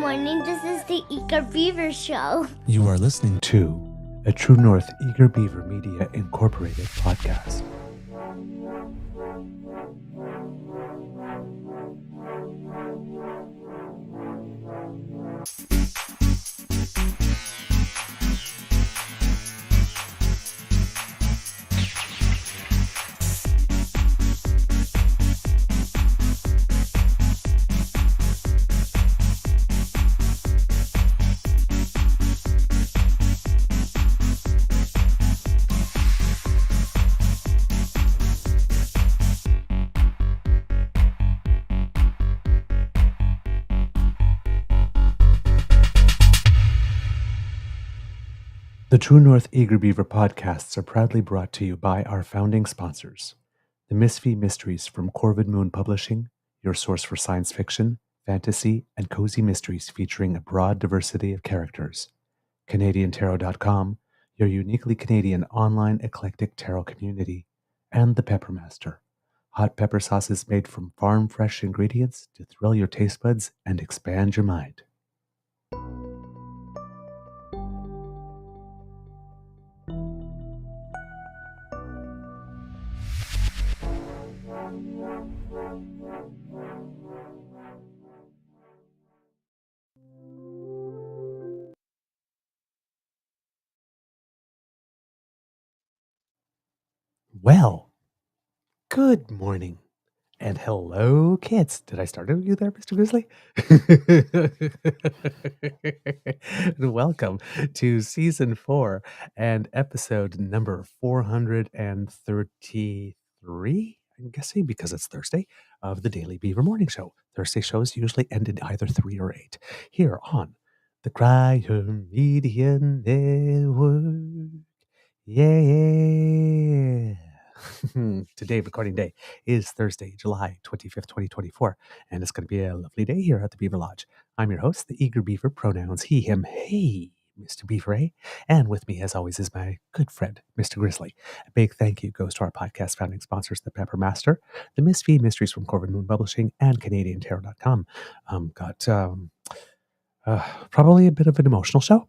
morning. This is the Eager Beaver Show. You are listening to a True North Eager Beaver Media Incorporated podcast. The True North Eager Beaver podcasts are proudly brought to you by our founding sponsors, the Misfit Mysteries from Corvid Moon Publishing, your source for science fiction, fantasy, and cozy mysteries featuring a broad diversity of characters, CanadianTarot.com, your uniquely Canadian online eclectic tarot community, and the Pepper Master, hot pepper sauces made from farm-fresh ingredients to thrill your taste buds and expand your mind. Well, good morning and hello, kids. Did I start with you there, Mr. Grizzly? And welcome to season 4 and episode number 433. I'm guessing because it's Thursday of the Daily Beaver Morning Show. Thursday shows usually end in either 3 or 8 here on the Crier Media Network. Yeah. Today, recording day, is Thursday, July 25th, 2024, and it's going to be a lovely day here at the Beaver Lodge. I'm your host, the Eager Beaver, pronouns he, him, hey, Mr. Beaver, eh? And with me, as always, is my good friend, Mr. Grizzly. A big thank you goes to our podcast founding sponsors, the Pepper Master, the Misfit Mysteries from Corvid Moon Publishing, and CanadianTarot.com. Probably a bit of an emotional show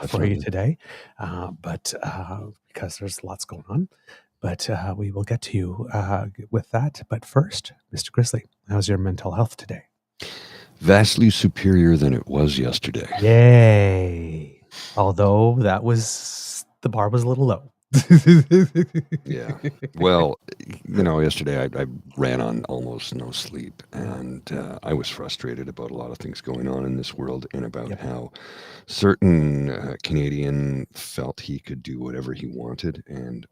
for you today, but because there's lots going on, but we will get to you with that. But first, Mr. Grizzly, how's your mental health today? Vastly superior than it was yesterday. Yay! Although the bar was a little low. Yeah. Well, yesterday I ran on almost no sleep, and I was frustrated about a lot of things going on in this world, and about how certain Canadian felt he could do whatever he wanted. And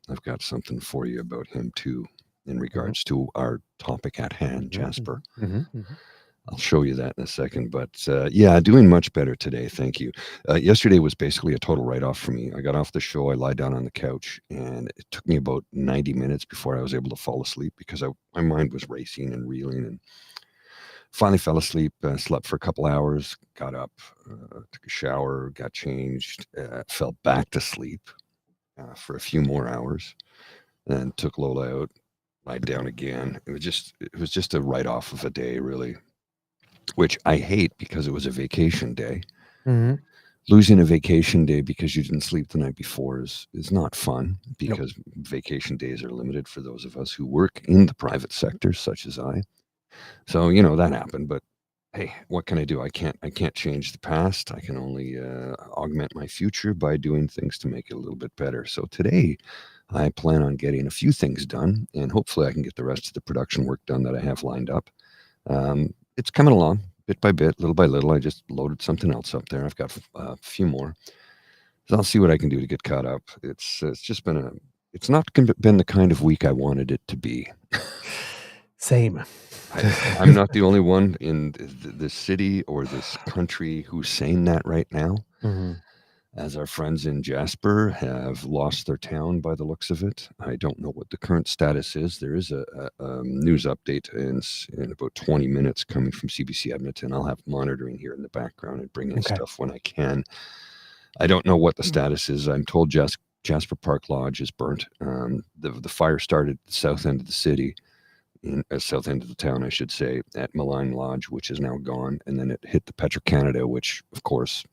I've got something for you about him too, in regards to our topic at hand, Jasper. I'll show you that in a second, but doing much better today. Thank you. Yesterday was basically a total write-off for me. I got off the show, I lied down on the couch, and it took me about 90 minutes before I was able to fall asleep because my mind was racing and reeling, and finally fell asleep, slept for a couple hours, got up, took a shower, got changed, fell back to sleep for a few more hours, then took Lola out, lied down again. It was just a write-off of a day, really. Which I hate because it was a vacation day. Losing a vacation day because you didn't sleep the night before is not fun, because vacation days are limited for those of us who work in the private sector, such as I. So, that happened, but hey, what can I do? I can't change the past. I can only augment my future by doing things to make it a little bit better. So today I plan on getting a few things done, and hopefully I can get the rest of the production work done that I have lined up. It's coming along bit by bit, little by little. I just loaded something else up there. I've got a few more. So I'll see what I can do to get caught up. It's just been it's not been the kind of week I wanted it to be. Same. I'm not the only one in the city or this country who's saying that right now. As our friends in Jasper have lost their town by the looks of it. I don't know what the current status is. There is a news update in about 20 minutes coming from CBC Edmonton. I'll have monitoring here in the background and bring in stuff when I can. I don't know what the status is. I'm told Jasper Park Lodge is burnt. The fire started at the south end of the city. in south end of the town, I should say, at Maligne Lodge, which is now gone. And then it hit the Petro-Canada, which, of course,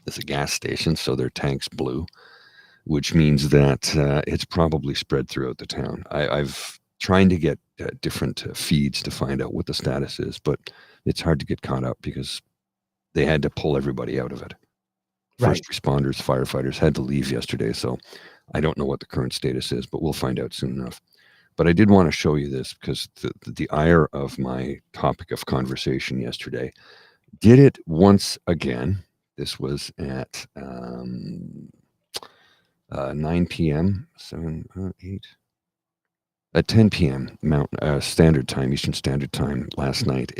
is a gas station, so their tanks blew, which means that it's probably spread throughout the town. I've trying to get different feeds to find out what the status is, but it's hard to get caught up because they had to pull everybody out of it. First responders, firefighters had to leave yesterday, so I don't know what the current status is, but we'll find out soon enough. But I did want to show you this because the ire of my topic of conversation yesterday did it once again. This was at 9 p.m., 7, 8, at 10 p.m. Standard Time, Eastern Standard Time last night,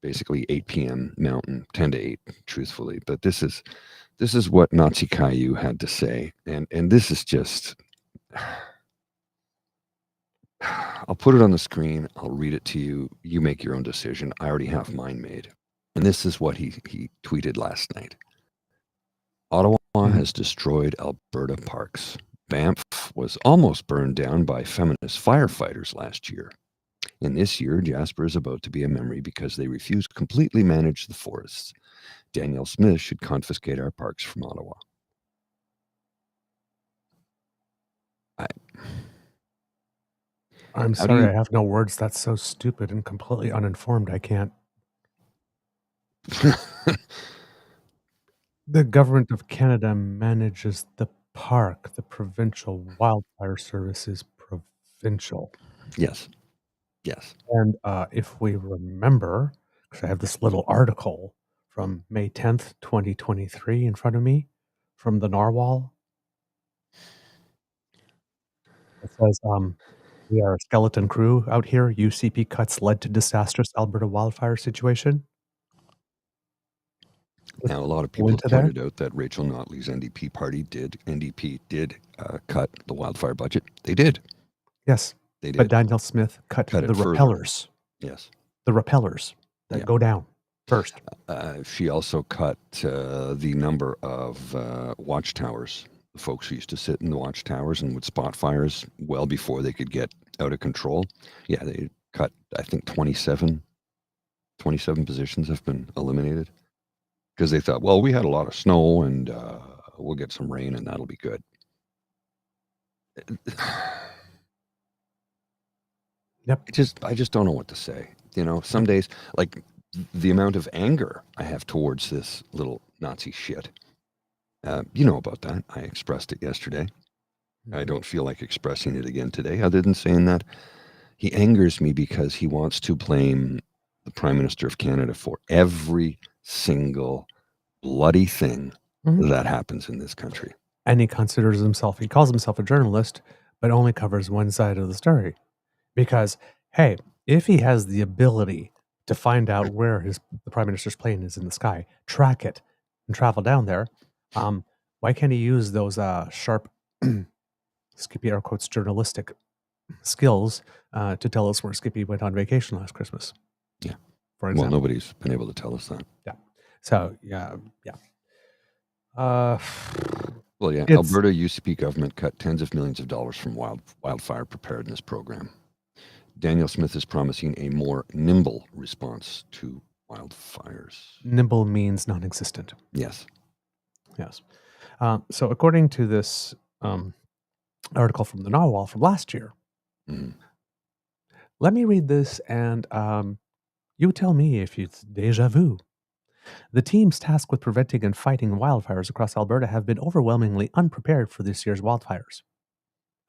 basically 8 p.m. Mountain, 10 to 8, truthfully. But this is what Nazi Caillou had to say, and this is just. I'll put it on the screen. I'll read it to you. You make your own decision. I already have mine made. And this is what he tweeted last night. Ottawa has destroyed Alberta parks. Banff was almost burned down by feminist firefighters last year. And this year, Jasper is about to be a memory because they refuse to completely manage the forests. Danielle Smith should confiscate our parks from Ottawa. I'm sorry, I have no words. That's so stupid and completely uninformed. I can't. The government of Canada manages the park. The provincial wildfire service is provincial. Yes. And if we remember, because I have this little article from May 10th, 2023 in front of me from the Narwhal. It says, we are a skeleton crew out here. UCP cuts led to disastrous Alberta wildfire situation. Now, a lot of people have pointed out that Rachel Notley's NDP did cut the wildfire budget. They did. Yes. They did. But Danielle Smith cut the repellers. Yes. The repellers that go down first. She also cut the number of watchtowers. The folks who used to sit in the watchtowers and would spot fires well before they could get out of control. Yeah, they cut, I think, 27 positions have been eliminated because they thought, well, we had a lot of snow and we'll get some rain and that'll be good. Yep. I just don't know what to say. You know, some days, like the amount of anger I have towards this little Nazi shit. You know about that. I expressed it yesterday. I don't feel like expressing it again today, other than saying that he angers me because he wants to blame the Prime Minister of Canada for every single bloody thing that happens in this country. And he calls himself a journalist, but only covers one side of the story. Because, hey, if he has the ability to find out where the Prime Minister's plane is in the sky, track it, and travel down there, why can't he use those sharp, Skippy air quotes, journalistic skills to tell us where Skippy went on vacation last Christmas? Yeah. For example. Well, nobody's been able to tell us that. Yeah. So, yeah. Well, yeah. Alberta UCP government cut tens of millions of dollars from wildfire preparedness program. Danielle Smith is promising a more nimble response to wildfires. Nimble means non-existent. Yes. So according to this article from the Narwhal from last year, let me read this and you tell me if it's deja vu. The teams tasked with preventing and fighting wildfires across Alberta have been overwhelmingly unprepared for this year's wildfires.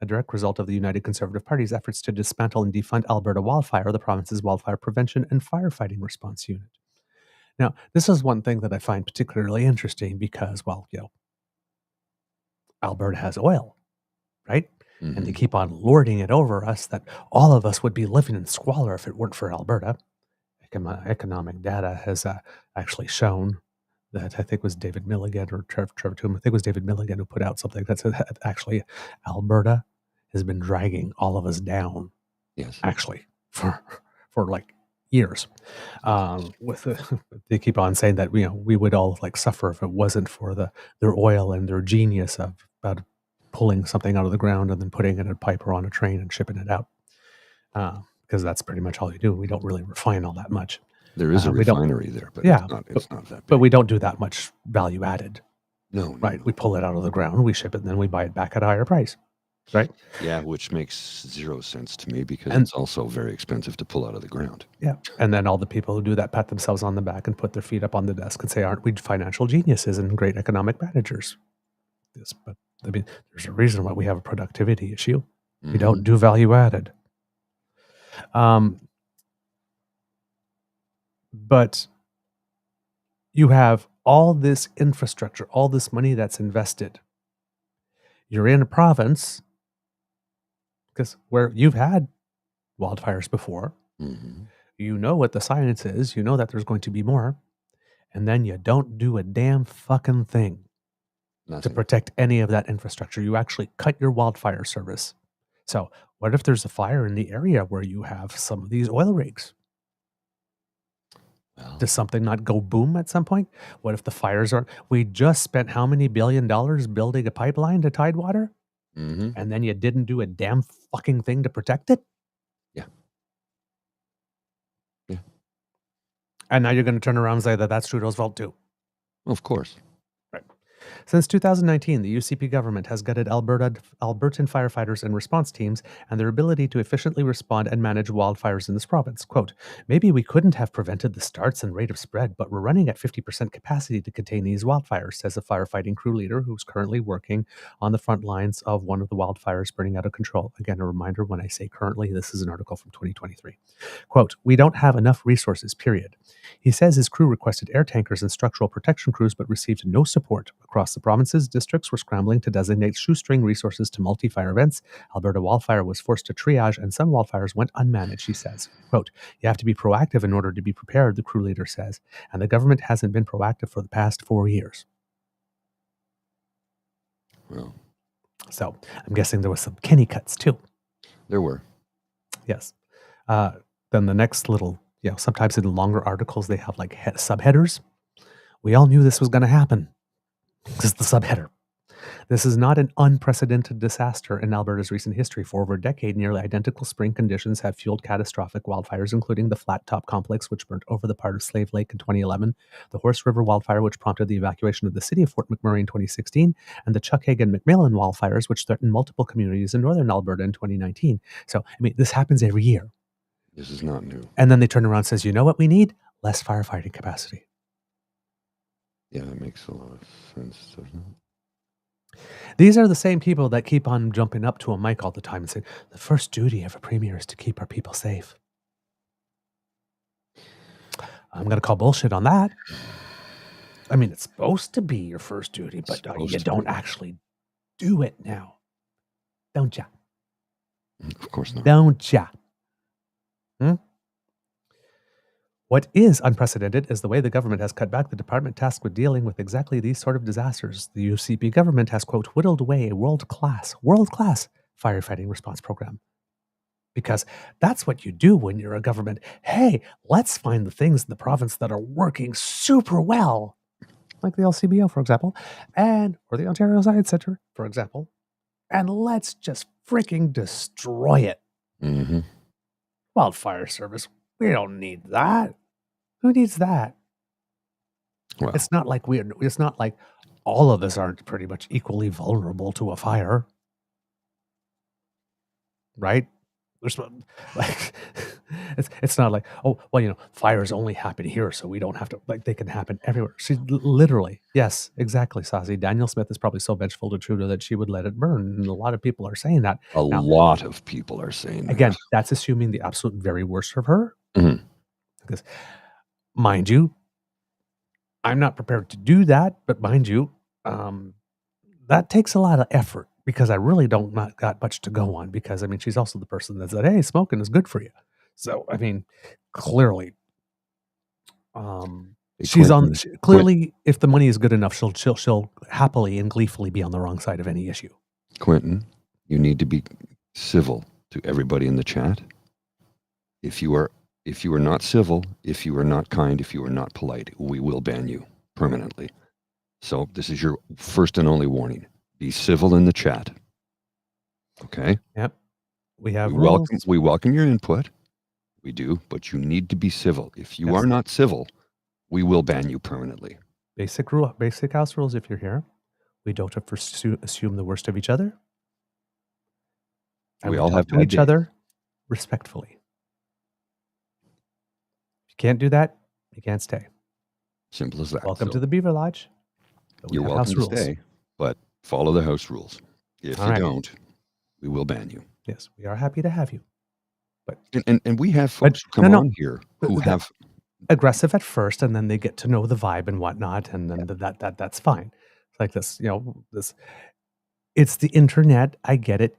A direct result of the United Conservative Party's efforts to dismantle and defund Alberta Wildfire, the province's wildfire prevention and firefighting response unit. Now, this is one thing that I find particularly interesting because, well, Alberta has oil, right? And they keep on lording it over us that all of us would be living in squalor if it weren't for Alberta. Economic data has actually shown that I think it was David Milligan or Trevor Toom. I think it was David Milligan who put out something that said that actually Alberta has been dragging all of us down. Yes, actually for like years. They keep on saying that we would all like suffer if it wasn't for their oil and their genius of about pulling something out of the ground and then putting it in a pipe or on a train and shipping it out. Because because that's pretty much all you do. We don't really refine all that much. There is a refinery there, but it's not that big. But we don't do that much value added. No. We pull it out of the ground, we ship it, and then we buy it back at a higher price. Right? Yeah, which makes zero sense to me because it's also very expensive to pull out of the ground. Yeah. And then all the people who do that pat themselves on the back and put their feet up on the desk and say, aren't we financial geniuses and great economic managers? But I mean, there's a reason why we have a productivity issue. Mm-hmm. We don't do value added. But you have all this infrastructure, all this money that's invested. You're in a province, because where you've had wildfires before, you know what the science is, you know that there's going to be more, and then you don't do a damn fucking thing to protect any of that infrastructure. You actually cut your wildfire service. So what if there's a fire in the area where you have some of these oil rigs? Well, does something not go boom at some point? What if the fires aren't? We just spent how many $1 billion building a pipeline to Tidewater? And then you didn't do a damn fucking thing to protect it? Yeah. And now you're going to turn around and say that that's Trudeau's fault too. Of course. Right. Since 2019, the UCP government has gutted Albertan firefighters and response teams and their ability to efficiently respond and manage wildfires in this province. Quote, maybe we couldn't have prevented the starts and rate of spread, but we're running at 50% capacity to contain these wildfires, says a firefighting crew leader who's currently working on the front lines of one of the wildfires burning out of control. Again, a reminder, when I say currently, this is an article from 2023. Quote, we don't have enough resources, period. He says his crew requested air tankers and structural protection crews, but received no support. Across the province's districts were scrambling to designate shoestring resources to multi-fire events. Alberta wildfire was forced to triage, and some wildfires went unmanaged, he says. Quote, you have to be proactive in order to be prepared, the crew leader says, and the government hasn't been proactive for the past 4 years. Well, so I'm guessing there was some Kenny cuts too. There were. Yes. Then the next little, sometimes in the longer articles, they have like subheaders. We all knew this was going to happen. This is the subheader. This is not an unprecedented disaster in Alberta's recent history. For over a decade, nearly identical spring conditions have fueled catastrophic wildfires, including the Flat Top Complex, which burnt over the part of Slave Lake in 2011, the Horse River wildfire, which prompted the evacuation of the city of Fort McMurray in 2016, and the Chuckhagen-McMillan wildfires, which threatened multiple communities in northern Alberta in 2019. So, I mean, this happens every year. This is not new. And then they turn around and says, you know what we need? Less firefighting capacity. Yeah, that makes a lot of sense, doesn't it? These are the same people that keep on jumping up to a mic all the time and saying, the first duty of a premier is to keep our people safe. I'm going to call bullshit on that. I mean, it's supposed to be your first duty, but you don't actually do it now. Don't ya? Of course not. Don't ya? What is unprecedented is the way the government has cut back the department tasked with dealing with exactly these sort of disasters. The UCP government has, quote, whittled away a world-class firefighting response program. Because that's what you do when you're a government. Hey, let's find the things in the province that are working super well, like the LCBO, for example, or the Ontario Science Centre, for example, and let's just freaking destroy it. Mm-hmm. Wildfire service, we don't need that. Who needs that? Well, it's not like all of us aren't pretty much equally vulnerable to a fire. Right? There's it's not like, oh, well, fires only happen here, so we don't have to, they can happen everywhere. She literally, yes, exactly, Sassy. Danielle Smith is probably so vengeful to Trudeau that she would let it burn. And a lot of people are saying that. A lot of people are saying that. Again, that's assuming the absolute very worst of her. Mm-hmm. Because, mind you, I'm not prepared to do that, but mind you, that takes a lot of effort. Because I really not got much to go on. Because, I mean, she's also the person that said, hey, smoking is good for you. So, I mean, clearly, clearly, if the money is good enough, she'll happily and gleefully be on the wrong side of any issue. Quentin, you need to be civil to everybody in the chat. If you are not civil, if you are not kind, if you are not polite, we will ban you permanently. So this is your first and only warning. Be civil in the chat. Okay? Yep. We have we welcome your input. We do, but you need to be civil. If you Yes. are not civil, we will ban you permanently. Basic house rules. If you're here, we don't have to assume the worst of each other. And We all talk have to bad each days. other respectfully. If you can't do that, you can't stay. Simple as that. Welcome So to the Beaver Lodge. you're welcome to stay, but follow the house rules. If All you right. don't, we will ban you. Yes, we are happy to have you. But And we have folks who come on here who have aggressive at first, and then they get to know the vibe and whatnot, and then that's fine. It's like this, it's the internet. I get it.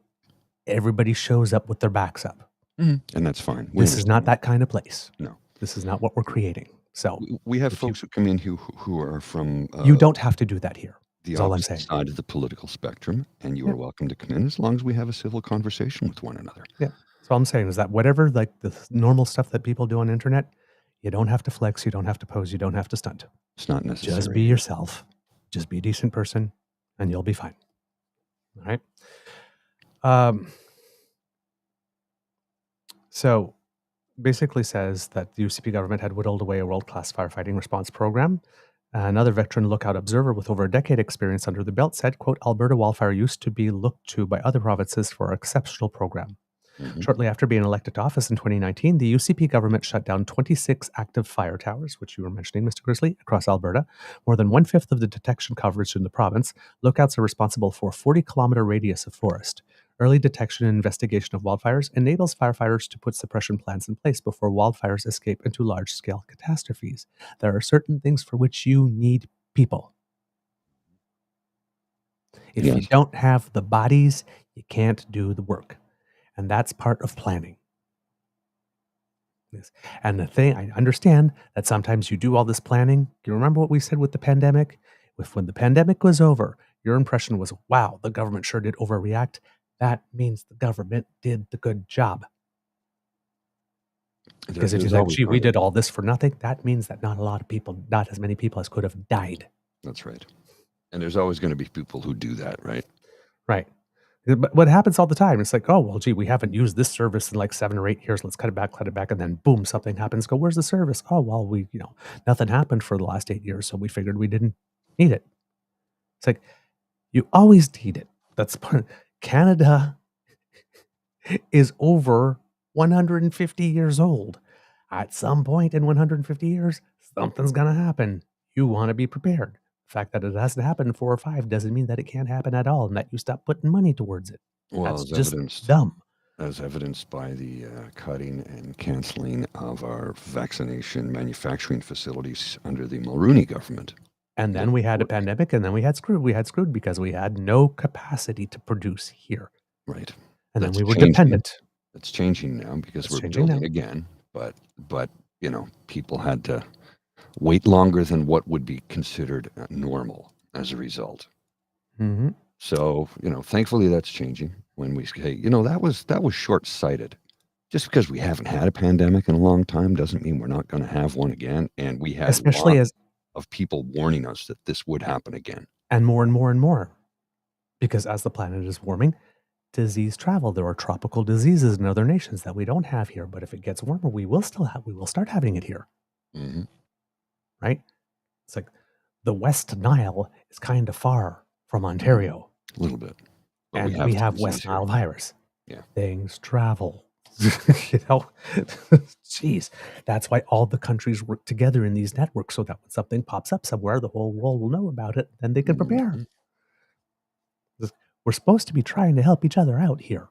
Everybody shows up with their backs up. and that's fine. This is not that kind of place. No. This is not what we're creating. So we have folks who come in who are from you don't have to do that here. the all I'm opposite saying. side of the political spectrum, and you are welcome to come in as long as we have a civil conversation with one another. Yeah. So all I'm saying is that whatever like the normal stuff that people do on the internet, you don't have to flex, you don't have to pose, you don't have to stunt. It's not necessary. Just be yourself. Just be a decent person, and you'll be fine. All right. So basically says that the UCP government had whittled away a world-class firefighting response program. Another veteran lookout observer with over a decade experience under the belt said, quote, Alberta wildfire used to be looked to by other provinces for an exceptional program. Mm-hmm. Shortly after being elected to office in 2019, the UCP government shut down 26 active fire towers, which you were mentioning, Mr. Grizzly, across Alberta. More than 1/5 of the detection coverage in the province. Lookouts are responsible for a 40-kilometer radius of forest. Early detection and investigation of wildfires enables firefighters to put suppression plans in place before wildfires escape into large-scale catastrophes. There are certain things for which you need people. If you don't have the bodies, you can't do the work. And that's part of planning. Yes. And the thing, I understand that sometimes you do all this planning. You remember what we said with the pandemic? When the pandemic was over, your impression was, wow, the government sure did overreact. That means the government did the good job. Because if you think, gee, we did all this for nothing, that means that not as many people as could have died. That's right. And there's always going to be people who do that, right? Right. But what happens all the time, it's like, oh, well, gee, we haven't used this service in like 7 or 8 years. Let's cut it back. And then boom, something happens. Go, where's the service? Oh, well, nothing happened for the last 8 years. So we figured we didn't need it. It's like, you always need it. That's part. Canada is over 150 years old. At some point in 150 years, something's going to happen. You want to be prepared. The fact that it hasn't happened in 4 or 5 doesn't mean that it can't happen at all and that you stop putting money towards it. Well, that's just dumb. As evidenced by the cutting and canceling of our vaccination manufacturing facilities under the Mulroney government. And then we had a pandemic, and then we had screwed. We had screwed because we had no capacity to produce here. Right. And then we were dependent. It's changing now because we're building again. But people had to wait longer than what would be considered normal as a result. Mm-hmm. So, thankfully that's changing when we say, that was short-sighted. Just because we haven't had a pandemic in a long time doesn't mean we're not going to have one again. And we had of people warning us that this would happen again. And more and more and more. Because as the planet is warming, disease travel. There are tropical diseases in other nations that we don't have here. But if it gets warmer, we will start having it here. Mm-hmm. Right? It's like the West Nile is kind of far from Ontario. A little bit. But and we have West Nile virus. Yeah. Things travel. Jeez. That's why all the countries work together in these networks so that when something pops up somewhere, the whole world will know about it, then they can prepare. Mm-hmm. We're supposed to be trying to help each other out here.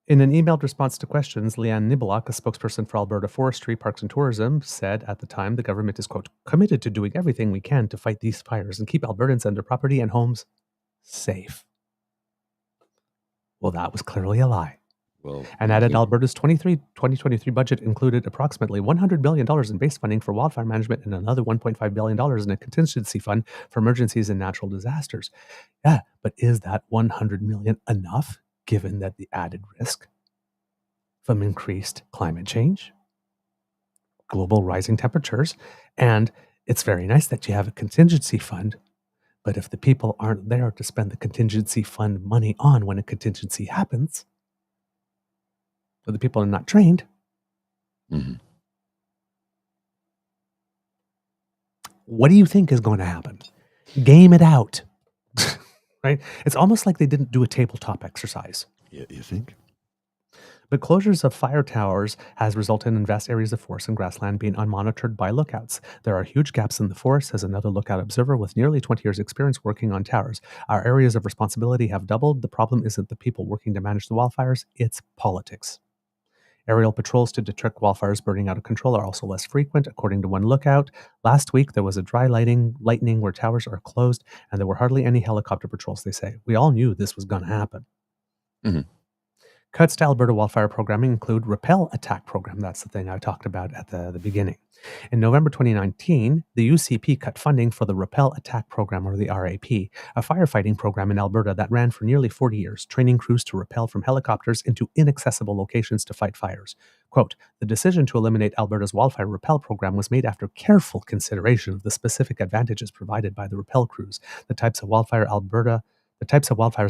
In an emailed response to questions, Leanne Nibelak, a spokesperson for Alberta Forestry, Parks and Tourism, said at the time the government is, quote, committed to doing everything we can to fight these fires and keep Albertans and their property and homes safe. Well, that was clearly a lie. Well, and added Alberta's 2023 budget included approximately $100 billion in base funding for wildfire management and another $1.5 billion in a contingency fund for emergencies and natural disasters. Yeah, but is that $100 million enough, given that the added risk from increased climate change, global rising temperatures, and it's very nice that you have a contingency fund, But if the people aren't there to spend the contingency fund money on when a contingency happens, or the people are not trained, what do you think is going to happen? Game it out. Right? It's almost like they didn't do a tabletop exercise. Yeah, you think? But closures of fire towers has resulted in vast areas of forest and grassland being unmonitored by lookouts. There are huge gaps in the forest, says another lookout observer with nearly 20 years' experience working on towers. Our areas of responsibility have doubled. The problem isn't the people working to manage the wildfires, it's politics. Aerial patrols to detect wildfires burning out of control are also less frequent, according to one lookout. Last week, there was a dry lightning where towers are closed, and there were hardly any helicopter patrols, they say. We all knew this was going to happen. Cuts to Alberta wildfire programming include Repel Attack Program. That's the thing I talked about at the beginning. In November 2019, the UCP cut funding for the Repel Attack Program, or the RAP, a firefighting program in Alberta that ran for nearly 40 years, training crews to rappel from helicopters into inaccessible locations to fight fires. Quote, the decision to eliminate Alberta's wildfire rappel program was made after careful consideration of the specific advantages provided by the rappel crews, the types of wildfires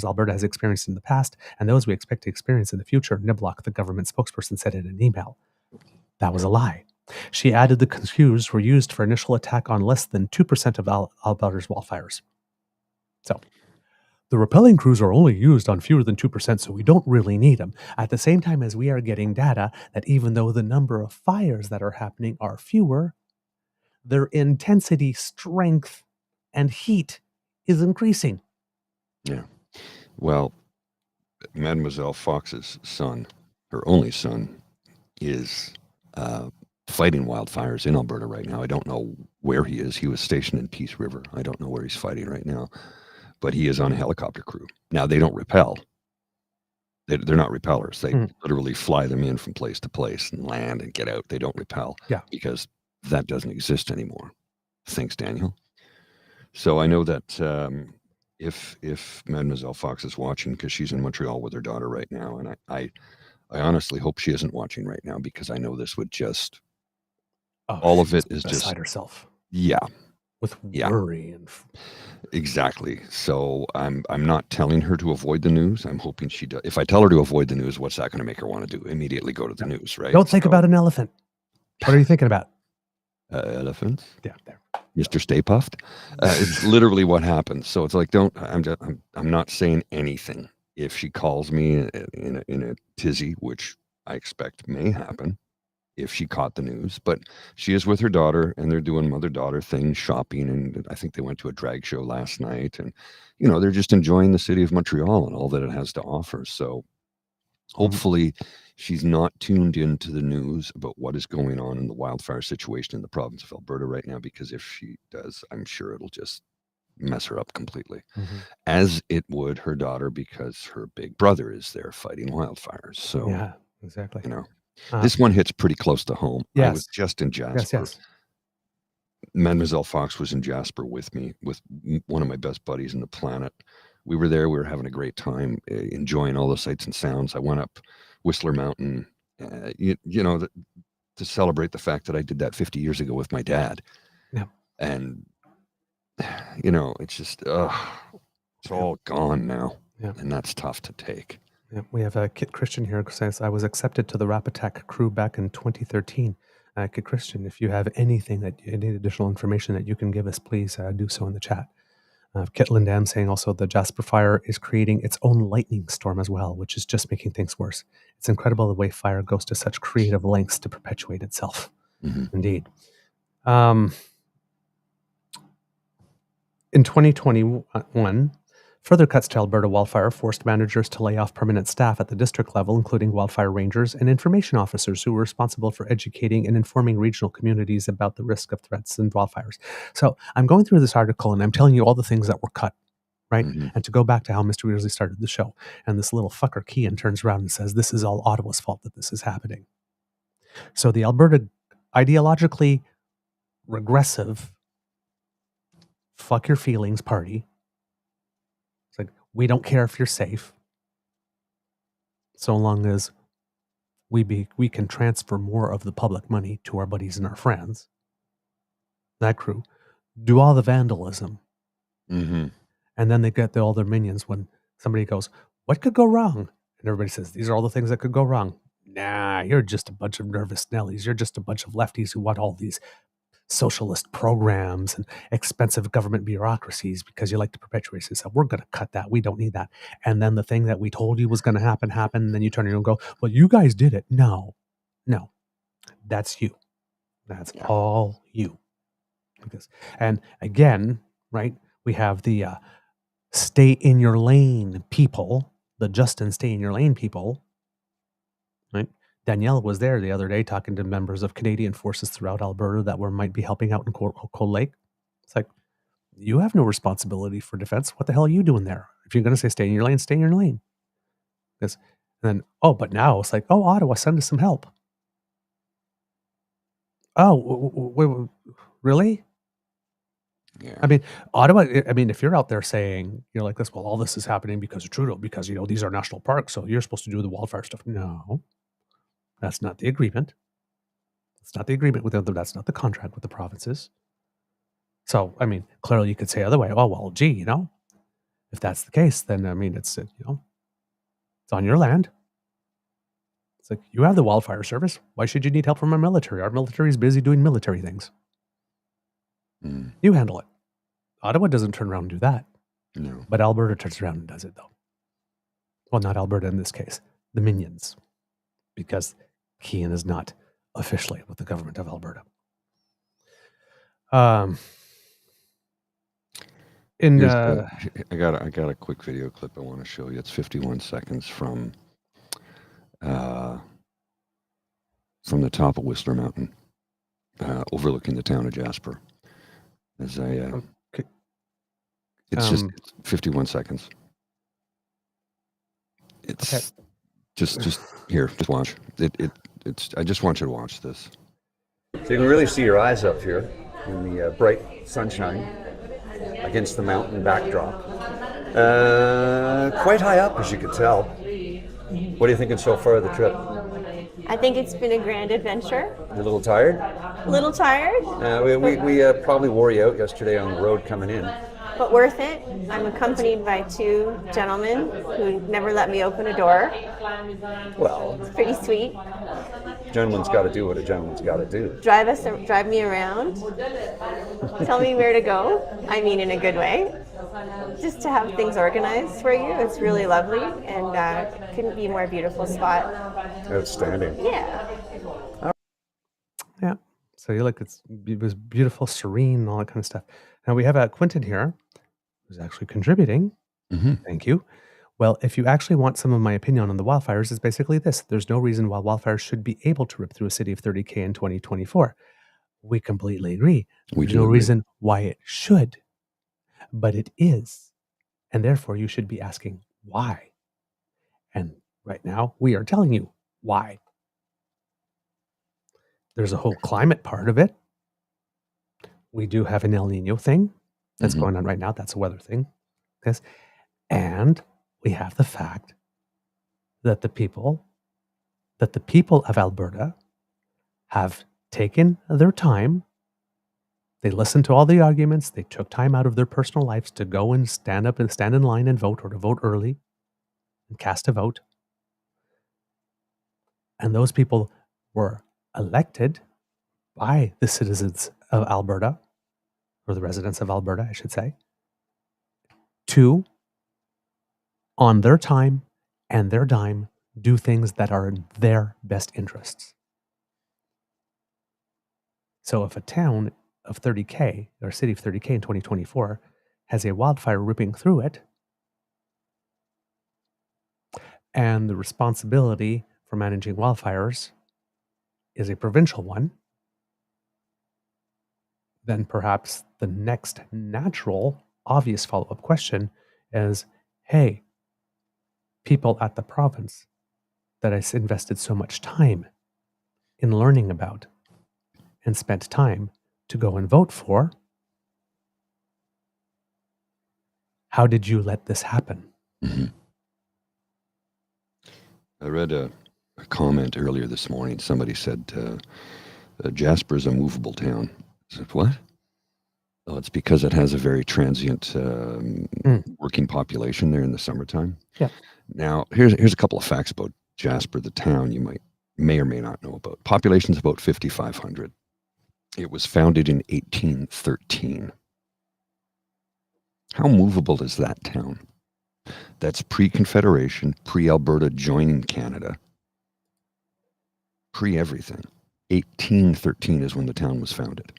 Alberta has experienced in the past, and those we expect to experience in the future, Niblock, the government spokesperson, said in an email. That was a lie. She added the crews were used for initial attack on less than 2% of Alberta's wildfires. So, the rappelling crews are only used on fewer than 2%, so we don't really need them. At the same time as we are getting data that even though the number of fires that are happening are fewer, their intensity, strength, and heat is increasing. Yeah. Well, Mademoiselle Fox's son, her only son, is fighting wildfires in Alberta right now. I don't know where he is. He was stationed in Peace River. I don't know where he's fighting right now, but he is on a helicopter crew. Now, they don't rappel. They're not rappellers. They literally fly them in from place to place and land and get out. They don't rappel because that doesn't exist anymore. Thanks, Daniel. So I know that if Mademoiselle Fox is watching, because she's in Montreal with her daughter right now, and I honestly hope she isn't watching right now, because I know this would just all of it is beside herself. Yeah. With worry and exactly. So I'm not telling her to avoid the news. I'm hoping she does. If I tell her to avoid the news, what's that going to make her want to do? Immediately go to the news, right? Don't think about an elephant. What are you thinking about? Elephants? Yeah, there. Mr. Stay Puffed. It's literally what happens. So it's like, I'm not saying anything. If she calls me in a tizzy, which I expect may happen, if she caught the news, but she is with her daughter and they're doing mother-daughter things, shopping, and I think they went to a drag show last night, and they're just enjoying the city of Montreal and all that it has to offer. So hopefully she's not tuned into the news about what is going on in the wildfire situation in the province of Alberta right now, because if she does, I'm sure it'll just mess her up completely, as it would her daughter, because her big brother is there fighting wildfires. So yeah, exactly. This one hits pretty close to home. Yes. I was just in Jasper. Yes. Mademoiselle Fox was in Jasper with me, with one of my best buddies on the planet. We were there. We were having a great time, enjoying all the sights and sounds. I went up Whistler Mountain, to celebrate the fact that I did that 50 years ago with my dad. Yeah. And, it's just, it's all gone now. Yeah. And that's tough to take. Yeah, we have Kit Christian here who says, I was accepted to the Rap Attack crew back in 2013. Kit Christian, if you have any additional information that you can give us, please do so in the chat. Kit Lindam saying also the Jasper fire is creating its own lightning storm as well, which is just making things worse. It's incredible the way fire goes to such creative lengths to perpetuate itself. Indeed. In 2021, further cuts to Alberta wildfire forced managers to lay off permanent staff at the district level, including wildfire rangers and information officers who were responsible for educating and informing regional communities about the risk of threats and wildfires. So I'm going through this article and I'm telling you all the things that were cut, right? And to go back to how Mr. Weirsley started the show, and this little fucker Kean turns around and says, this is all Ottawa's fault that this is happening. So the Alberta ideologically regressive fuck your feelings party, it's like, we don't care if you're safe, so long as we can transfer more of the public money to our buddies and our friends. That crew do all the vandalism, Mm-hmm. And then they get all their minions when somebody goes, what could go wrong? And everybody says, these are all the things that could go wrong. Nah, you're just a bunch of nervous Nellies. You're just a bunch of lefties who want all these socialist programs and expensive government bureaucracies because you like to perpetuate yourself. We're going to cut that. We don't need that. And then the thing that we told you was going to happen. And then you turn around and go, well, you guys did it. No, that's you. That's all you. And again, right, we have the stay in your lane people, the Justin stay in your lane people, right? Danielle was there the other day talking to members of Canadian forces throughout Alberta that might be helping out in Cold Lake. It's like, you have no responsibility for defense. What the hell are you doing there? If you're going to say stay in your lane, stay in your lane. And then, but now it's like, Ottawa, send us some help. Wait, really? Yeah. I mean, Ottawa, if you're out there saying, you're like this, well, all this is happening because of Trudeau, because, these are national parks, so you're supposed to do the wildfire stuff. No, that's not the agreement. It's not the agreement with them. That's not the contract with the provinces. So, clearly you could say other way. Oh, well, gee, if that's the case, then, it's, it's on your land. It's like, you have the wildfire service. Why should you need help from our military? Our military is busy doing military things. You handle it. Ottawa doesn't turn around and do that. No. But Alberta turns around and does it, though. Well, not Alberta in this case. The minions. Because Kean is not officially with the government of Alberta. I got a quick video clip I want to show you. It's 51 seconds from the top of Whistler Mountain, overlooking the town of Jasper. As I, it's just 51 seconds. It's okay. just here. Just watch it's. I just want you to watch this. So you can really see your eyes up here in the bright sunshine against the mountain backdrop. Quite high up, as you can tell. What are you thinking so far of the trip? I think it's been a grand adventure. You a little tired? A little tired. We probably wore you out yesterday on the road coming in. But worth it. I'm accompanied by two gentlemen who never let me open a door. Well, it's pretty sweet. Gentleman's got to do what a gentleman's got to do. Drive me around. Tell me where to go. I mean, in a good way. Just to have things organized for you. It's really lovely, and couldn't be a more beautiful spot. Outstanding. Yeah. Yeah. So you look, it was beautiful, serene, all that kind of stuff. Now we have Quentin here, who's actually contributing. Mm-hmm. Thank you. Well, if you actually want some of my opinion on the wildfires, it's basically this. There's no reason why wildfires should be able to rip through a city of 30K in 2024. We completely agree. There's no reason why it should, but it is. And therefore, you should be asking why. And right now, we are telling you why. There's a whole climate part of it. We do have an El Nino thing that's going on right now. That's a weather thing. Yes. And we have the fact that the people of Alberta have taken their time. They listened to all the arguments. They took time out of their personal lives to go and stand up and stand in line and vote, or to vote early and cast a vote. And those people were elected by the citizens of Alberta, or the residents of Alberta, I should say, to, on their time and their dime, do things that are in their best interests. So if a town of 30K, or a city of 30K in 2024, has a wildfire ripping through it, and the responsibility for managing wildfires is a provincial one, then perhaps the next natural, obvious follow-up question is, hey, people at the province that I invested so much time in learning about and spent time to go and vote for, how did you let this happen? Mm-hmm. I read a comment earlier this morning. Somebody said, Jasper is a movable town. I said, what? Oh, it's because it has a very transient Mm. working population there in the summertime. Yeah. Now, here's a couple of facts about Jasper, the town you may or may not know about. Population's about 5,500. It was founded in 1813. How movable is that town? That's pre-Confederation, pre-Alberta joining Canada, pre-everything. 1813 is when the town was founded.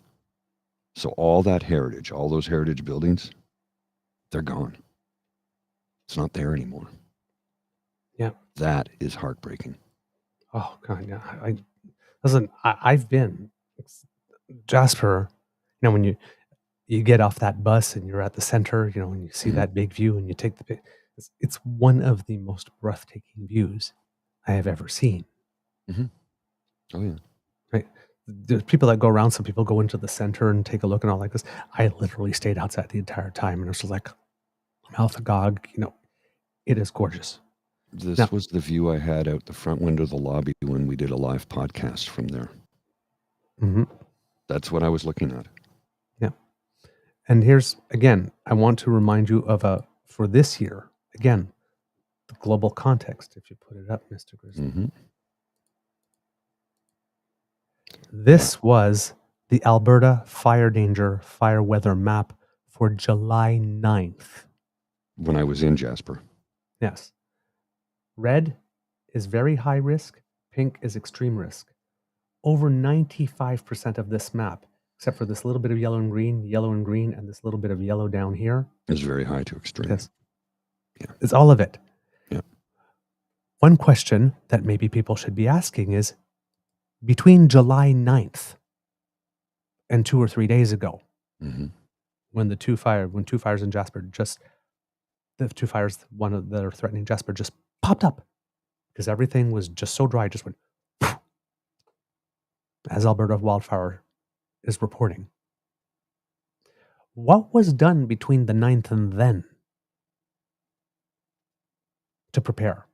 So all that heritage, all those heritage buildings, they're gone. It's not there anymore. Yeah. That is heartbreaking. Oh God, yeah. Listen, I've been Jasper. You know, when you get off that bus and you're at the center, you know, and you see that big view and you take the it's one of the most breathtaking views I have ever seen. Mm-hmm. Oh yeah. Right. There's people that go around. Some people go into the center and take a look and all like this. I literally stayed outside the entire time, and it was just like mouth agog. You know, it is gorgeous. This was the view I had out the front window of the lobby when we did a live podcast from there. Mm-hmm. That's what I was looking at. Yeah. And here's, again, I want to remind you of for this year, again, the global context, if you put it up, Mr. Grizzly. Mm-hmm. This was the Alberta fire danger fire weather map for July 9th. When I was in Jasper. Yes. Red is very high risk. Pink is extreme risk. Over 95% of this map, except for this little bit of yellow and green, and this little bit of yellow down here, is very high to extreme. Yes. Yeah. It's all of it. Yeah. One question that maybe people should be asking is, between July 9th and 2 or 3 days ago, when two fires in Jasper the two fires, one that are threatening Jasper just popped up because everything was just so dry, just went, as Alberta Wildfire is reporting. What was done between the 9th and then to prepare?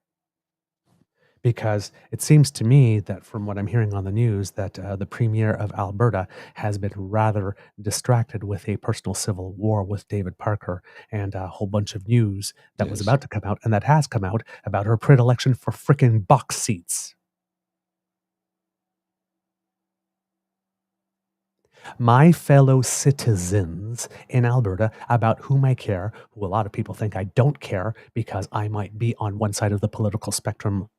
Because it seems to me that from what I'm hearing on the news that the Premier of Alberta has been rather distracted with a personal civil war with David Parker and a whole bunch of news that was about to come out and that has come out about her predilection for frickin' box seats. My fellow citizens in Alberta, about whom I care, who a lot of people think I don't care because I might be on one side of the political spectrum,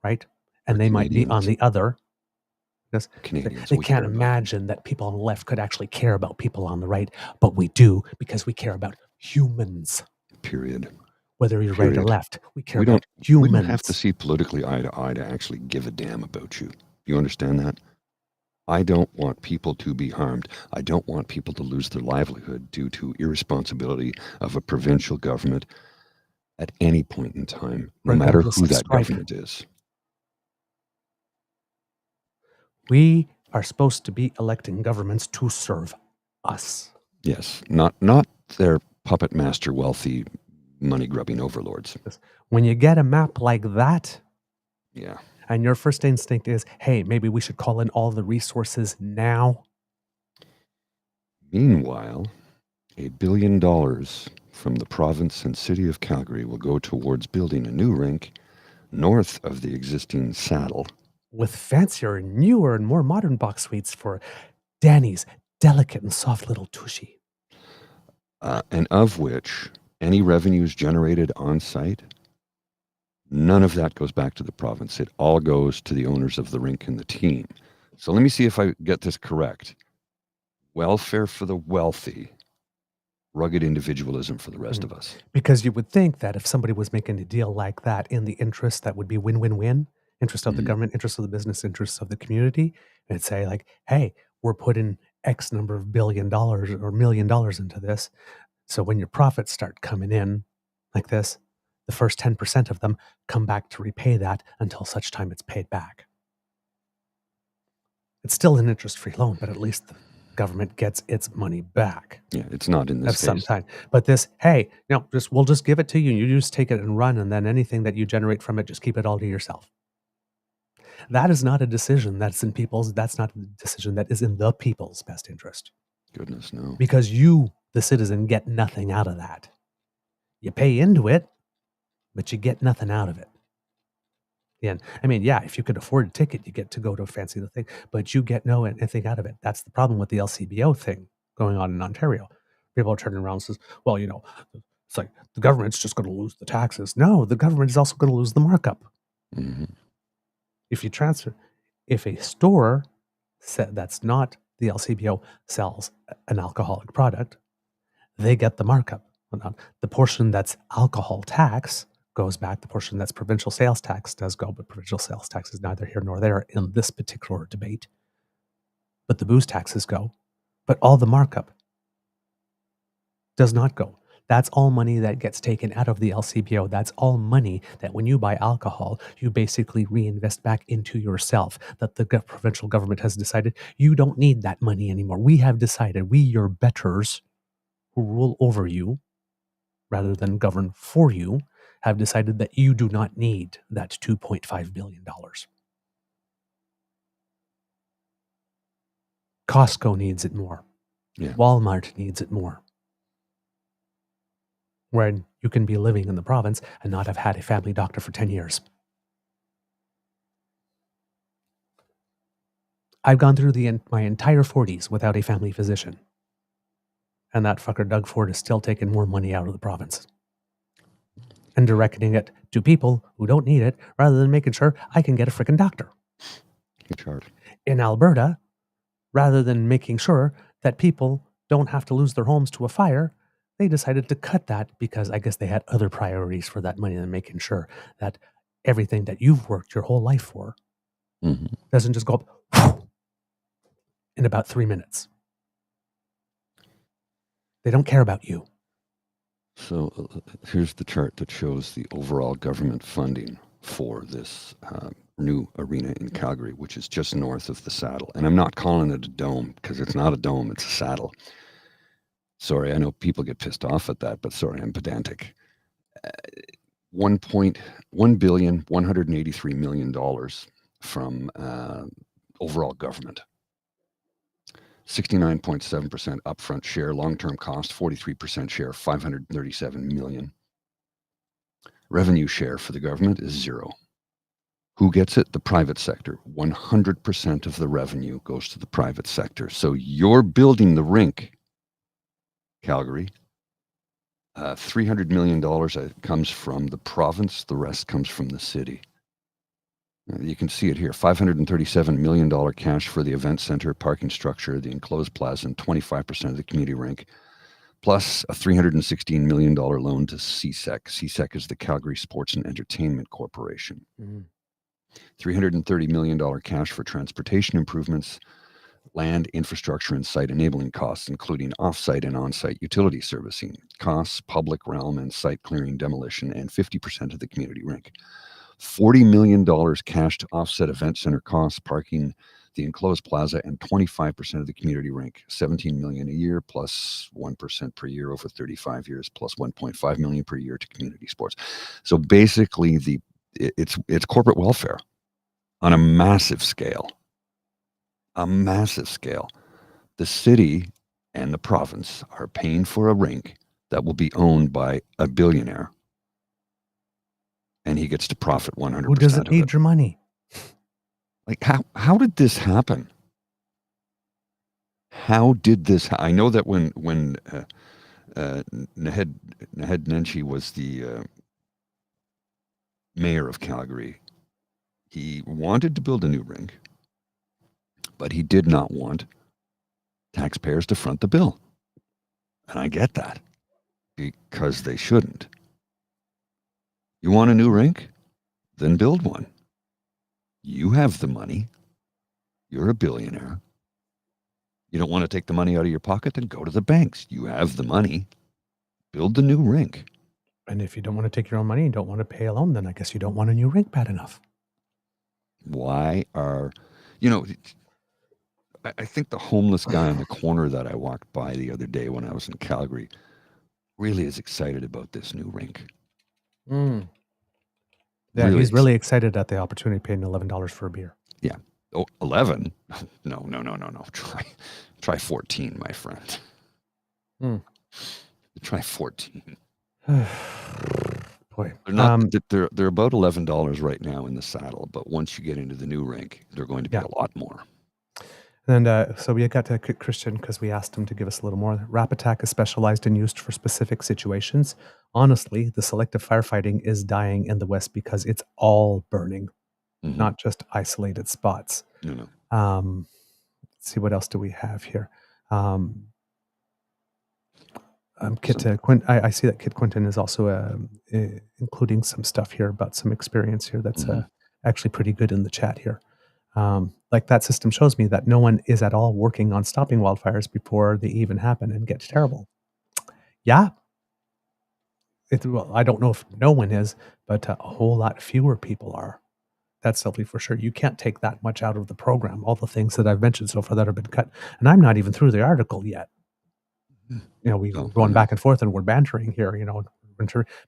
right? And they might be on the other. Because they can't imagine that people on the left could actually care about people on the right, but we do because we care about humans. Period. Whether you're right or left, we care about humans. We don't have to see politically eye to eye to actually give a damn about you. You understand that? I don't want people to be harmed. I don't want people to lose their livelihood due to irresponsibility of a provincial government at any point in time, no matter who that government is. We are supposed to be electing governments to serve us. Yes, not their puppet master, wealthy, money-grubbing overlords. When you get a map like that, yeah, and your first instinct is, hey, maybe we should call in all the resources now. Meanwhile, $1 billion from the province and city of Calgary will go towards building a new rink north of the existing saddle. With fancier, newer, and more modern box suites for Danny's delicate and soft little tushy. And of which any revenues generated on site, none of that goes back to the province. It all goes to the owners of the rink and the team. So let me see if I get this correct. Welfare for the wealthy, rugged individualism for the rest of us. Because you would think that if somebody was making a deal like that in the interest that would be win-win-win, interest of the government, interest of the business, interest of the community, and say like, hey, we're putting X number of $1 billion or $1 million into this. So when your profits start coming in like this, the first 10% of them come back to repay that until such time it's paid back. It's still an interest-free loan, but at least the government gets its money back. Yeah, it's not in this case. Sometime. But this, hey, we'll just give it to you. You just take it and run, and then anything that you generate from it, just keep it all to yourself. That is not a decision that's not a decision that is in the people's best interest. goodness, no. Because you, the citizen, get nothing out of that. You pay into it, but you get nothing out of it. And I mean, yeah, if you could afford a ticket, you get to go to a fancy thing, but you get anything out of it. That's the problem with the LCBO thing going on in Ontario. People are turning around and says, well, it's like the government's just going to lose the taxes. No, the government is also going to lose the markup. Mm-hmm. If a store that's not the LCBO sells an alcoholic product, they get the markup. The portion that's alcohol tax goes back. The portion that's provincial sales tax does go, but provincial sales tax is neither here nor there in this particular debate. But the booze taxes go. But all the markup does not go. That's all money that gets taken out of the LCBO. That's all money that when you buy alcohol, you basically reinvest back into yourself. That the provincial government has decided you don't need that money anymore. We have decided, we, your betters, who rule over you, rather than govern for you, have decided that you do not need that $2.5 billion. Costco needs it more. Yeah. Walmart needs it more. When you can be living in the province and not have had a family doctor for 10 years. I've gone through my entire 40s without a family physician. And that fucker Doug Ford is still taking more money out of the province and directing it to people who don't need it rather than making sure I can get a freaking doctor. In Alberta, rather than making sure that people don't have to lose their homes to a fire, they decided to cut that because I guess they had other priorities for that money than making sure that everything that you've worked your whole life for doesn't just go up in about 3 minutes. They don't care about you. So here's the chart that shows the overall government funding for this new arena in Calgary, which is just north of the saddle. And I'm not calling it a dome because it's not a dome, it's a saddle. Sorry, I know people get pissed off at that, but sorry, I'm pedantic. $1,183 million from overall government. 69.7% upfront share, long-term cost, 43% share, $537 million. Revenue share for the government is zero. Who gets it? The private sector. 100% of the revenue goes to the private sector. So you're building the rink, Calgary. $300 million comes from the province. The rest comes from the city. You can see it here. $537 million cash for the event center, parking structure, the enclosed plaza, and 25% of the community rink, plus a $316 million loan to CSEC. CSEC is the Calgary Sports and Entertainment Corporation. $330 million cash for transportation improvements, land, infrastructure, and site enabling costs, including off-site and on-site utility servicing costs, public realm and site clearing, demolition, and 50% of the community rink. $40 million cash to offset event center costs, parking, the enclosed plaza, and 25% of the community rink. $17 million a year plus 1% per year over 35 years plus $1.5 million per year to community sports. So basically, it's corporate welfare on a massive scale. A massive scale. The city and the province are paying for a rink that will be owned by a billionaire. And he gets to profit 100%. Who doesn't need your money? Like, how did this happen? How did this? I know that when Naheed Nenshi was the mayor of Calgary, he wanted to build a new rink, but he did not want taxpayers to front the bill. And I get that, because they shouldn't. You want a new rink? Then build one. You have the money. You're a billionaire. You don't want to take the money out of your pocket? Then go to the banks. You have the money. Build the new rink. And if you don't want to take your own money and don't want to pay a loan, then I guess you don't want a new rink bad enough. Why are, I think the homeless guy in the corner that I walked by the other day when I was in Calgary really is excited about this new rink. Yeah, really, he's really excited at the opportunity of paying $11 for a beer. Yeah. Oh, 11? No. Try 14, my friend. Try 14. Boy. They're not. They're about $11 right now in the saddle, but once you get into the new rink, they're going to be a lot more. And so we got to Christian because we asked him to give us a little more. Rap Attack is specialized and used for specific situations. Honestly, the selective firefighting is dying in the West because it's all burning, not just isolated spots. No. Let's see, what else do we have here? I see that Kit Quinton is also including some stuff here about some experience here that's actually pretty good in the chat here. Like that system shows me that no one is at all working on stopping wildfires before they even happen and get terrible. Yeah. Well, I don't know if no one is, but a whole lot fewer people are. That's simply for sure. You can't take that much out of the program, all the things that I've mentioned so far that have been cut. And I'm not even through the article yet. We're going back and forth and we're bantering here,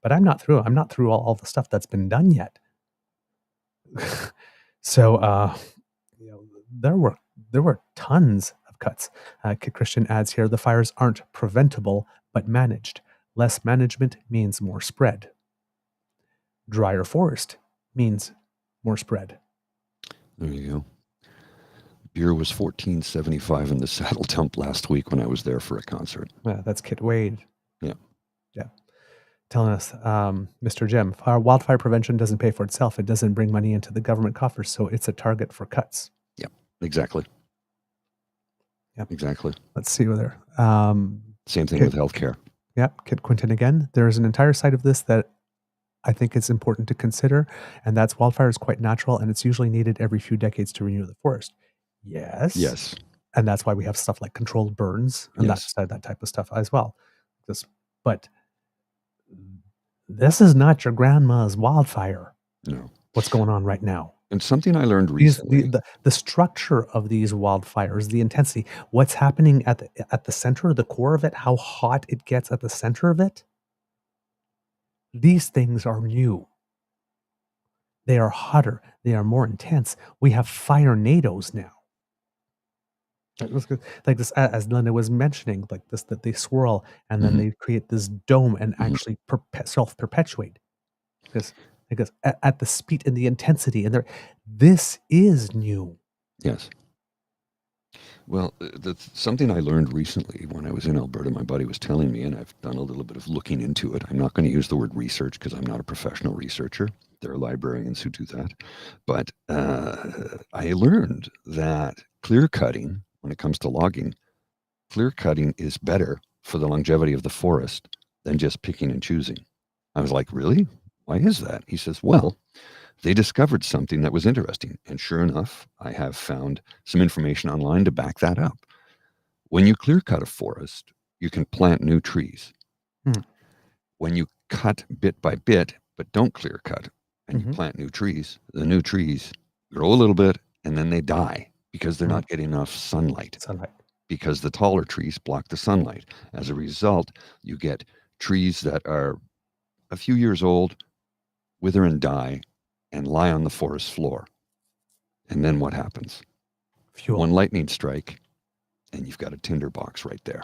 but I'm not through. I'm not through all the stuff that's been done yet. So, there were tons of cuts. Kit Christian adds here, the fires aren't preventable, but managed. Less management means more spread. Drier forest means more spread. There you go. Beer was $14.75 in the saddle dump last week when I was there for a concert. Yeah, that's Kit Wade. Yeah. Telling us, Mr. Jim, wildfire prevention doesn't pay for itself. It doesn't bring money into the government coffers, so it's a target for cuts. Yep, exactly. Yep, exactly. Let's see whether. Same thing with healthcare. Yep, Kit Quinton again. There's an entire side of this that I think it's important to consider, and that's wildfire is quite natural, and it's usually needed every few decades to renew the forest. Yes. And that's why we have stuff like controlled burns and that type of stuff as well. But this is not your grandma's wildfire. No. What's going on right now? And something I learned recently. The structure of these wildfires, the intensity, what's happening at the center, the core of it, how hot it gets at the center of it. These things are new. They are hotter. They are more intense. We have fire nados now. Like this, as Linda was mentioning, like this, that they swirl and then they create this dome and actually self-perpetuate. Because at the speed and the intensity, and this is new. Yes. Well, something I learned recently when I was in Alberta, my buddy was telling me, and I've done a little bit of looking into it. I'm not going to use the word research because I'm not a professional researcher. There are librarians who do that. But I learned that clear cutting, when it comes to logging, clear cutting is better for the longevity of the forest than just picking and choosing. I was like, really? Why is that? He says, well, they discovered something that was interesting. And sure enough, I have found some information online to back that up. When you clear cut a forest, you can plant new trees. When you cut bit by bit, but don't clear cut, and you plant new trees, the new trees grow a little bit and then they die because they're not getting enough sunlight. Because the taller trees block the sunlight. As a result, you get trees that are a few years old, wither and die, and lie on the forest floor. And then what happens? One lightning strike, and you've got a tinderbox right there.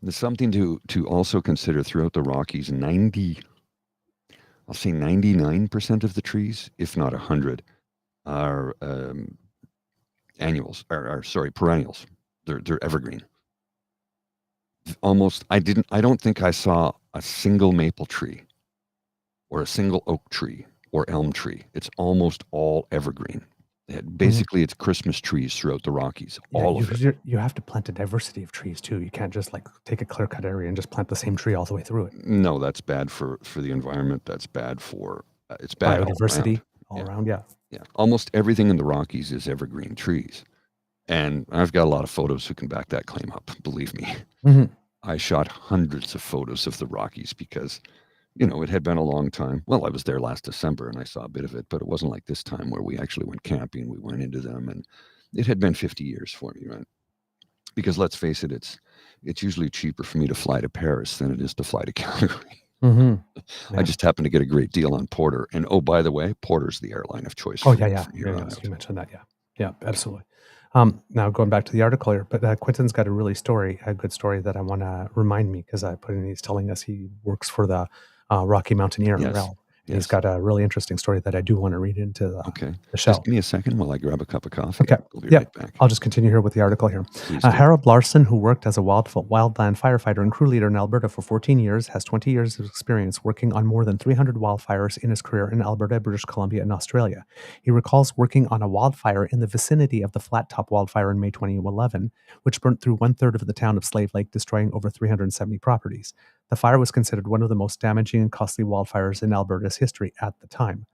There's something to also consider throughout the Rockies. 99% of the trees, if not 100, are perennials. They're evergreen. I don't think I saw a single maple tree or a single oak tree or elm tree. It's almost all evergreen. Basically, it's Christmas trees throughout the Rockies. All of it. You have to plant a diversity of trees too. You can't just like take a clear-cut area and just plant the same tree all the way through it. No, that's bad for the environment. That's bad for it's bad biodiversity all around. Yeah. Almost everything in the Rockies is evergreen trees, and I've got a lot of photos who can back that claim up. Believe me, I shot hundreds of photos of the Rockies because, it had been a long time. Well, I was there last December and I saw a bit of it, but it wasn't like this time where we actually went camping. We went into them, and it had been 50 years for me, right? Because let's face it, it's usually cheaper for me to fly to Paris than it is to fly to Calgary. I just happened to get a great deal on Porter. And oh, by the way, Porter's the airline of choice. Oh, yeah. You mentioned that. Yeah, absolutely. Now going back to the article here, but Quentin's got a good story that I want to remind me because he's telling us he works for the Rocky Mountaineer. Yes. He's got a really interesting story that I do want to read into the show. Just give me a second while I grab a cup of coffee. Okay. We'll be right back. I'll just continue here with the article here. Harold Larson, who worked as a wildland firefighter and crew leader in Alberta for 14 years, has 20 years of experience working on more than 300 wildfires in his career in Alberta, British Columbia, and Australia. He recalls working on a wildfire in the vicinity of the Flat Top wildfire in May 2011, which burnt through 1/3 of the town of Slave Lake, destroying over 370 properties. The fire was considered one of the most damaging and costly wildfires in Alberta's history at the time.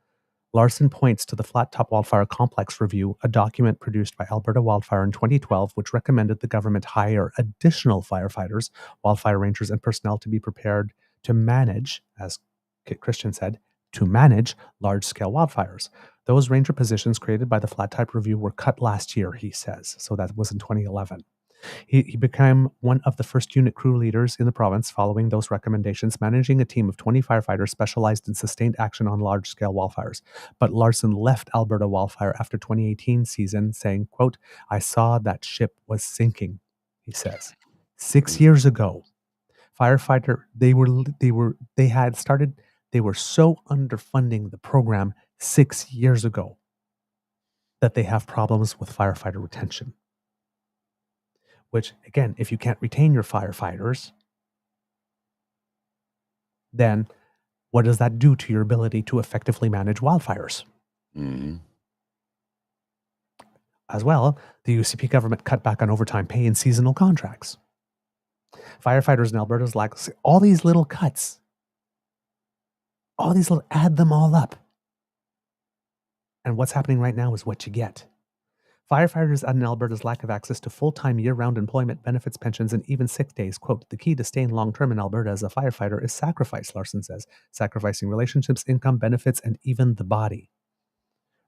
Larson points to the Flat Top Wildfire Complex Review, a document produced by Alberta Wildfire in 2012, which recommended the government hire additional firefighters, wildfire rangers, and personnel to be prepared to manage, as Kit Christian said, to manage large-scale wildfires. Those ranger positions created by the Flat Top Review were cut last year, he says. So that was in 2011. He became one of the first unit crew leaders in the province following those recommendations, managing a team of 20 firefighters specialized in sustained action on large-scale wildfires. But Larson left Alberta Wildfire after 2018 season, saying, quote, "I saw that ship was sinking," he says. 6 years ago, firefighter, they were so underfunding the program 6 years ago that they have problems with firefighter retention. Which, again, if you can't retain your firefighters, then what does that do to your ability to effectively manage wildfires? Mm-hmm. As well, the UCP government cut back on overtime pay and seasonal contracts. Firefighters in Alberta's like all these little cuts. Add them all up. And what's happening right now is what you get. Firefighters in Alberta's lack of access to full-time year-round employment, benefits, pensions, and even sick days. Quote, "The key to staying long-term in Alberta as a firefighter is sacrifice," Larson says, sacrificing relationships, income, benefits, and even the body.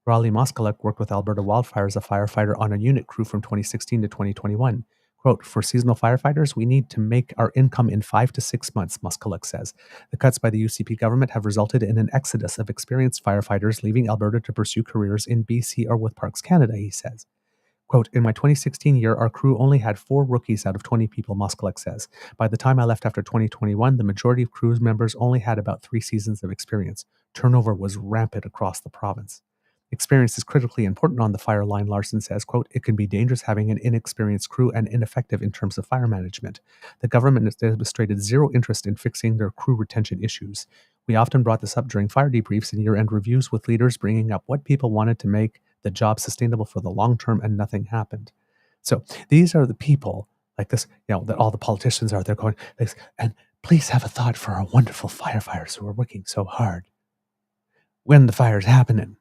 Raleigh Moskaluk worked with Alberta Wildfire as a firefighter on a unit crew from 2016 to 2021. Quote, "For seasonal firefighters, we need to make our income in 5 to 6 months," Moskaluk says. The cuts by the UCP government have resulted in an exodus of experienced firefighters leaving Alberta to pursue careers in BC or with Parks Canada, he says. Quote, "In my 2016 year, our crew only had 4 rookies out of 20 people," Moskaluk says. "By the time I left after 2021, the majority of crew members only had about 3 seasons of experience. Turnover was rampant across the province. Experience is critically important on the fire line," Larson says. Quote, "It can be dangerous having an inexperienced crew and ineffective in terms of fire management. The government has demonstrated zero interest in fixing their crew retention issues. We often brought this up during fire debriefs and year-end reviews with leaders bringing up what people wanted to make the job sustainable for the long term, and nothing happened." So these are the people like this, that all the politicians are there going, and please have a thought for our wonderful firefighters who are working so hard when the fire's happening.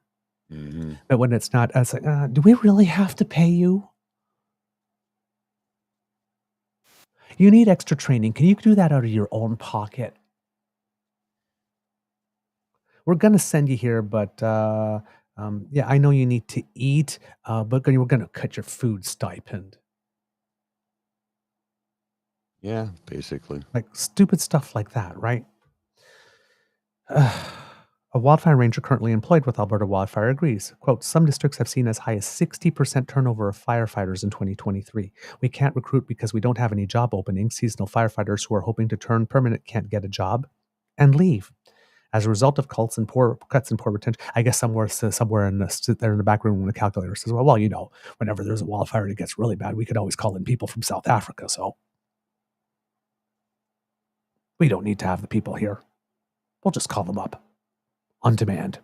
Mm-hmm. But when it's not, it's like, do we really have to pay you? You need extra training. Can you do that out of your own pocket? We're going to send you here, but I know you need to eat, but we're going to cut your food stipend. Yeah, basically. Like stupid stuff like that, right? A wildfire ranger currently employed with Alberta Wildfire agrees. Quote, "Some districts have seen as high as 60% turnover of firefighters in 2023. We can't recruit because we don't have any job openings. Seasonal firefighters who are hoping to turn permanent can't get a job and leave. As a result of cuts and poor retention," I guess somewhere in the back room when the calculator says, well, whenever there's a wildfire and it gets really bad, we could always call in people from South Africa. So we don't need to have the people here. We'll just call them up on demand.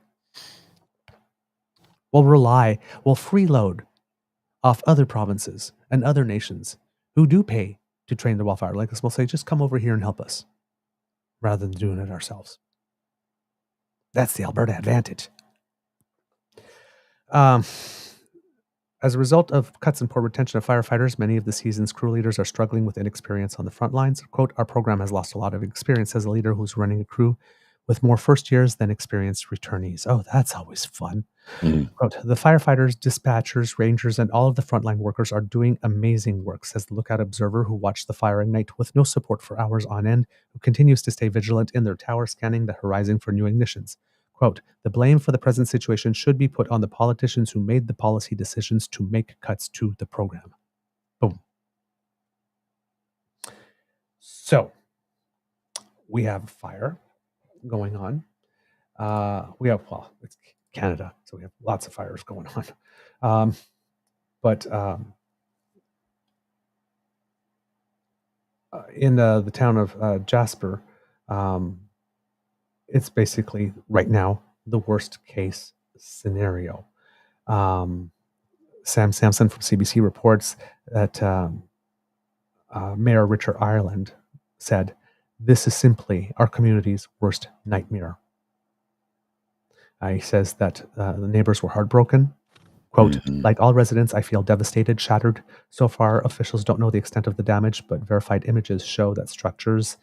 We'll freeload off other provinces and other nations who do pay to train the wildfire. Like us, we'll say, just come over here and help us rather than doing it ourselves. That's the Alberta advantage. As a result of cuts and poor retention of firefighters, many of the season's crew leaders are struggling with inexperience on the front lines. Quote, "Our program has lost a lot of experience," says a leader who's running a crew with more first years than experienced returnees. Oh, that's always fun. Quote, the firefighters, dispatchers, rangers, and all of the frontline workers are doing amazing work, says the lookout observer who watched the fire ignite with no support for hours on end, who continues to stay vigilant in their tower scanning the horizon for new ignitions. Quote, the blame for the present situation should be put on the politicians who made the policy decisions to make cuts to the program. Boom. So, we have fire going on. It's Canada, so we have lots of fires going on. In the town of Jasper, it's basically right now the worst case scenario. Sam Sampson from CBC reports that Mayor Richard Ireland said, "This is simply our community's worst nightmare." He says that the neighbors were heartbroken. Quote, like all residents, I feel devastated, shattered. So far, officials don't know the extent of the damage, but verified images show that structures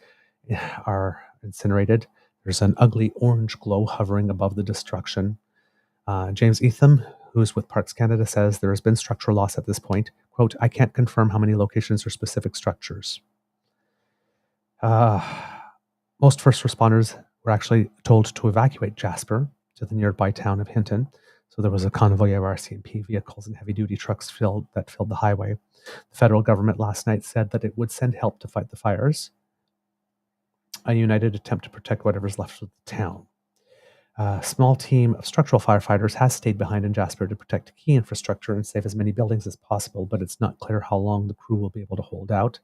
are incinerated. There's an ugly orange glow hovering above the destruction. James Etham, who's with Parks Canada, says there has been structural loss at this point. Quote, I can't confirm how many locations or specific structures. Most first responders were actually told to evacuate Jasper to the nearby town of Hinton. So there was a convoy of RCMP vehicles and heavy-duty trucks filled the highway. The federal government last night said that it would send help to fight the fires. A united attempt to protect whatever's left of the town. A small team of structural firefighters has stayed behind in Jasper to protect key infrastructure and save as many buildings as possible, but it's not clear how long the crew will be able to hold out.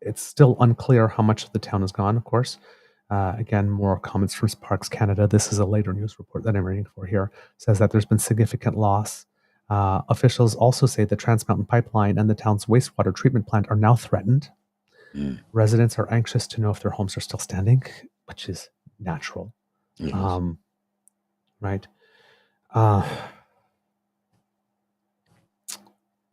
It's still unclear how much of the town is gone, of course. Again, more comments from Parks Canada. This is a later news report that I'm reading for here. Says that there's been significant loss. Officials also say the Trans Mountain Pipeline and the town's wastewater treatment plant are now threatened. Residents are anxious to know if their homes are still standing, which is natural. Yes. Right.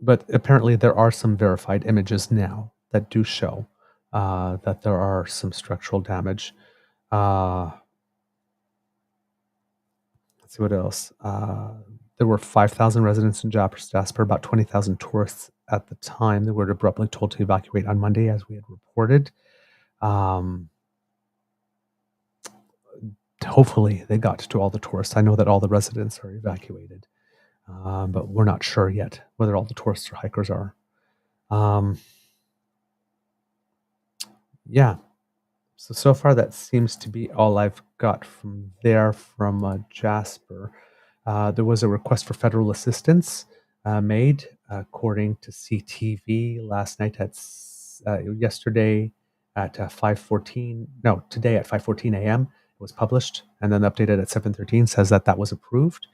But apparently there are some verified images now that do show that there are some structural damage. Let's see what else. There were 5,000 residents in Jasper, about 20,000 tourists at the time. They were abruptly told to evacuate on Monday, as we had reported. Hopefully they got to all the tourists. I know that all the residents are evacuated, but we're not sure yet whether all the tourists or hikers are. Yeah. So far that seems to be all I've got from Jasper. There was a request for federal assistance made, according to CTV last night yesterday at 5:14. Today at 5:14 a.m. It was published, and then updated at 7:13 says that was approved.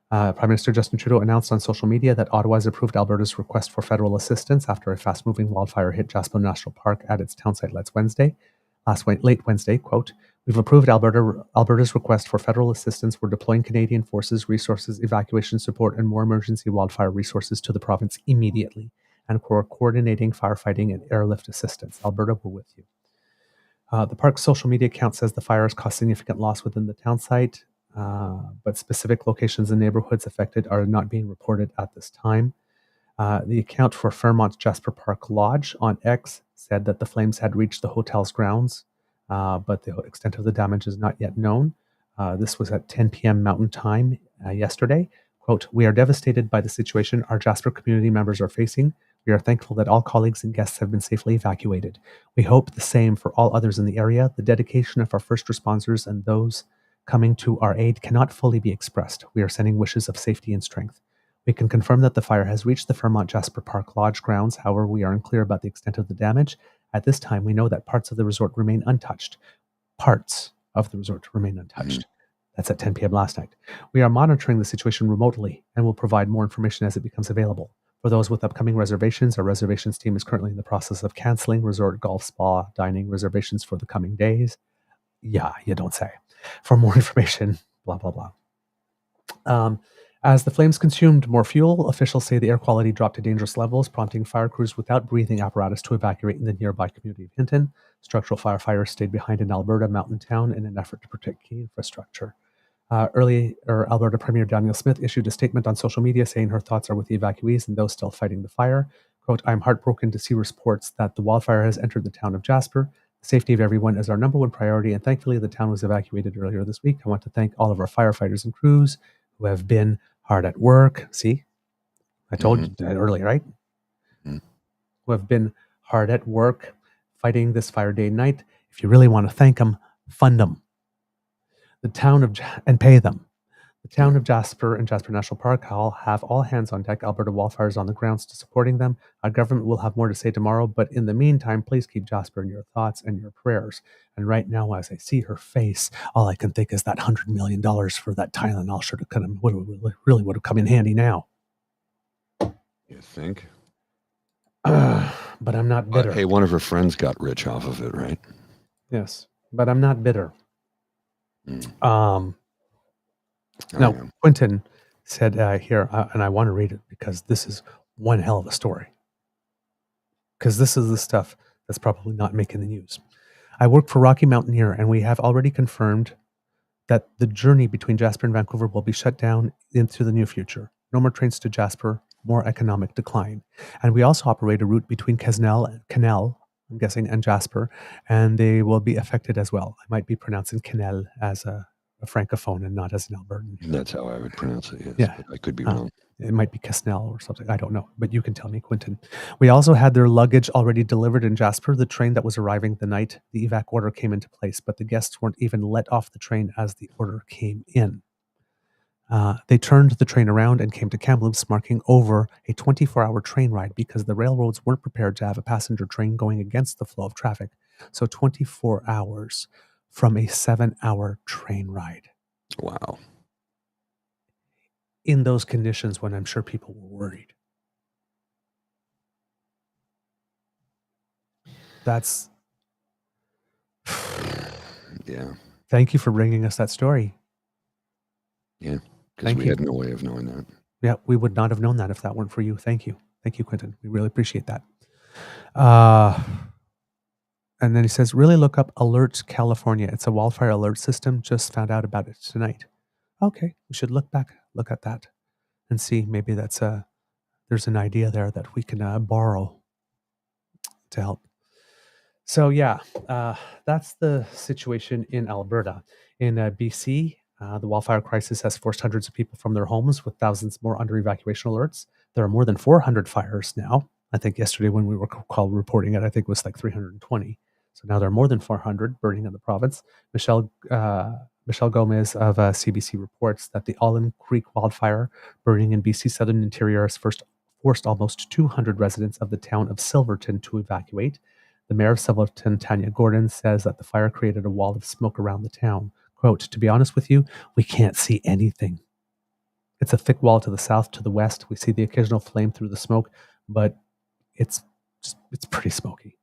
Prime Minister Justin Trudeau announced on social media that Ottawa has approved Alberta's request for federal assistance after a fast-moving wildfire hit Jasper National Park at its townsite late Wednesday. Quote, we've approved Alberta's request for federal assistance. We're deploying Canadian forces, resources, evacuation support, and more emergency wildfire resources to the province immediately. And we're coordinating firefighting and airlift assistance. Alberta, we're with you. The park's social media account says the fire has caused significant loss within the town site, but specific locations and neighborhoods affected are not being reported at this time. The account for Fairmont Jasper Park Lodge on X said that the flames had reached the hotel's grounds, but the extent of the damage is not yet known. This was at 10 p.m. Mountain Time yesterday. Quote, we are devastated by the situation our Jasper community members are facing. We are thankful that all colleagues and guests have been safely evacuated. We hope the same for all others in the area. The dedication of our first responders and those coming to our aid cannot fully be expressed. We are sending wishes of safety and strength. We can confirm that the fire has reached the Fairmont Jasper Park Lodge grounds. However, we are unclear about the extent of the damage. At this time, we know that parts of the resort remain untouched. Parts of the resort remain untouched. That's at 10 p.m. last night. We are monitoring the situation remotely and will provide more information as it becomes available. For those with upcoming reservations, our reservations team is currently in the process of canceling resort, golf, spa, dining reservations for the coming days. Yeah, you don't say. For more information, blah, blah, blah. As the flames consumed more fuel, officials say the air quality dropped to dangerous levels, prompting fire crews without breathing apparatus to evacuate in the nearby community of Hinton. Structural firefighters stayed behind in Alberta mountain town in an effort to protect key infrastructure. Alberta Premier Danielle Smith issued a statement on social media saying her thoughts are with the evacuees and those still fighting the fire. Quote, I'm heartbroken to see reports that the wildfire has entered the town of Jasper. The safety of everyone is our number one priority, and thankfully the town was evacuated earlier this week. I want to thank all of our firefighters and crews who have been hard at work. See, I told you that earlier, right? Mm-hmm. Who have been hard at work fighting this fire day and night. If you really want to thank them, fund them. And pay them. The town of Jasper and Jasper National Park have all hands on deck. Alberta wildfires on the grounds to supporting them. Our government will have more to say tomorrow, but in the meantime, please keep Jasper in your thoughts and your prayers. And right now, as I see her face, all I can think is that $100 million for that Tylenol should have really would have come in handy now. You think? But I'm not bitter. Hey, one of her friends got rich off of it, right? Yes, but I'm not bitter. Now, Quentin said here, and I want to read it because this is one hell of a story. Because this is the stuff that's probably not making the news. I work for Rocky Mountaineer, and we have already confirmed that the journey between Jasper and Vancouver will be shut down into the near future. No more trains to Jasper, more economic decline. And we also operate a route between Canal, I'm guessing, and Jasper, and they will be affected as well. I might be pronouncing Canal as a francophone and not as an Albertan. That's how I would pronounce it, yes. Yeah. But I could be wrong. It might be Casnell or something. I don't know, but you can tell me, Quentin. We also had their luggage already delivered in Jasper. The train that was arriving the night the evac order came into place, but the guests weren't even let off the train as the order came in. They turned the train around and came to Kamloops, marking over a 24-hour train ride because the railroads weren't prepared to have a passenger train going against the flow of traffic. So 24 hours from a 7-hour train ride. Wow. In those conditions when I'm sure people were worried. That's... Yeah. Thank you for bringing us that story. Yeah, because we had no way of knowing that. Yeah, we would not have known that if that weren't for you. Thank you. Thank you, Quentin. We really appreciate that. And then he says, really look up Alert California. It's a wildfire alert system. Just found out about it tonight. Okay, we should look at that and see. Maybe there's an idea there that we can borrow to help. So yeah, that's the situation in Alberta. In BC, the wildfire crisis has forced hundreds of people from their homes with thousands more under evacuation alerts. There are more than 400 fires now. I think yesterday when we were called reporting it, I think it was like 320. So now there are more than 400 burning in the province. Michelle Gomez of CBC reports that the Allen Creek wildfire burning in BC southern interior has forced almost 200 residents of the town of Silverton to evacuate. The mayor of Silverton, Tanya Gordon, says that the fire created a wall of smoke around the town. Quote, to be honest with you, we can't see anything. It's a thick wall to the south, to the west. We see the occasional flame through the smoke, but it's pretty smoky.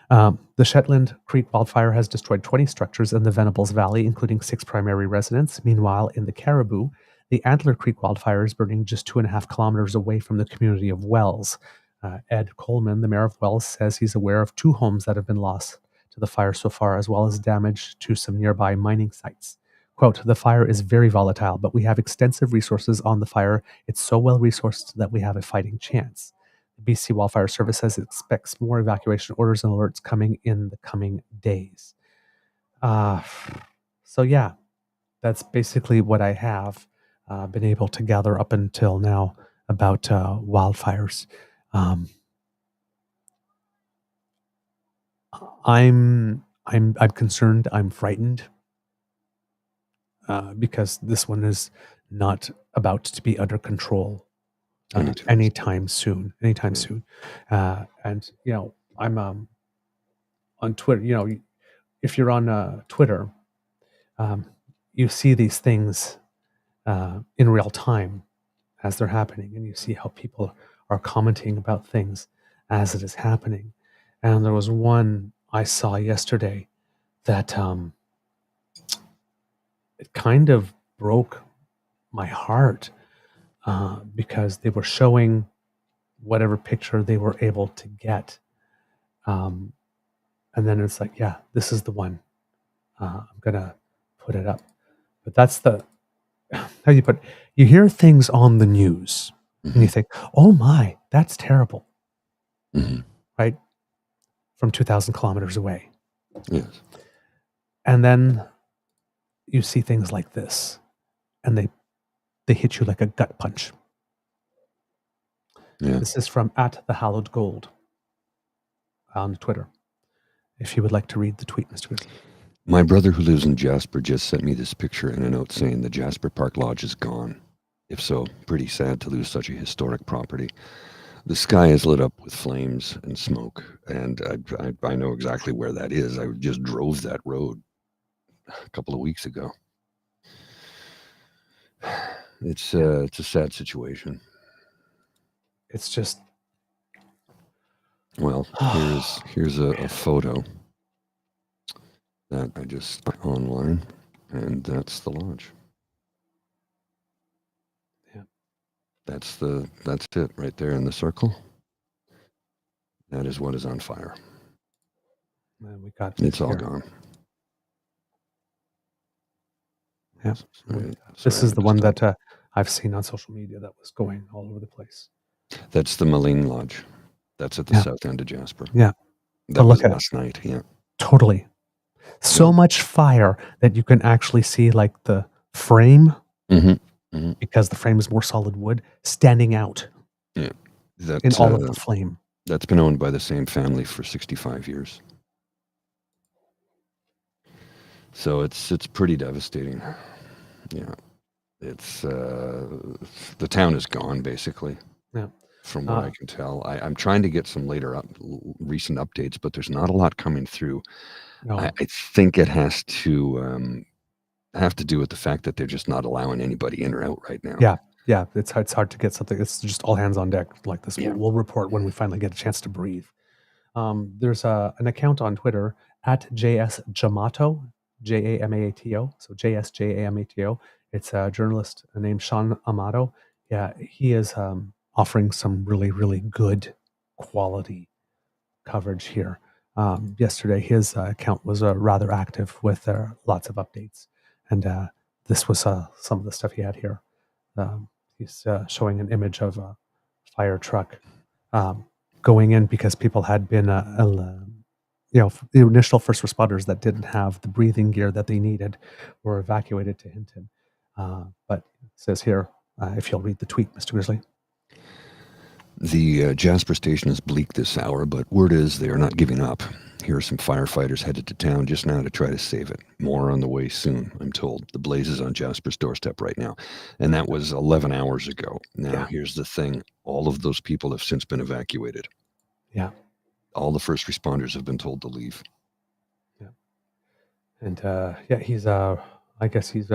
The Shetland Creek wildfire has destroyed 20 structures in the Venables Valley, including 6 primary residents. Meanwhile, in the Caribou, the Antler Creek wildfire is burning just 2.5 kilometers away from the community of Wells. Ed Coleman, the mayor of Wells, says he's aware of 2 homes that have been lost to the fire so far, as well as damage to some nearby mining sites. Quote, the fire is very volatile, but we have extensive resources on the fire. It's so well resourced that we have a fighting chance. The BC Wildfire Service says it expects more evacuation orders and alerts coming in the coming days. So yeah, that's basically what I have been able to gather up until now about wildfires. I'm concerned. I'm frightened because this one is not about to be under control anytime soon. And you know, I'm on Twitter. You know, if you're on Twitter, you see these things in real time as they're happening, and you see how people are commenting about things as it is happening. And there was one I saw yesterday that it kind of broke my heart because they were showing whatever picture they were able to get. And And then it's like, yeah, this is the one. I'm going to put it up. But that's how you put it. You hear things on the news and you think, oh my, that's terrible. Right? From 2,000 kilometers away. Yes. And then you see things like this and they hit you like a gut punch. Yeah. This is from @thehallowedgold on Twitter. If you would like to read the tweet, Mr. Grizzly. My brother who lives in Jasper just sent me this picture and a note saying the Jasper Park Lodge is gone. If so, pretty sad to lose such a historic property. The sky is lit up with flames and smoke, and I know exactly where that is. I just drove that road a couple of weeks ago. It's a sad situation. It's just... Well, here's a photo that I just got online, and that's the lodge. Yeah. That's it right there in the circle. That is what is on fire. And we got It's all here. gone. Yeah. Sorry, This I is the one just- that I've seen on social media that was going all over the place. That's the Maligne Lodge. That's at the Yeah. south end of Jasper. Yeah. That look was at it. last night. Yeah. Totally. So much fire that you can actually see like the frame, because the frame is more solid wood, standing out That, in all of the flame. That's been owned by the same family for 65 years. So it's pretty devastating. Yeah. It's the town is gone basically. Yeah. From what I can tell. I'm trying to get some recent updates, but there's not a lot coming through. No. I think it has to do with the fact that they're just not allowing anybody in or out right now. Yeah, it's hard to get something. It's just all hands on deck like this. Yeah. We'll report when we finally get a chance to breathe. There's an account on Twitter @JSJamato, JAMATO. So JSJAMATO. It's a journalist named Sean Amato. Yeah, he is offering some really, really good quality coverage here. Yesterday, his account was rather active with lots of updates. And this was some of the stuff he had here. He's showing an image of a fire truck going in because people had been, the initial first responders that didn't have the breathing gear that they needed were evacuated to Hinton. But it says here, if you'll read the tweet, Mr. Grizzly. The Jasper station is bleak this hour, but word is they are not giving up. Here are some firefighters headed to town just now to try to save it. More on the way soon, I'm told. The blaze is on Jasper's doorstep right now. And that was 11 hours ago. Now, Here's the thing. All of those people have since been evacuated. Yeah. All the first responders have been told to leave. Yeah. And he's, I guess he's,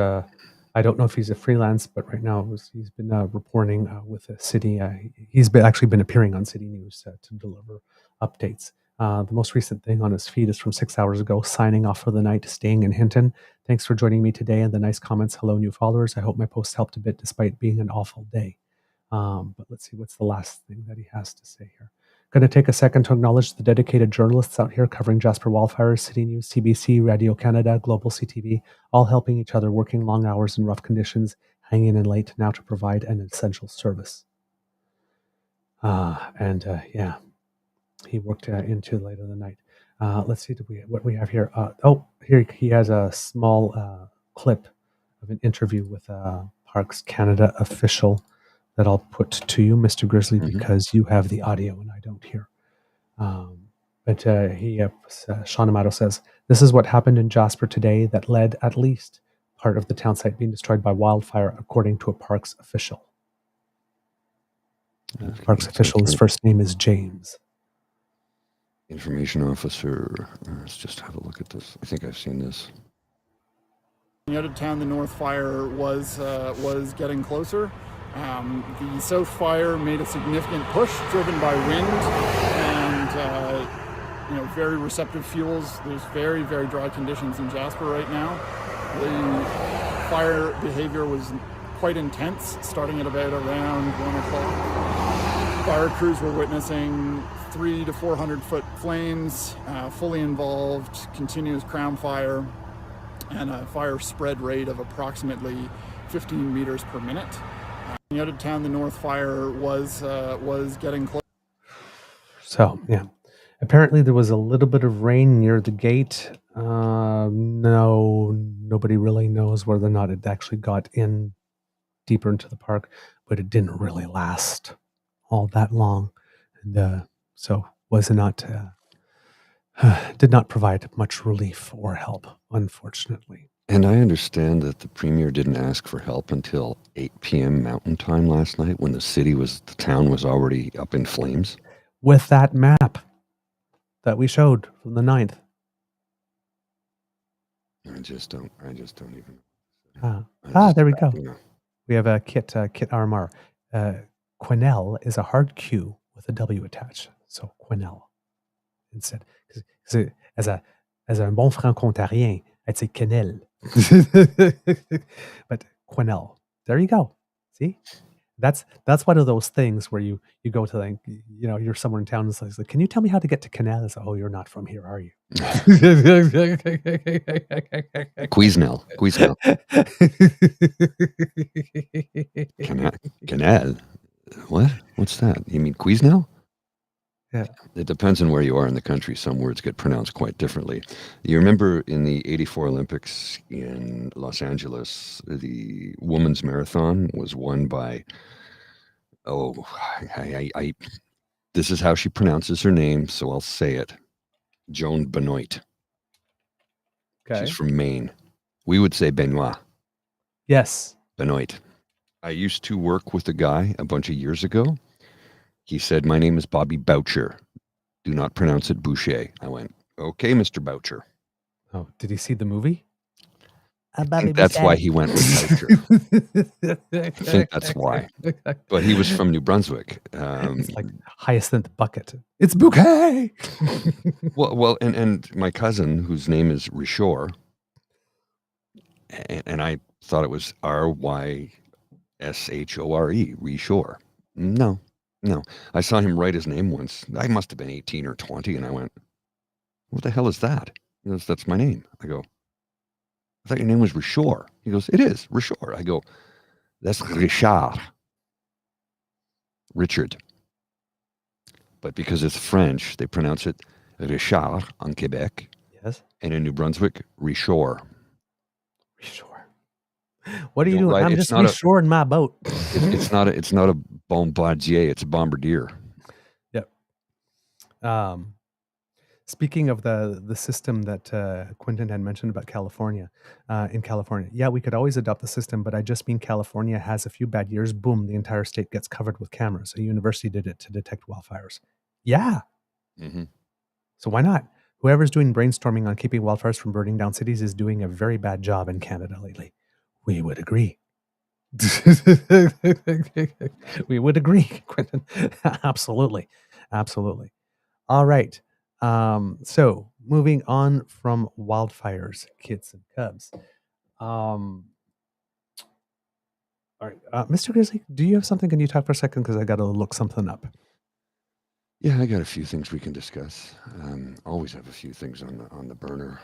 I don't know if he's a freelance, but right now he's been reporting with the city. He's actually been appearing on City News to deliver updates. The most recent thing on his feed is from 6 hours ago, signing off for the night, staying in Hinton. Thanks for joining me today and the nice comments. Hello, new followers. I hope my post helped a bit despite being an awful day. But let's see, what's the last thing that he has to say here? Going to take a second to acknowledge the dedicated journalists out here covering Jasper wildfires, City News, CBC, Radio Canada, Global CTV, all helping each other, working long hours in rough conditions, hanging in late now to provide an essential service. He worked into later in the night. Let's see what we have here. Here he has a small clip of an interview with a Parks Canada official that I'll put to you, Mr. Grizzly, because you have the audio and I don't hear. Sean Amato says, this is what happened in Jasper today that led at least part of the town site being destroyed by wildfire, according to a Parks official. Parks official, his first name is James. Information officer. Let's just have a look at this. I think I've seen this. Out of town, the North Fire was getting closer. The South Fire made a significant push, driven by wind and very receptive fuels. There's very, very dry conditions in Jasper right now. The fire behavior was quite intense, starting at about around 1 o'clock. fire crews were witnessing 300 to 400 foot flames, fully involved, continuous crown fire, and a fire spread rate of approximately 15 meters per minute. Out of town, the North Fire was getting close. So, yeah. Apparently there was a little bit of rain near the gate. No, nobody really knows whether or not it actually got in deeper into the park, but it didn't really last all that long. And so was not did not provide much relief or help, unfortunately. And I understand that the premier didn't ask for help until 8 p.m. Mountain Time last night when the town was already up in flames. With that map that we showed from the 9th. I just don't even. There we go. We have a Kit RMR. Quenelle is a hard Q with a W attached. So Quenelle instead. Because as a bon franco-ontarien, I'd say Quenelle. But Quenelle. There you go. See? That's one of those things where you go to, like, you're somewhere in town and it's like, can you tell me how to get to Canal? It's like, oh, you're not from here, are you? Quesnel. Canal. What? What's that? You mean Quesnel? Yeah. It depends on where you are in the country. Some words get pronounced quite differently. You remember in the '84 Olympics in Los Angeles, the women's marathon was won by, this is how she pronounces her name, so I'll say it. Joan Benoit. Okay. She's from Maine. We would say Benoit. Yes. Benoit. I used to work with a guy a bunch of years ago. He said, my name is Bobby Boucher. Do not pronounce it Boucher. I went, okay, Mr. Boucher. Oh, did he see the movie? I think that's why he went with Boucher. I think that's why. But he was from New Brunswick. It's like Hyacinth Bucket. It's Bouquet! well, and my cousin, whose name is Richore, and I thought it was Ryshore, Richore. No. I saw him write his name once. I must have been 18 or 20, and I went, what the hell is that? He goes, that's my name. I go, I thought your name was Richore. He goes, it is, Richore. I go, that's Richard. Richard. But because it's French, they pronounce it Richard on Quebec. Yes. And in New Brunswick, Richore. Richore. What are you doing? I'm just reshoring my boat. It's not a bombardier, it's a bombardier. Yep. Speaking of the system that Quentin had mentioned about California, in California, yeah, we could always adopt the system, but I just mean California has a few bad years, boom, the entire state gets covered with cameras. A university did it to detect wildfires. Yeah. Mm-hmm. So why not? Whoever's doing brainstorming on keeping wildfires from burning down cities is doing a very bad job in Canada lately. We would agree. We would agree, Quentin. Absolutely. All right. So moving on from wildfires, kids and cubs. All right, Mr. Grizzly, do you have something? Can you talk for a second? Because I got to look something up. Yeah, I got a few things we can discuss. Always have a few things on the burner.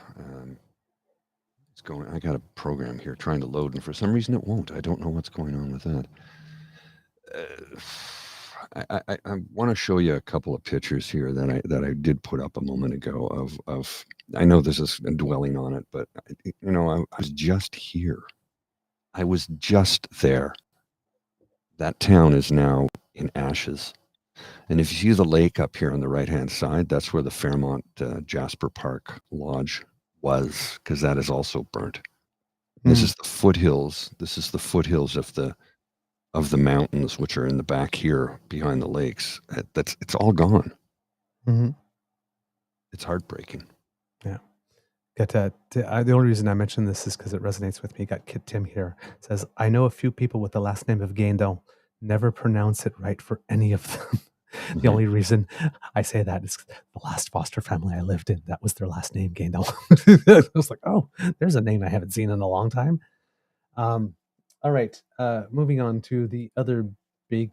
It's going. I got a program here trying to load, and for some reason it won't. I don't know what's going on with that. I want to show you a couple of pictures here that I did put up a moment ago of. I know this is dwelling on it, but I was just here. I was just there. That town is now in ashes. And if you see the lake up here on the right-hand side, that's where the Fairmont Jasper Park Lodge was, because that is also burnt. This is the foothills. This is the foothills of the mountains, which are in the back here behind the lakes. It's all gone. Mm-hmm. It's heartbreaking. Yeah. The only reason I mention this is because it resonates with me. Got Kid Tim here. Says, I know a few people with the last name of Guindon. Never pronounce it right for any of them. The only reason I say that is the last foster family I lived in, that was their last name, Guindon. I was like, oh, there's a name I haven't seen in a long time. All right. Moving on to the other big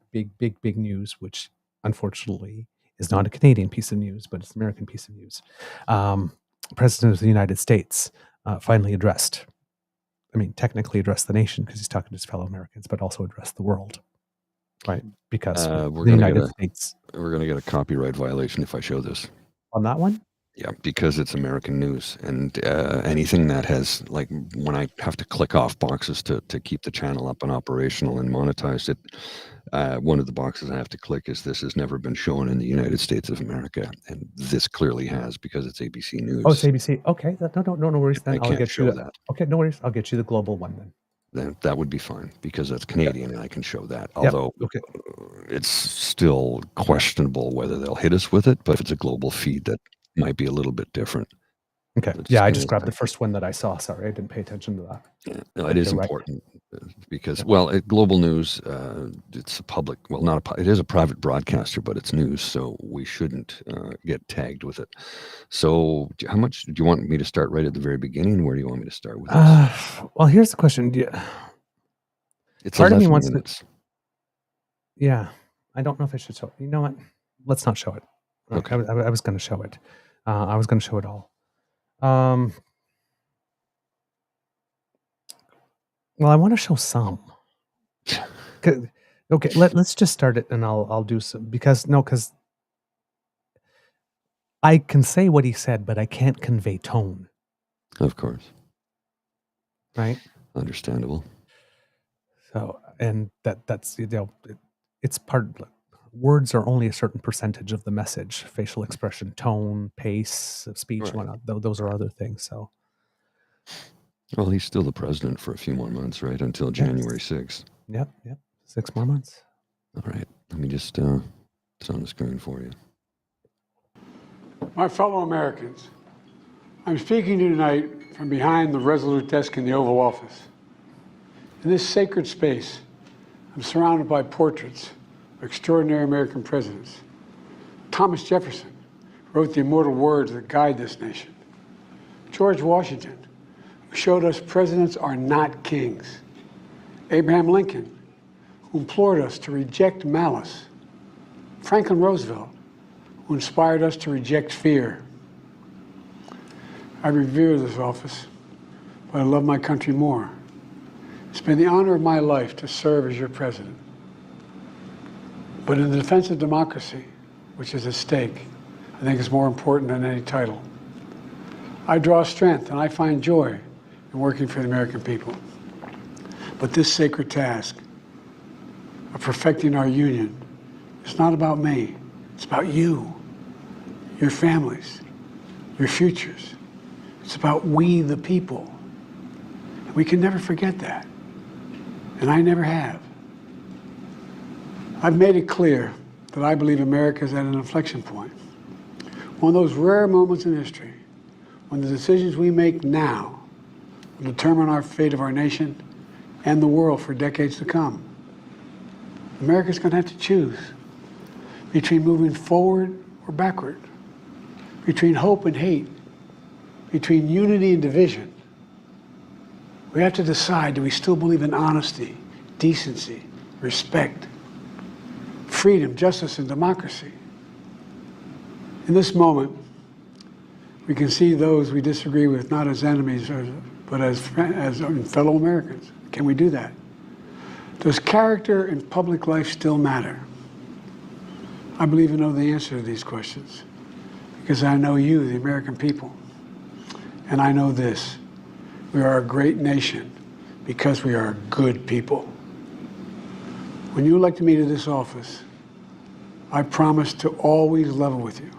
news, which unfortunately, is not a Canadian piece of news, but it's an American piece of news. President of the United States finally technically addressed the nation because he's talking to his fellow Americans, but also addressed the world, right? Because the United States. We're going to get a copyright violation if I show this. On that one? Yeah, because it's American news, and anything that has, like, when I have to click off boxes to keep the channel up and operational and monetized it, one of the boxes I have to click is this has never been shown in the United States of America, and this clearly has because it's ABC News. Oh, it's ABC. Okay, no worries. Then I'll get you that. Okay, no worries. I'll get you the global one then. Then that would be fine because that's Canadian and I can show that. Although it's still questionable whether they'll hit us with it, but if it's a global feed, that might be a little bit different. Okay. I just grabbed the first one that I saw. Sorry, I didn't pay attention to that. Yeah, no, it is important because, well, at Global News, it's a public, well, it is a private broadcaster, but it's news, so we shouldn't get tagged with it. So how much do you want me to start right at the very beginning? Where do you want me to start with this? Well, here's the question. It's part of me 11 wants minutes. to. Yeah, I don't know if I should show it. You know what? Let's not show it. Okay. I was going to show it. I was going to show it all. Well, I want to show some. Okay, let's just start it, and I'll do some because I can say what he said, but I can't convey tone. Of course. Right. Understandable. So, and that's it's part. Words are only a certain percentage of the message. Facial expression, tone, pace of speech, whatnot. Those are other things. So, well, he's still the president for a few more months, right? Until January 6th. Yep. 6 more months. All right. Let me just it's on the screen for you. My fellow Americans, I'm speaking to you tonight from behind the resolute desk in the Oval Office. In this sacred space, I'm surrounded by portraits of extraordinary American presidents. Thomas Jefferson wrote the immortal words that guide this nation. George Washington, who showed us presidents are not kings. Abraham Lincoln, who implored us to reject malice. Franklin Roosevelt, who inspired us to reject fear. I revere this office, but I love my country more. It's been the honor of my life to serve as your president. But in the defense of democracy, which is at stake, I think it's more important than any title. I draw strength and I find joy in working for the American people. But this sacred task of perfecting our union is not about me. It's about you, your families, your futures. It's about we, the people. And we can never forget that. And I never have. I've made it clear that I believe America is at an inflection point. One of those rare moments in history when the decisions we make now will determine our fate of our nation and the world for decades to come. America's going to have to choose between moving forward or backward, between hope and hate, between unity and division. We have to decide, do we still believe in honesty, decency, respect, freedom, justice, and democracy? In this moment, we can see those we disagree with not as enemies, but as fellow Americans. Can we do that? Does character in public life still matter? I believe I know the answer to these questions because I know you, the American people. And I know this, we are a great nation because we are good people. When you elected me to this office, I promised to always level with you,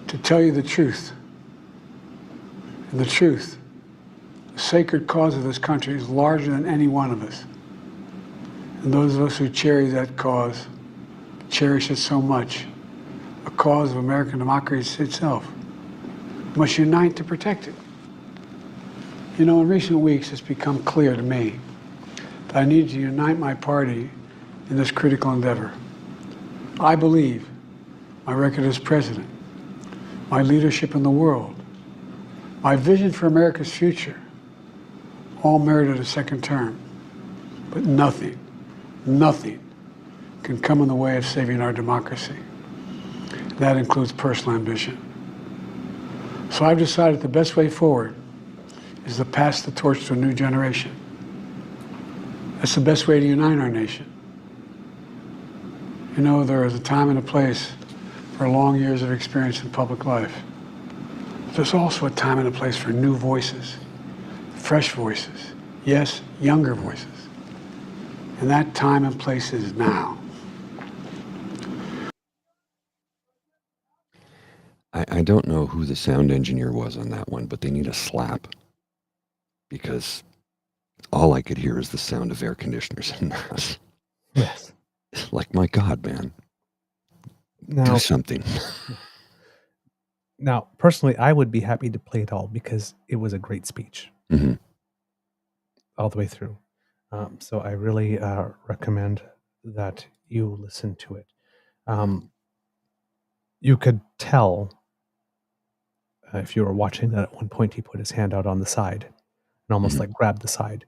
to tell you the truth. And the truth, the sacred cause of this country is larger than any one of us. And those of us who cherish that cause, cherish it so much, a cause of American democracy itself, must unite to protect it. You know, in recent weeks, it's become clear to me that I need to unite my party in this critical endeavor. I believe my record as president, my leadership in the world, my vision for America's future, all merited a second term. But nothing can come in the way of saving our democracy. That includes personal ambition. So I've decided the best way forward is to pass the torch to a new generation. That's the best way to unite our nation. You know, there is a time and a place for long years of experience in public life. But there's also a time and a place for new voices, fresh voices, yes, younger voices. And that time and place is now. I don't know who the sound engineer was on that one, but they need a slap, because all I could hear is the sound of air conditioners in the house. Yes. Like, my God, man. Now, do something. Now, personally, I would be happy to play it all because it was a great speech all the way through. So I really recommend that you listen to it. You could tell if you were watching that at one point he put his hand out on the side and almost like grabbed the side.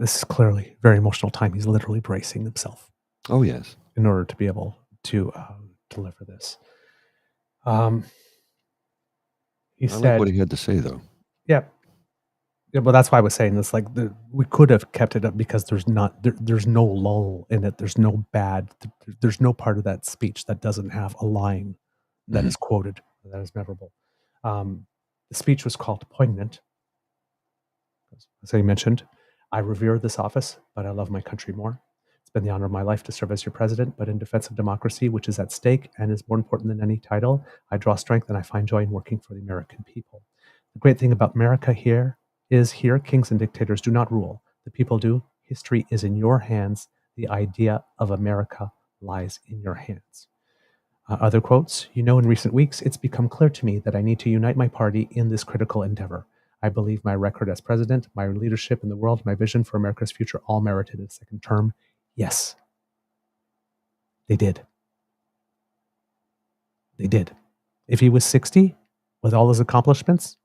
This is clearly a very emotional time. He's literally bracing himself. Oh, yes. In order to be able to deliver this. He said, like what he had to say, though. Yeah. Yeah, but that's why I was saying this. Like, we could have kept it up because there's no lull in it. There's no there's no part of that speech that doesn't have a line that is quoted, that is memorable. The speech was called Poignant. As I mentioned, I revere this office, but I love my country more. It's been the honor of my life to serve as your president, but in defense of democracy, which is at stake and is more important than any title, I draw strength and I find joy in working for the American people. The great thing about America here, kings and dictators do not rule. The people do. History is in your hands. The idea of America lies in your hands. Other quotes, in recent weeks, it's become clear to me that I need to unite my party in this critical endeavor. I believe my record as president, my leadership in the world, my vision for America's future all merited a second term. Yes, they did. They did. If he was 60, with all his accomplishments,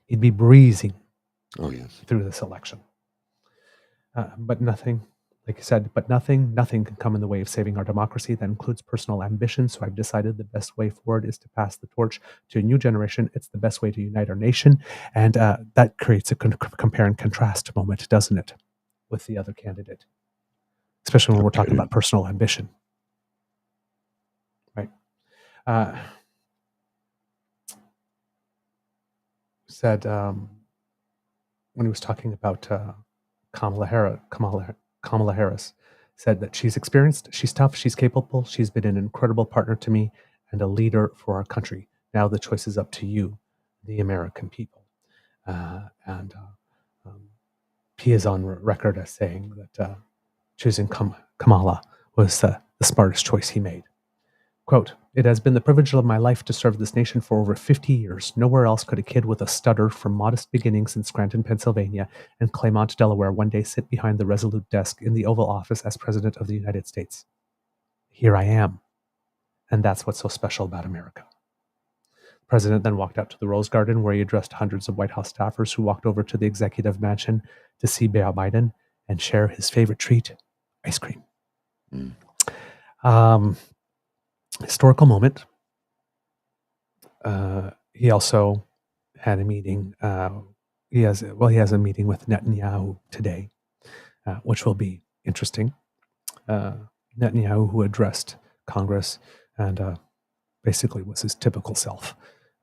he'd be breezing through this election. But nothing, like you said, nothing can come in the way of saving our democracy. That includes personal ambition. So I've decided the best way forward is to pass the torch to a new generation. It's the best way to unite our nation. And that creates a compare and contrast moment, doesn't it, with the other candidate? Especially when we're talking about personal ambition. Right? Said when he was talking about Kamala Harris, said that she's experienced, she's tough, she's capable, she's been an incredible partner to me and a leader for our country. Now the choice is up to you, the American people. And he is on record as saying that choosing Kamala was the smartest choice he made. Quote, "It has been the privilege of my life to serve this nation for over 50 years. Nowhere else could a kid with a stutter from modest beginnings in Scranton, Pennsylvania, and Claymont, Delaware, one day sit behind the resolute desk in the Oval Office as President of the United States. Here I am. And that's what's so special about America." The president then walked out to the Rose Garden, where he addressed hundreds of White House staffers who walked over to the executive mansion to see Biden and share his favorite treat, ice cream. Historical moment. He also had a meeting. He has a meeting with Netanyahu today, which will be interesting. Netanyahu, who addressed Congress and basically was his typical self.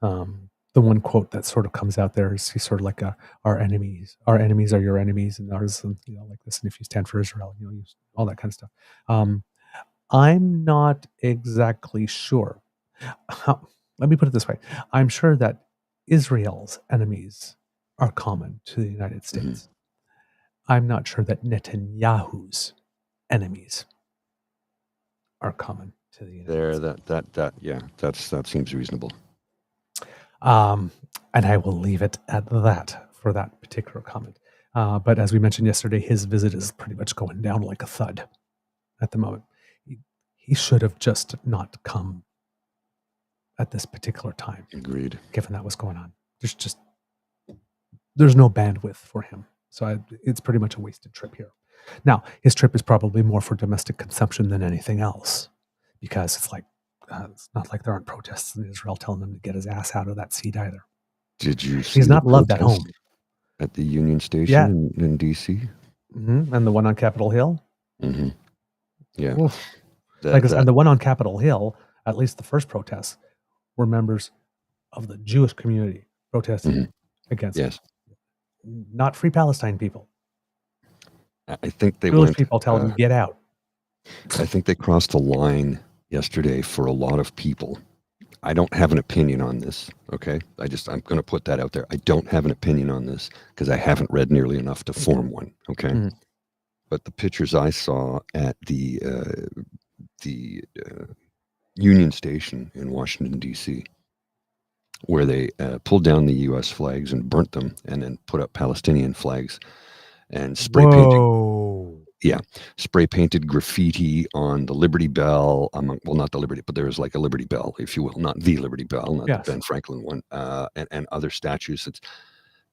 The one quote that sort of comes out there is he's sort of like our enemies are your enemies, and ours, like this. And if you stand for Israel, all that kind of stuff. I'm not exactly sure. Let me put it this way. I'm sure that Israel's enemies are common to the United States. I'm not sure that Netanyahu's enemies are common to the United States. That seems reasonable. And I will leave it at that for that particular comment. But as we mentioned yesterday, his visit is pretty much going down like a thud at the moment. He should have just not come at this particular time. Agreed. Given that was going on. There's no bandwidth for him. So it's pretty much a wasted trip here. Now, his trip is probably more for domestic consumption than anything else, because it's not like there aren't protests in Israel telling him to get his ass out of that seat either. Did you see He's the not loved at protest home. at the Union Station Yeah. in D.C.? And the one on Capitol Hill? Mm-hmm. Yeah. Oof. And the one on Capitol Hill, at least the first protests, were members of the Jewish community protesting against Yes. not Free Palestine people. I think they Jewish went. people tell them, get out. I think they crossed a line yesterday for a lot of people. I don't have an opinion on this, okay? I'm going to put that out there. I don't have an opinion on this because I haven't read nearly enough to form one, okay? Mhm. But the pictures I saw at the Union Station in Washington, D.C., where they pulled down the U.S. flags and burnt them and then put up Palestinian flags and spray painted graffiti on the Liberty Bell. Not the Liberty, but there was like a Liberty Bell, if you will, not the Liberty Bell, not the Ben Franklin one, and other statues. It's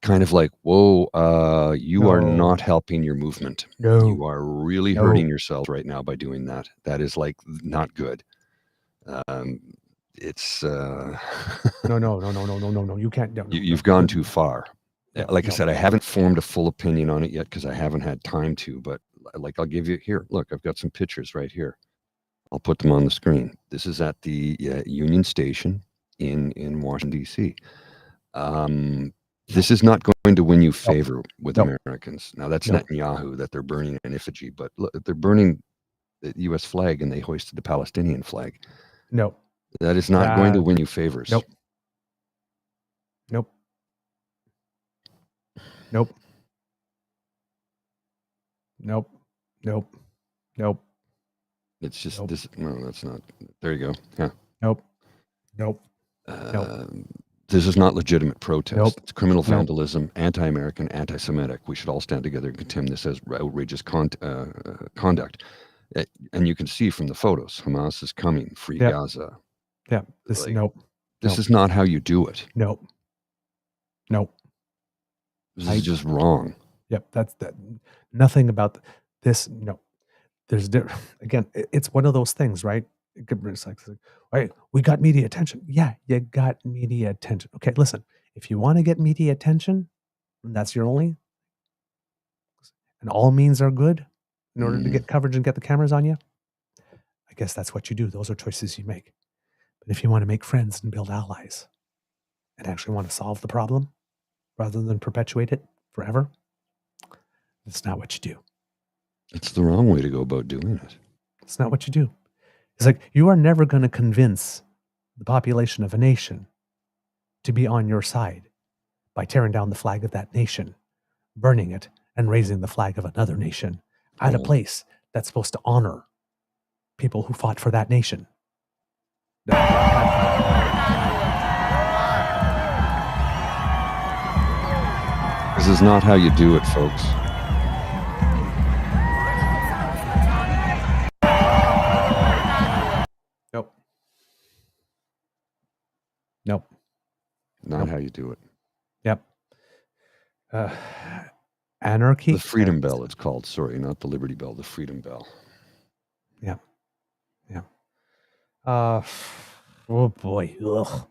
kind of like, whoa, you are not helping your movement. No. You are really hurting yourself right now by doing that. That is like not good. It's no. You can't. No, you've gone too far. Like I said, I haven't formed a full opinion on it yet because I haven't had time to, but I'll give you here. Look, I've got some pictures right here. I'll put them on the screen. This is at the Union Station in Washington, D.C. This is not going to win you favor with Americans. Now, that's Netanyahu that they're burning an effigy, but look, they're burning the U.S. flag and they hoisted the Palestinian flag. No. That is not going to win you favors. Nope. It's just this. No, that's not. There you go. Yeah. Nope. This is not legitimate protest. Nope. It's criminal vandalism, anti-American, anti-Semitic. We should all stand together and condemn this as outrageous conduct. And you can see from the photos, Hamas is coming. Free Gaza. Yeah. This is not how you do it. Nope. This is just wrong. Yep. That's that. Nothing about this. No. There's again. It's one of those things, right? It's like, right, we got media attention. Yeah, you got media attention. Okay, listen. If you want to get media attention, and that's your only, and all means are good in order to get coverage and get the cameras on you, I guess that's what you do. Those are choices you make. But if you want to make friends and build allies and actually want to solve the problem rather than perpetuate it forever, that's not what you do. It's the wrong way to go about doing it. It's not what you do. It's like you are never going to convince the population of a nation to be on your side by tearing down the flag of that nation, burning it, and raising the flag of another nation at a place that's supposed to honor people who fought for that nation. This is not how you do it, folks. Nope. Not how you do it. Yep. Anarchy. The Freedom Bell, it's called. Sorry, not the Liberty Bell, the Freedom Bell. Yeah. Oh boy. Ugh.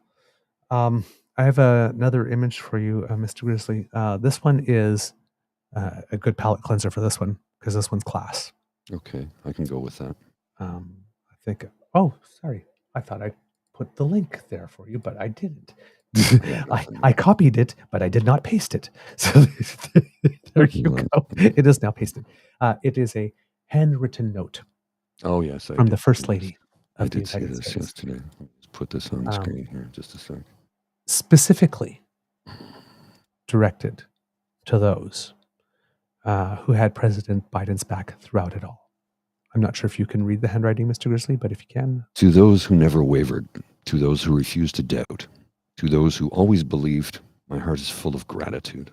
I have another image for you, Mr. Grizzly. This one is a good palate cleanser for this one because this one's class. Okay, I can go with that. I think. Oh, sorry. I thought I put the link there for you, but I didn't. I copied it, but I did not paste it. So there you go. It is now pasted. It is a handwritten note. Oh yes, from the First Lady of the United States. Yesterday. Let's put this on the screen here, just a sec. Specifically directed to those who had President Biden's back throughout it all. I'm not sure if you can read the handwriting, Mr. Grizzly, but if you can. To those who never wavered, to those who refused to doubt, to those who always believed, my heart is full of gratitude.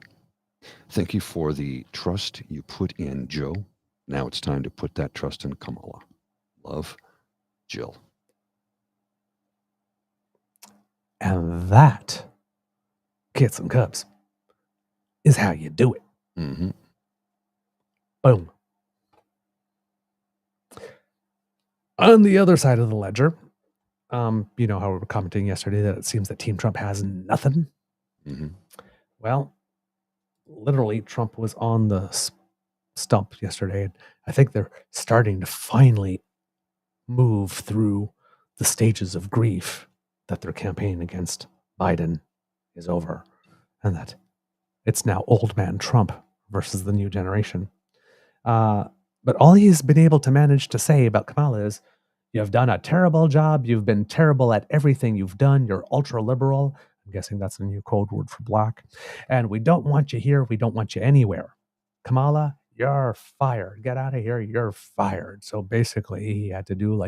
Thank you for the trust you put in Joe. Now it's time to put that trust in Kamala. Love, Jill. And that, kids and cubs, is how you do it. Mm-hmm. Boom. On the other side of the ledger, you know how we were commenting yesterday that it seems that Team Trump has nothing. Mm-hmm. Well, literally, Trump was on the stump yesterday, and I think they're starting to finally move through the stages of grief that their campaign against Biden is over, and that it's now old man Trump versus the new generation. But all he's been able to manage to say about Kamala is, you've done a terrible job. You've been terrible at everything you've done. You're ultra liberal. I'm guessing that's a new code word for black. And we don't want you here. We don't want you anywhere. Kamala, you're fired. Get out of here. You're fired. So basically, he had to do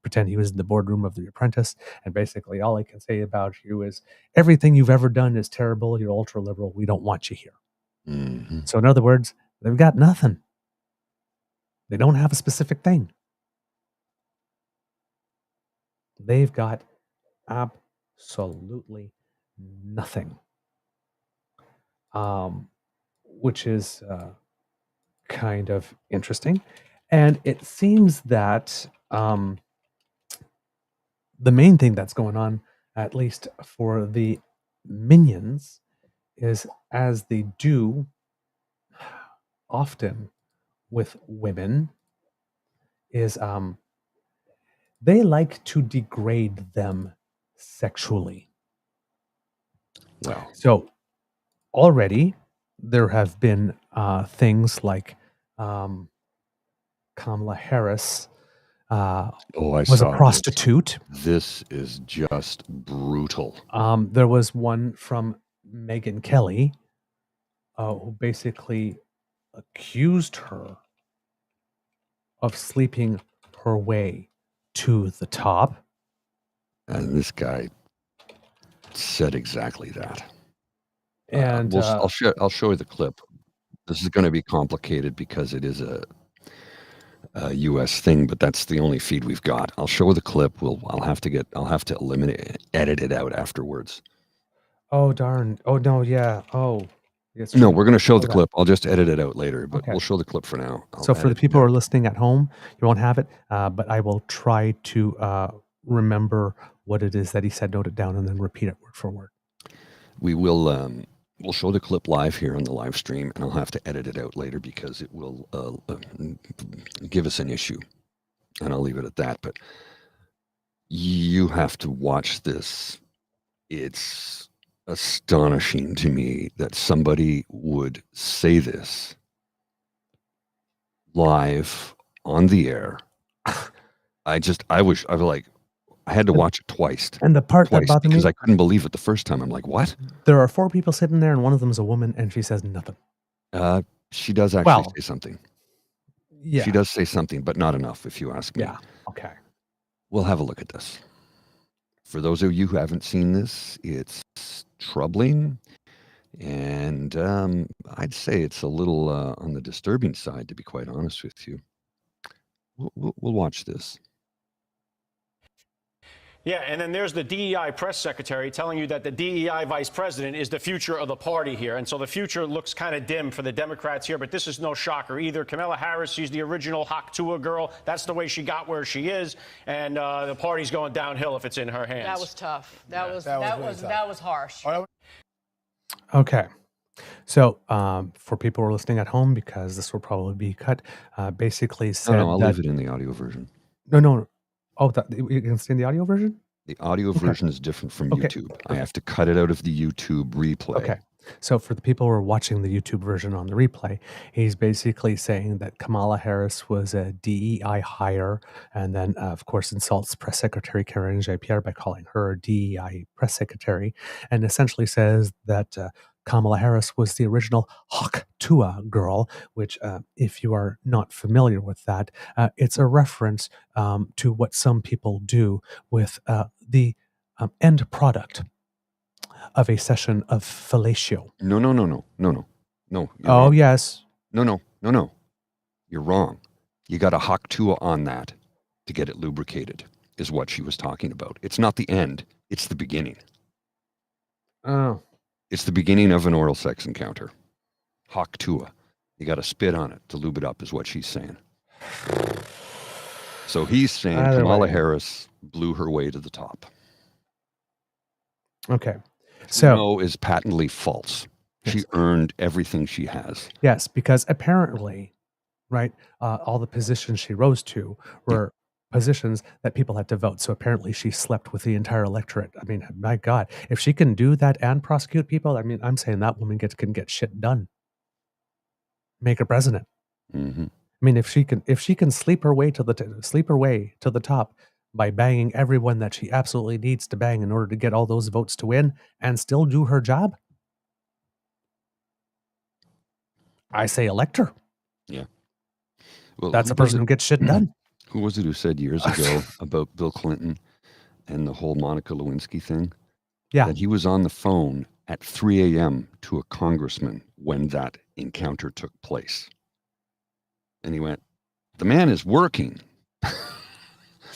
pretend he was in the boardroom of The Apprentice. And basically, all I can say about you is everything you've ever done is terrible. You're ultra liberal. We don't want you here. Mm-hmm. So in other words, they've got nothing. They don't have a specific thing. They've got absolutely nothing, which is kind of interesting. And it seems that the main thing that's going on, at least for the minions, is, as they do often with women, is they like to degrade them sexually. Well, so already there have been things like Kamala Harris was a prostitute. This is just brutal. There was one from Megyn Kelly who basically accused her of sleeping her way to the top. And this guy said exactly that. And I'll show you the clip. This is going to be complicated because it is a U.S. thing, but that's the only feed we've got. I'll show the clip. I'll have to edit it out afterwards. Oh darn! Oh no! Yeah. Oh. No, we're going to show the clip. I'll just edit it out later, but we'll show the clip for now. So for the people who are listening at home, you won't have it, but I will try to remember what it is that he said, note it down, and then repeat it word for word. We will. We'll show the clip live here on the live stream, and I'll have to edit it out later because it will give us an issue, and I'll leave it at that. But you have to watch this. It's astonishing to me that somebody would say this live on the air. I had to watch it twice. And the part that bothered me, because I couldn't believe it the first time. I'm like, what? There are 4 people sitting there, and one of them is a woman, and she says nothing. She does actually say something. Yeah. She does say something, but not enough, if you ask me. Yeah. Okay. We'll have a look at this. For those of you who haven't seen this, it's troubling, and I'd say it's a little on the disturbing side, to be quite honest with you. We'll watch this. Yeah, and then there's the DEI press secretary telling you that the DEI vice president is the future of the party here. And so the future looks kind of dim for the Democrats here, but this is no shocker either. Kamala Harris, she's the original Haktua girl. That's the way she got where she is. And the party's going downhill if it's in her hands. That was tough. That was harsh. Okay. So for people who are listening at home, because this will probably be cut, basically said I'll leave it in the audio version. No. Oh, you can see in the audio version? The audio version is different from YouTube. I have to cut it out of the YouTube replay. Okay. So for the people who are watching the YouTube version on the replay, he's basically saying that Kamala Harris was a DEI hire, and then, of course, insults Press Secretary Karen Jean-Pierre by calling her a DEI press secretary, and essentially says that Kamala Harris was the original Haktua girl, which, if you are not familiar with that, it's a reference to what some people do with the end product of a session of fellatio. No. Oh, wrong. yes. No. You're wrong. You got a Haktua on that to get it lubricated, is what she was talking about. It's not the end. It's the beginning. Oh. It's the beginning of an oral sex encounter. Haktua. You got to spit on it to lube it up, is what she's saying. So he's saying Kamala Harris blew her way to the top. Okay. So no is patently false. Yes. She earned everything she has. Yes, because apparently, right, all the positions she rose to were positions that people had to vote. So apparently she slept with the entire electorate. I mean, my God, if she can do that and prosecute people, I mean, I'm saying that woman can get shit done. Make her president. Mm-hmm. I mean, if she can sleep her way to the top by banging everyone that she absolutely needs to bang in order to get all those votes to win and still do her job, I say elect her. Yeah. Well, that's a person who gets shit done. Who was it who said years ago about Bill Clinton and the whole Monica Lewinsky thing? Yeah. That he was on the phone at 3 a.m. to a congressman when that encounter took place. And he went, the man is working.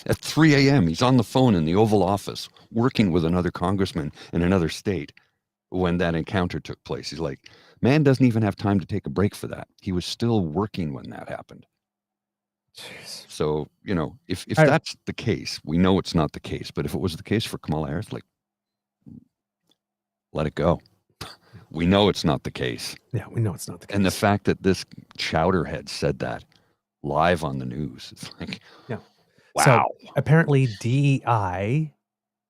At 3 a.m., he's on the phone in the Oval Office working with another congressman in another state when that encounter took place. He's like, man doesn't even have time to take a break for that. He was still working when that happened. Jeez. So, you know, if that's the case, we know it's not the case. But if it was the case for Kamala Harris, like, let it go. We know it's not the case. Yeah, we know it's not the case. And the fact that this chowderhead said that live on the news, it's like, yeah. Wow. So apparently DEI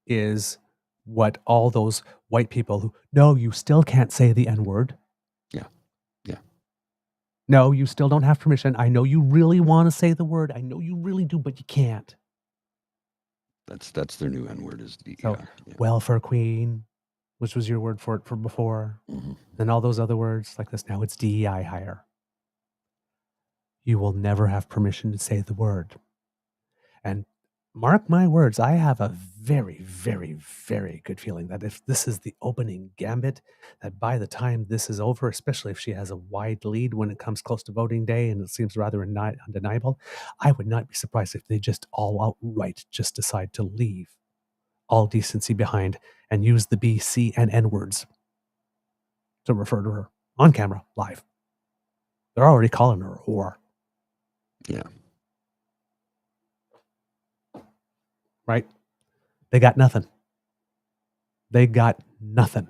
is what all those white people who, no, you still can't say the N-word. Yeah. Yeah. No, you still don't have permission. I know you really want to say the word. I know you really do, but you can't. That's their new N-word is DEI. So, welfare queen, which was your word for it from before. Mm-hmm. And all those other words like this. Now it's DEI hire. You will never have permission to say the word. And mark my words, I have a very, very, very good feeling that if this is the opening gambit, that by the time this is over, especially if she has a wide lead when it comes close to voting day and it seems rather undeniable, I would not be surprised if they just all outright just decide to leave all decency behind and use the B, C, and N words to refer to her on camera, live. They're already calling her a whore. Yeah. Right? They got nothing. They got nothing.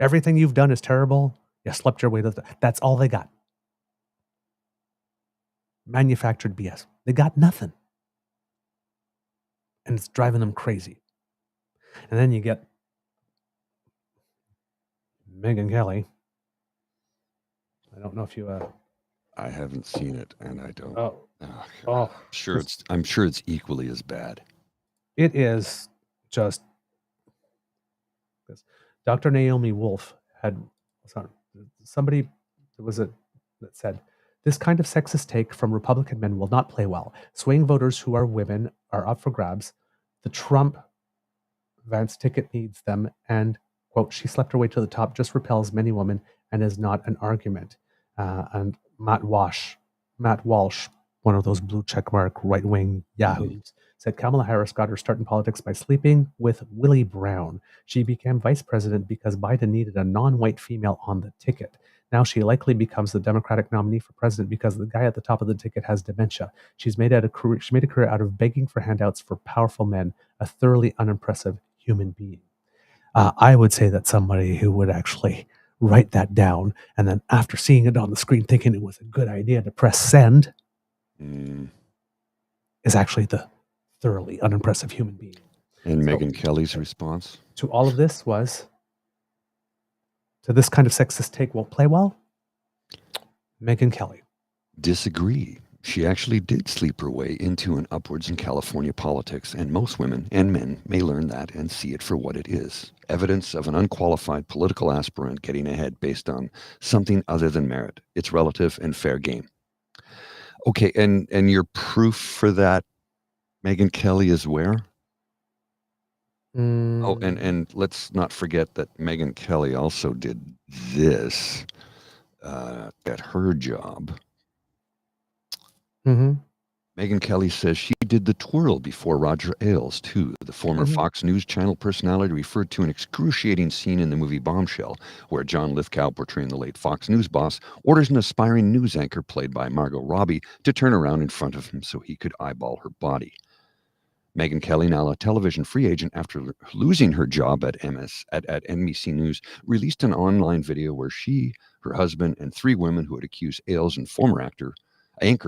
Everything you've done is terrible. You slept your way to that's all they got. Manufactured BS. They got nothing. And it's driving them crazy. And then you get Megyn Kelly. I don't know if you I haven't seen it, and I don't. Oh, I'm sure it's equally as bad. It is just. Dr. Naomi Wolf had somebody that said this kind of sexist take from Republican men will not play well. Swing voters who are women are up for grabs. The Trump Vance ticket needs them, and quote, she slept her way to the top, just repels many women and is not an argument. And Matt Walsh, one of those blue checkmark right-wing yahoos, said Kamala Harris got her start in politics by sleeping with Willie Brown. She became vice president because Biden needed a non-white female on the ticket. Now she likely becomes the Democratic nominee for president because the guy at the top of the ticket has dementia. She made a career out of begging for handouts for powerful men, a thoroughly unimpressive human being. I would say that somebody who would actually write that down and then after seeing it on the screen thinking it was a good idea to press send is actually the thoroughly unimpressive human being. And Megyn Kelly's response to all of this was, to this kind of sexist take won't play well? Megyn Kelly. Disagree. She actually did sleep her way into and upwards in California politics, and most women and men may learn that and see it for what it is. Evidence of an unqualified political aspirant getting ahead based on something other than merit. It's relative and fair game. Okay, and your proof for that, Megyn Kelly, is where? Oh, and let's not forget that Megyn Kelly also did this at her job. Megyn Kelly says she did the twirl before Roger Ailes, too. The former Fox News Channel personality referred to an excruciating scene in the movie Bombshell, where John Lithgow, portraying the late Fox News boss, orders an aspiring news anchor, played by Margot Robbie, to turn around in front of him so he could eyeball her body. Megyn Kelly, now a television free agent after losing her job at NBC News, released an online video where she, her husband, and 3 women who had accused Ailes and former anchor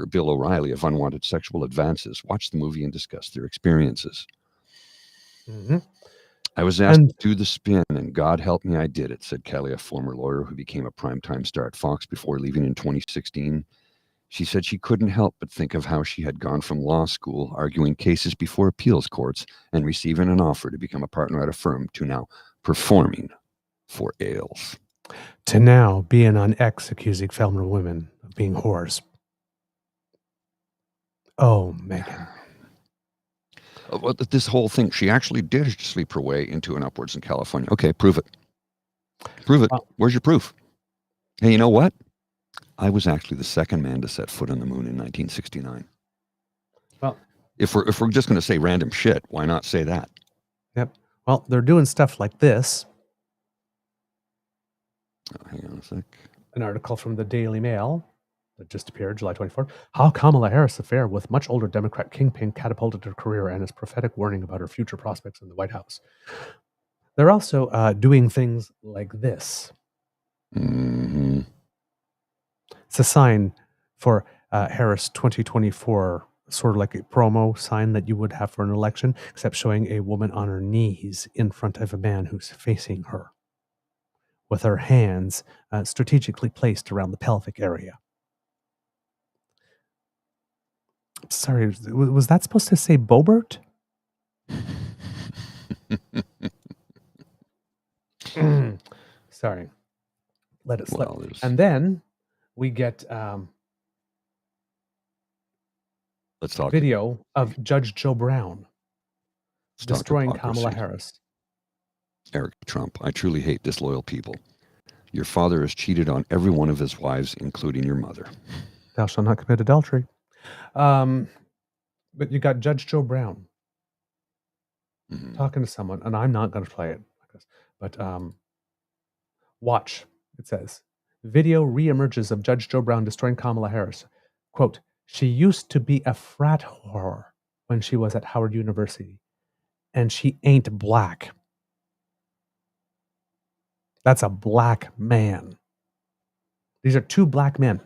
Bill O'Reilly of unwanted sexual advances watched the movie and discussed their experiences. I was asked to do the spin, and God help me, I did it, said Kelly, a former lawyer who became a primetime star at Fox before leaving in 2016. She said she couldn't help but think of how she had gone from law school, arguing cases before appeals courts, and receiving an offer to become a partner at a firm, to now performing for Ailes. To now being on X accusing former women of being whores. Oh, Megyn. Well, this whole thing, she actually did sleep her way into an upwards in California. Okay, prove it. Prove it. Where's your proof? Hey, you know what? I was actually the second man to set foot on the moon in 1969. Well, if we're just going to say random shit, why not say that? Yep. Well, they're doing stuff like this. Oh, hang on a sec. An article from the Daily Mail that just appeared July 24th. How Kamala Harris' affair with much older Democrat kingpin catapulted her career, and his prophetic warning about her future prospects in the White House. They're also doing things like this. Mm-hmm. It's a sign for Harris 2024, sort of like a promo sign that you would have for an election, except showing a woman on her knees in front of a man who's facing her, with her hands strategically placed around the pelvic area. Sorry, was that supposed to say Bobert? Sorry. Let it slip. Well, and then we get let's talk video of Judge Joe Brown destroying Kamala Harris. Eric Trump, I truly hate disloyal people. Your father has cheated on every one of his wives, including your mother. Thou shalt not commit adultery. But you got Judge Joe Brown talking to someone, and I'm not going to play it, but watch. It says, video reemerges of Judge Joe Brown destroying Kamala Harris. Quote, she used to be a frat whore when she was at Howard University, and she ain't black. That's a black man. These are 2 black men.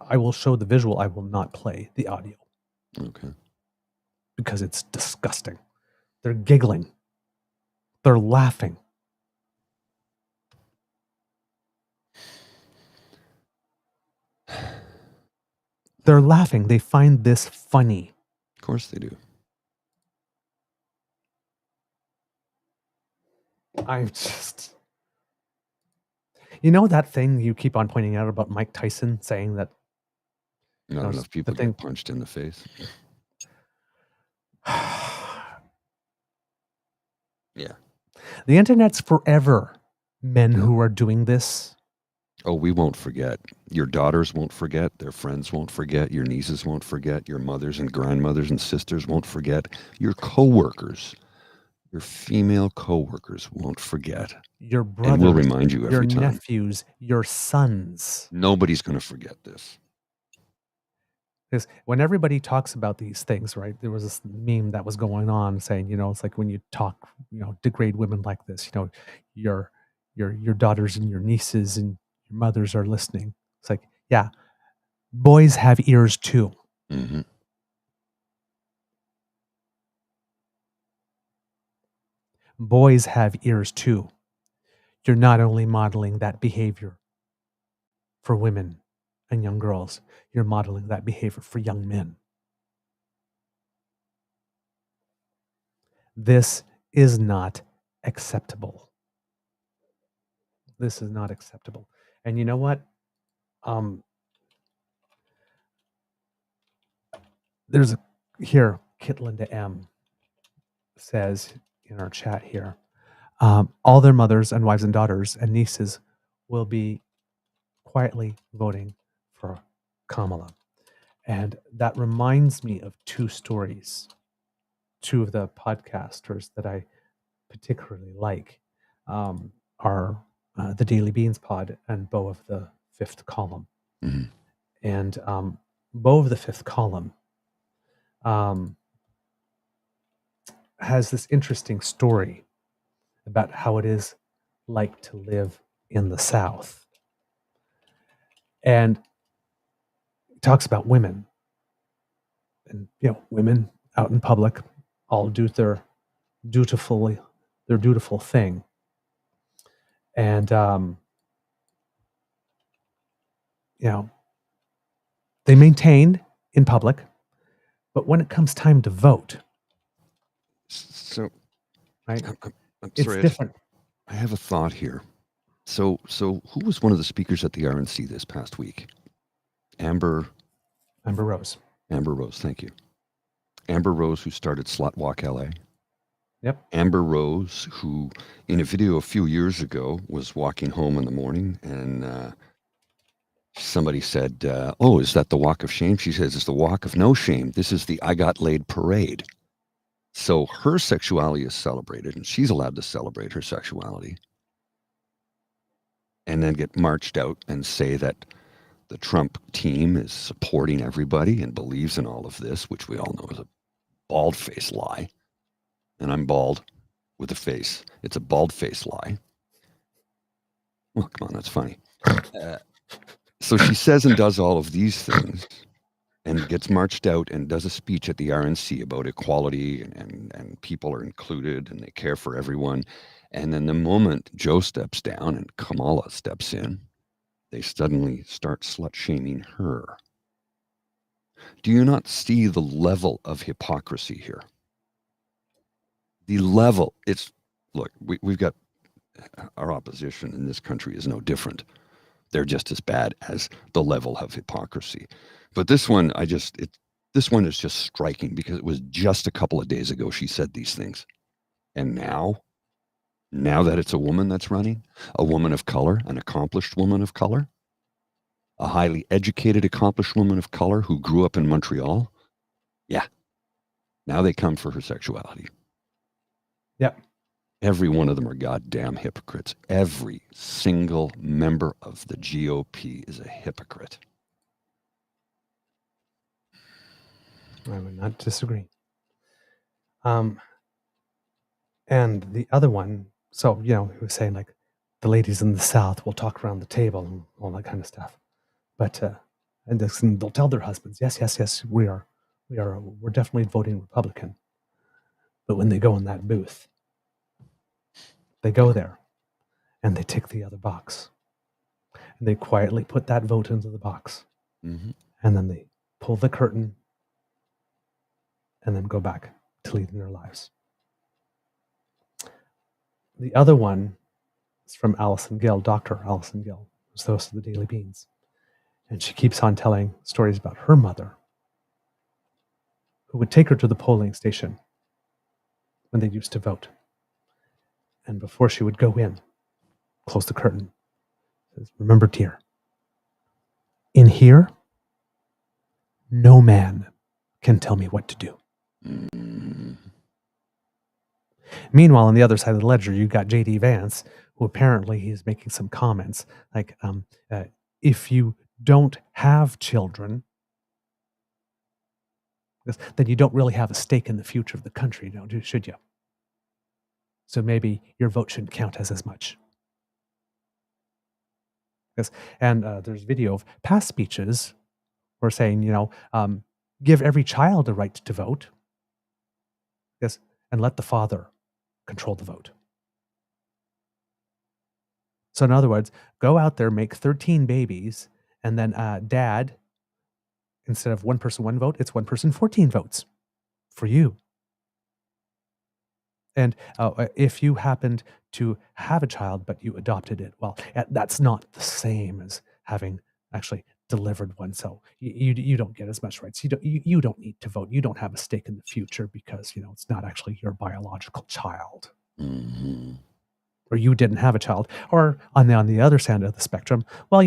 I will show the visual. I will not play the audio. Okay. Because it's disgusting. They're giggling. They're laughing. They're laughing. They find this funny. Of course they do. I'm just... You know that thing you keep on pointing out about Mike Tyson saying that not enough people get punched in the face. Yeah. The internet's forever men who are doing this. Oh, we won't forget. Your daughters won't forget. Their friends won't forget. Your nieces won't forget. Your mothers and grandmothers and sisters won't forget. Your coworkers, your female coworkers won't forget. Your brothers, and we'll remind you every time. Your nephews, your sons. Nobody's going to forget this. Because when everybody talks about these things, right, there was this meme that was going on saying, it's like when you talk, degrade women like this, your daughters and your nieces and your mothers are listening. It's like, yeah, boys have ears too. Mm-hmm. Boys have ears too. You're not only modeling that behavior for women and young girls, you're modeling that behavior for young men. This is not acceptable. This is not acceptable. And you know what? There's here, Kit Linda M says in our chat here, all their mothers and wives and daughters and nieces will be quietly voting for Kamala. And that reminds me of two stories, two of the podcasters that I particularly like are the Daily Beans pod and Beau of the Fifth Column. Mhm. And Beau of the Fifth Column has this interesting story about how it is like to live in the South. And he talks about women. And, women out in public all do their dutiful thing. And, they maintain in public, but when it comes time to vote, So, right, I'm it's sorry. different. I have a thought here. So who was one of the speakers at the RNC this past week? Amber Rose. Amber Rose, thank you. Amber Rose, who started Slut Walk LA. Yep. Amber Rose, who in a video a few years ago was walking home in the morning and somebody said, oh, is that the walk of shame? She says, it's the walk of no shame. This is the I got laid parade. So her sexuality is celebrated and she's allowed to celebrate her sexuality and then get marched out and say that the Trump team is supporting everybody and believes in all of this, which we all know is a bald-faced lie. And I'm bald with a face. It's a bald-faced lie. Well, come on, that's funny. So she says and does all of these things and gets marched out and does a speech at the RNC about equality and people are included and they care for everyone. And then the moment Joe steps down and Kamala steps in, they suddenly start slut-shaming her. Do you not see the level of hypocrisy here? The level, look, we've got, our opposition in this country is no different. They're just as bad as the level of hypocrisy. But this one, this one is just striking because it was just a couple of days ago she said these things. And now that it's a woman that's running, a woman of color, an accomplished woman of color, a highly educated, accomplished woman of color who grew up in Montreal, now they come for her sexuality. Yep. Every one of them are goddamn hypocrites. Every single member of the GOP is a hypocrite. I would not disagree. And the other one, so, he was saying like the ladies in the South will talk around the table and all that kind of stuff. But, and they'll tell their husbands, yes, we're definitely voting Republican. But when they go in that booth, they go there and they tick the other box. And they quietly put that vote into the box. Mm-hmm. And then they pull the curtain and then go back to leading their lives. The other one is from Alison Gill, Dr. Alison Gill, who's the host of the Daily Beans. And she keeps on telling stories about her mother, who would take her to the polling station when they used to vote. And before she would go in, close the curtain, says, remember, dear, in here, no man can tell me what to do. Mm-hmm. Meanwhile, on the other side of the ledger, you got J.D. Vance, who apparently he's making some comments like, if you don't have children, then you don't really have a stake in the future of the country, should you? So maybe your vote shouldn't count as much. Yes, and there's video of past speeches where saying, give every child a right to vote. Yes, and let the father control the vote. So in other words, go out there, make 13 babies, and then dad, instead of one person, one vote, it's one person, 14 votes for you. And if you happened to have a child, but you adopted it, well, that's not the same as having actually delivered one. So you don't get as much rights. You don't need to vote. You don't have a stake in the future because, it's not actually your biological child. Mm-hmm. Or you didn't have a child. Or on the other side of the spectrum, well,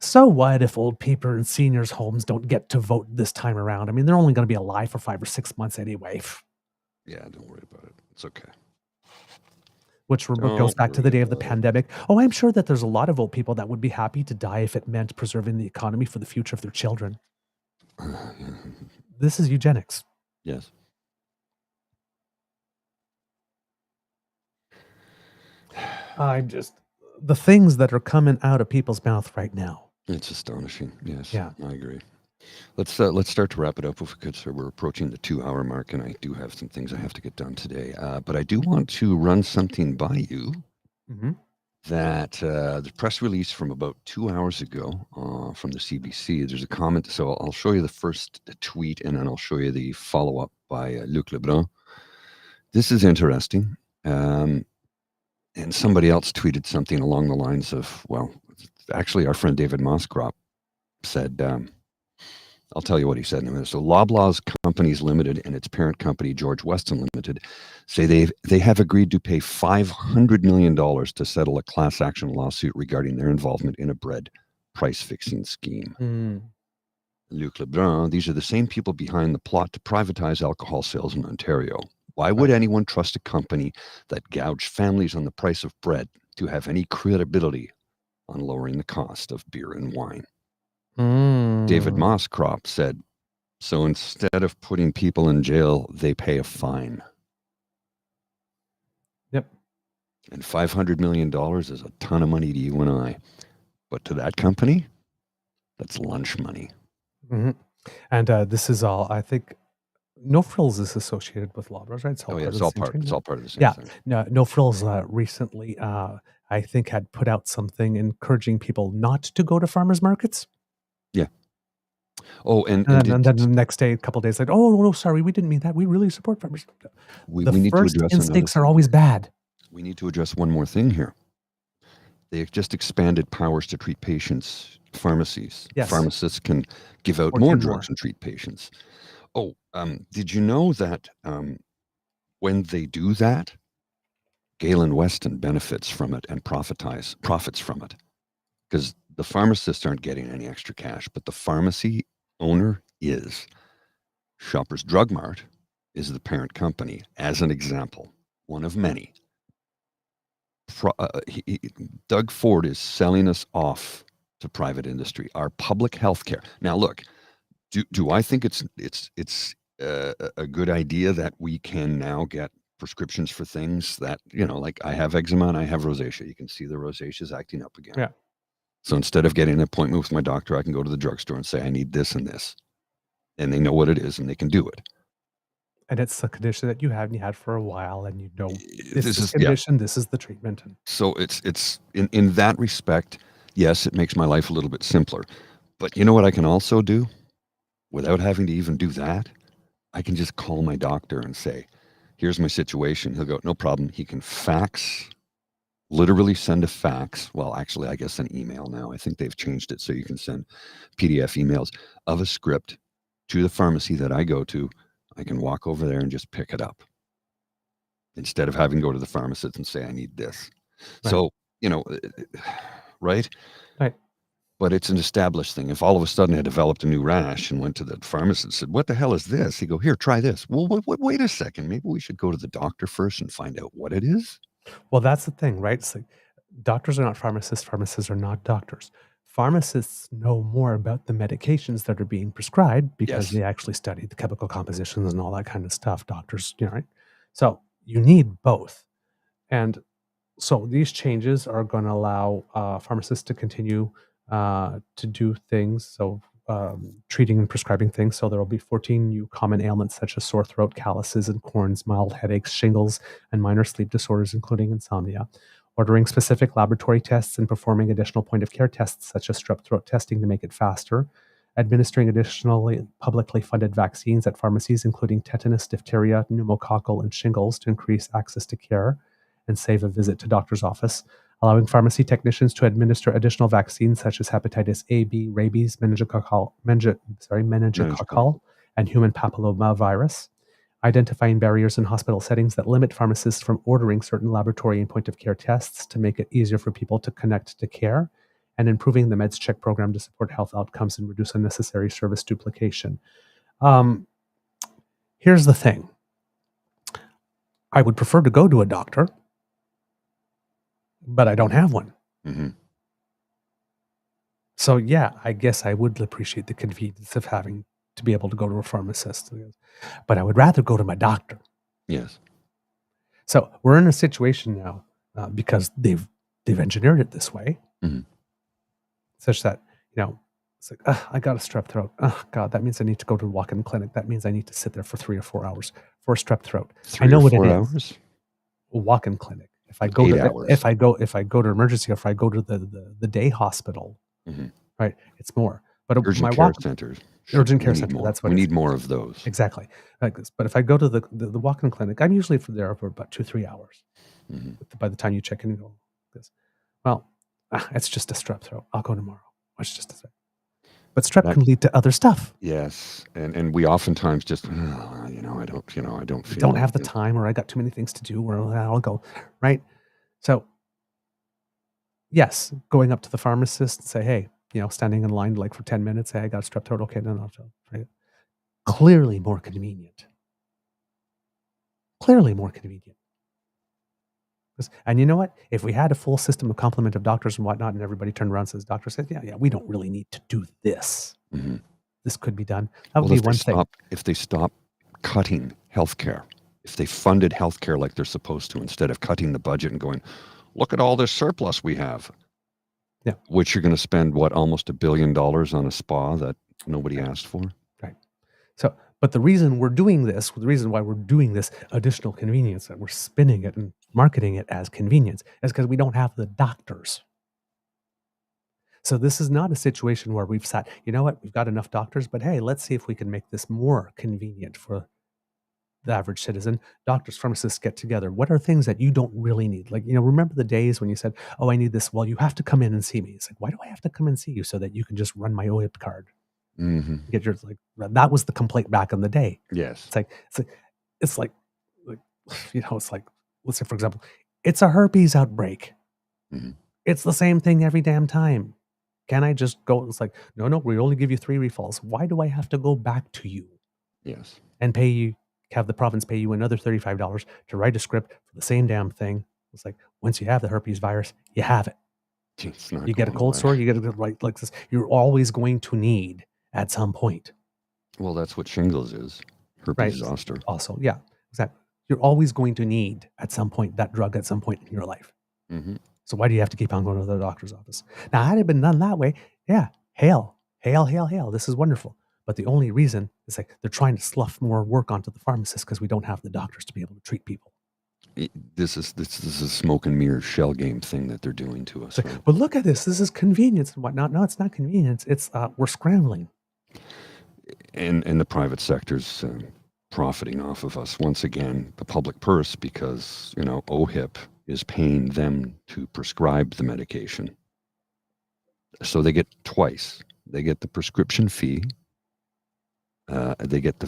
So what if old people in seniors' homes don't get to vote this time around? I mean, they're only going to be alive for 5 or 6 months anyway. Yeah, don't worry about it. It's okay. Which goes back to the day of the pandemic. Oh, I'm sure that there's a lot of old people that would be happy to die if it meant preserving the economy for the future of their children. This is eugenics. Yes. The things that are coming out of people's mouth right now. It's astonishing. Yes. Yeah. I agree. Let's start to wrap it up if we could, sir. We're approaching the 2-hour mark, and I do have some things I have to get done today. But I do want to run something by you that the press release from about 2 hours ago from the CBC. There's a comment. So I'll show you the first tweet, and then I'll show you the follow-up by Luc Lebrun. This is interesting. And somebody else tweeted something along the lines of, well, actually, our friend David Moskrop said, I'll tell you what he said in a minute. So Loblaws Companies Limited and its parent company, George Weston Limited, say they have agreed to pay $500 million to settle a class action lawsuit regarding their involvement in a bread price fixing scheme. Luc Lebrun, these are the same people behind the plot to privatize alcohol sales in Ontario. Why would anyone trust a company that gouged families on the price of bread to have any credibility on lowering the cost of beer and wine? David Moskrop said, so instead of putting people in jail, they pay a fine. Yep. And $500 million is a ton of money to you and I. But to that company, that's lunch money. And this is all, I think, No Frills is associated with Loblaws, right? It's all part of the same thing. No Frills recently, I think, had put out something encouraging people not to go to farmers markets. Yeah. Oh, and then the next day, a couple of days later, oh, no, sorry, we didn't mean that. We really support farmers. We need to address instincts are always bad. We need to address one more thing here. They just expanded powers to treat patients, pharmacies. Yes. Pharmacists can give out more drugs and treat patients. Oh, did you know that when they do that, Galen Weston benefits from it and profits from it? Because the pharmacists aren't getting any extra cash, but the pharmacy owner is. Shoppers Drug Mart is the parent company, as an example, one of many. Doug Ford is selling us off to private industry, our public health care. Now, look, do I think it's a good idea that we can now get prescriptions for things that, like I have eczema and I have rosacea. You can see the rosacea is acting up again. Yeah. So instead of getting an appointment with my doctor, I can go to the drugstore and say, I need this and this. And they know what it is and they can do it. And it's a condition that you have and you had for a while, and you know this is the condition, this is the treatment. So it's in that respect, yes, it makes my life a little bit simpler. But you know what I can also do? Without having to even do that, I can just call my doctor and say, here's my situation. He'll go, no problem. He can literally send a fax. Well, actually, I guess an email now. I think they've changed it so you can send PDF emails of a script to the pharmacy that I go to. I can walk over there and just pick it up instead of having to go to the pharmacist and say, I need this. Right. So, right? Right. But it's an established thing. If all of a sudden I developed a new rash and went to the pharmacist and said, what the hell is this? He'd go, here, try this. Well, wait a second. Maybe we should go to the doctor first and find out what it is. Well, that's the thing, right? It's like doctors are not pharmacists. Pharmacists are not doctors. Pharmacists know more about the medications that are being prescribed because they actually study the chemical compositions and all that kind of stuff. Doctors, right? So you need both. And so these changes are going to allow pharmacists to continue to do things. So treating and prescribing things. So there will be 14 new common ailments such as sore throat, calluses and corns, mild headaches, shingles, and minor sleep disorders, including insomnia. Ordering specific laboratory tests and performing additional point-of-care tests such as strep throat testing to make it faster. Administering additionally publicly funded vaccines at pharmacies, including tetanus, diphtheria, pneumococcal, and shingles to increase access to care and save a visit to doctor's office. Allowing pharmacy technicians to administer additional vaccines such as hepatitis A, B, rabies, meningococcal, and human papillomavirus. Identifying barriers in hospital settings that limit pharmacists from ordering certain laboratory and point-of-care tests to make it easier for people to connect to care, and improving the MedsCheck program to support health outcomes and reduce unnecessary service duplication. Here's the thing. I would prefer to go to a doctor, but I don't have one. Mm-hmm. So yeah, I guess I would appreciate the convenience of having to be able to go to a pharmacist, but I would rather go to my doctor. Yes. So we're in a situation now because they've engineered it this way, such that it's like I got a strep throat. Oh God, that means I need to go to a walk-in clinic. That means I need to sit there for 3 or 4 hours for a strep throat. I know what it is. A walk-in clinic. If I go if I go to emergency, or if I go to the day hospital, right, it's more. But urgent care centers. Urgent care center. That's what we need more of those. Exactly. Like this. But if I go to the walk-in clinic, I'm usually there for about 2-3 hours. By the time you check in and go, this. Well, it's just a strep throat. I'll go tomorrow. It's just a strep. But strep can lead to other stuff. Yes, and we oftentimes just, I don't have the time, or I got too many things to do, or I'll go, right? So, yes, going up to the pharmacist and say, hey, standing in line like for 10 minutes, say I got a strep throat. Okay, no, right? Clearly more convenient. And you know what? If we had a full system of complement of doctors and whatnot, and everybody turned around and says, doctor says, yeah, we don't really need to do this. This could be done. That would be one thing. If they stop cutting healthcare, if they funded healthcare like they're supposed to, instead of cutting the budget and going, look at all this surplus we have. Yeah. Which you're going to spend, almost $1 billion on a spa that nobody asked for. Right. So, but the reason we're doing this, the reason why we're doing this additional convenience, that we're spinning it and marketing it as convenience, is because we don't have the doctors. So this is not a situation where we've sat, you know what, we've got enough doctors, but hey, let's see if we can make this more convenient for the average citizen. Doctors, pharmacists get together. What are things that you don't really need? Like, remember the days when you said, oh, I need this. Well, you have to come in and see me. It's like, why do I have to come and see you? So that you can just run my OHIP card. Get yours. Like, that was the complaint back in the day. Yes. It's like, let's say, for example, it's a herpes outbreak. It's the same thing every damn time. Can I just go? It's like, no, we only give you 3 refills. Why do I have to go back to you? Yes. And pay you, have the province pay you another $35 to write a script for the same damn thing? It's like, once you have the herpes virus, you have it. You get a cold sore, you get a right like this. You're always going to need at some point. Well, that's what shingles is. Herpes zoster. Also, yeah, exactly. You're always going to need at some point that drug at some point in your life. So why do you have to keep on going to the doctor's office? Now, had it been done that way, yeah, hail. This is wonderful. But the only reason is like they're trying to slough more work onto the pharmacists because we don't have the doctors to be able to treat people. This is a smoke and mirror shell game thing that they're doing to us. Like, but look at this. This is convenience and whatnot. No, it's not convenience. It's we're scrambling. And the private sector's profiting off of us once again, the public purse, because OHIP is paying them to prescribe the medication. So they get twice. They get the prescription fee. They get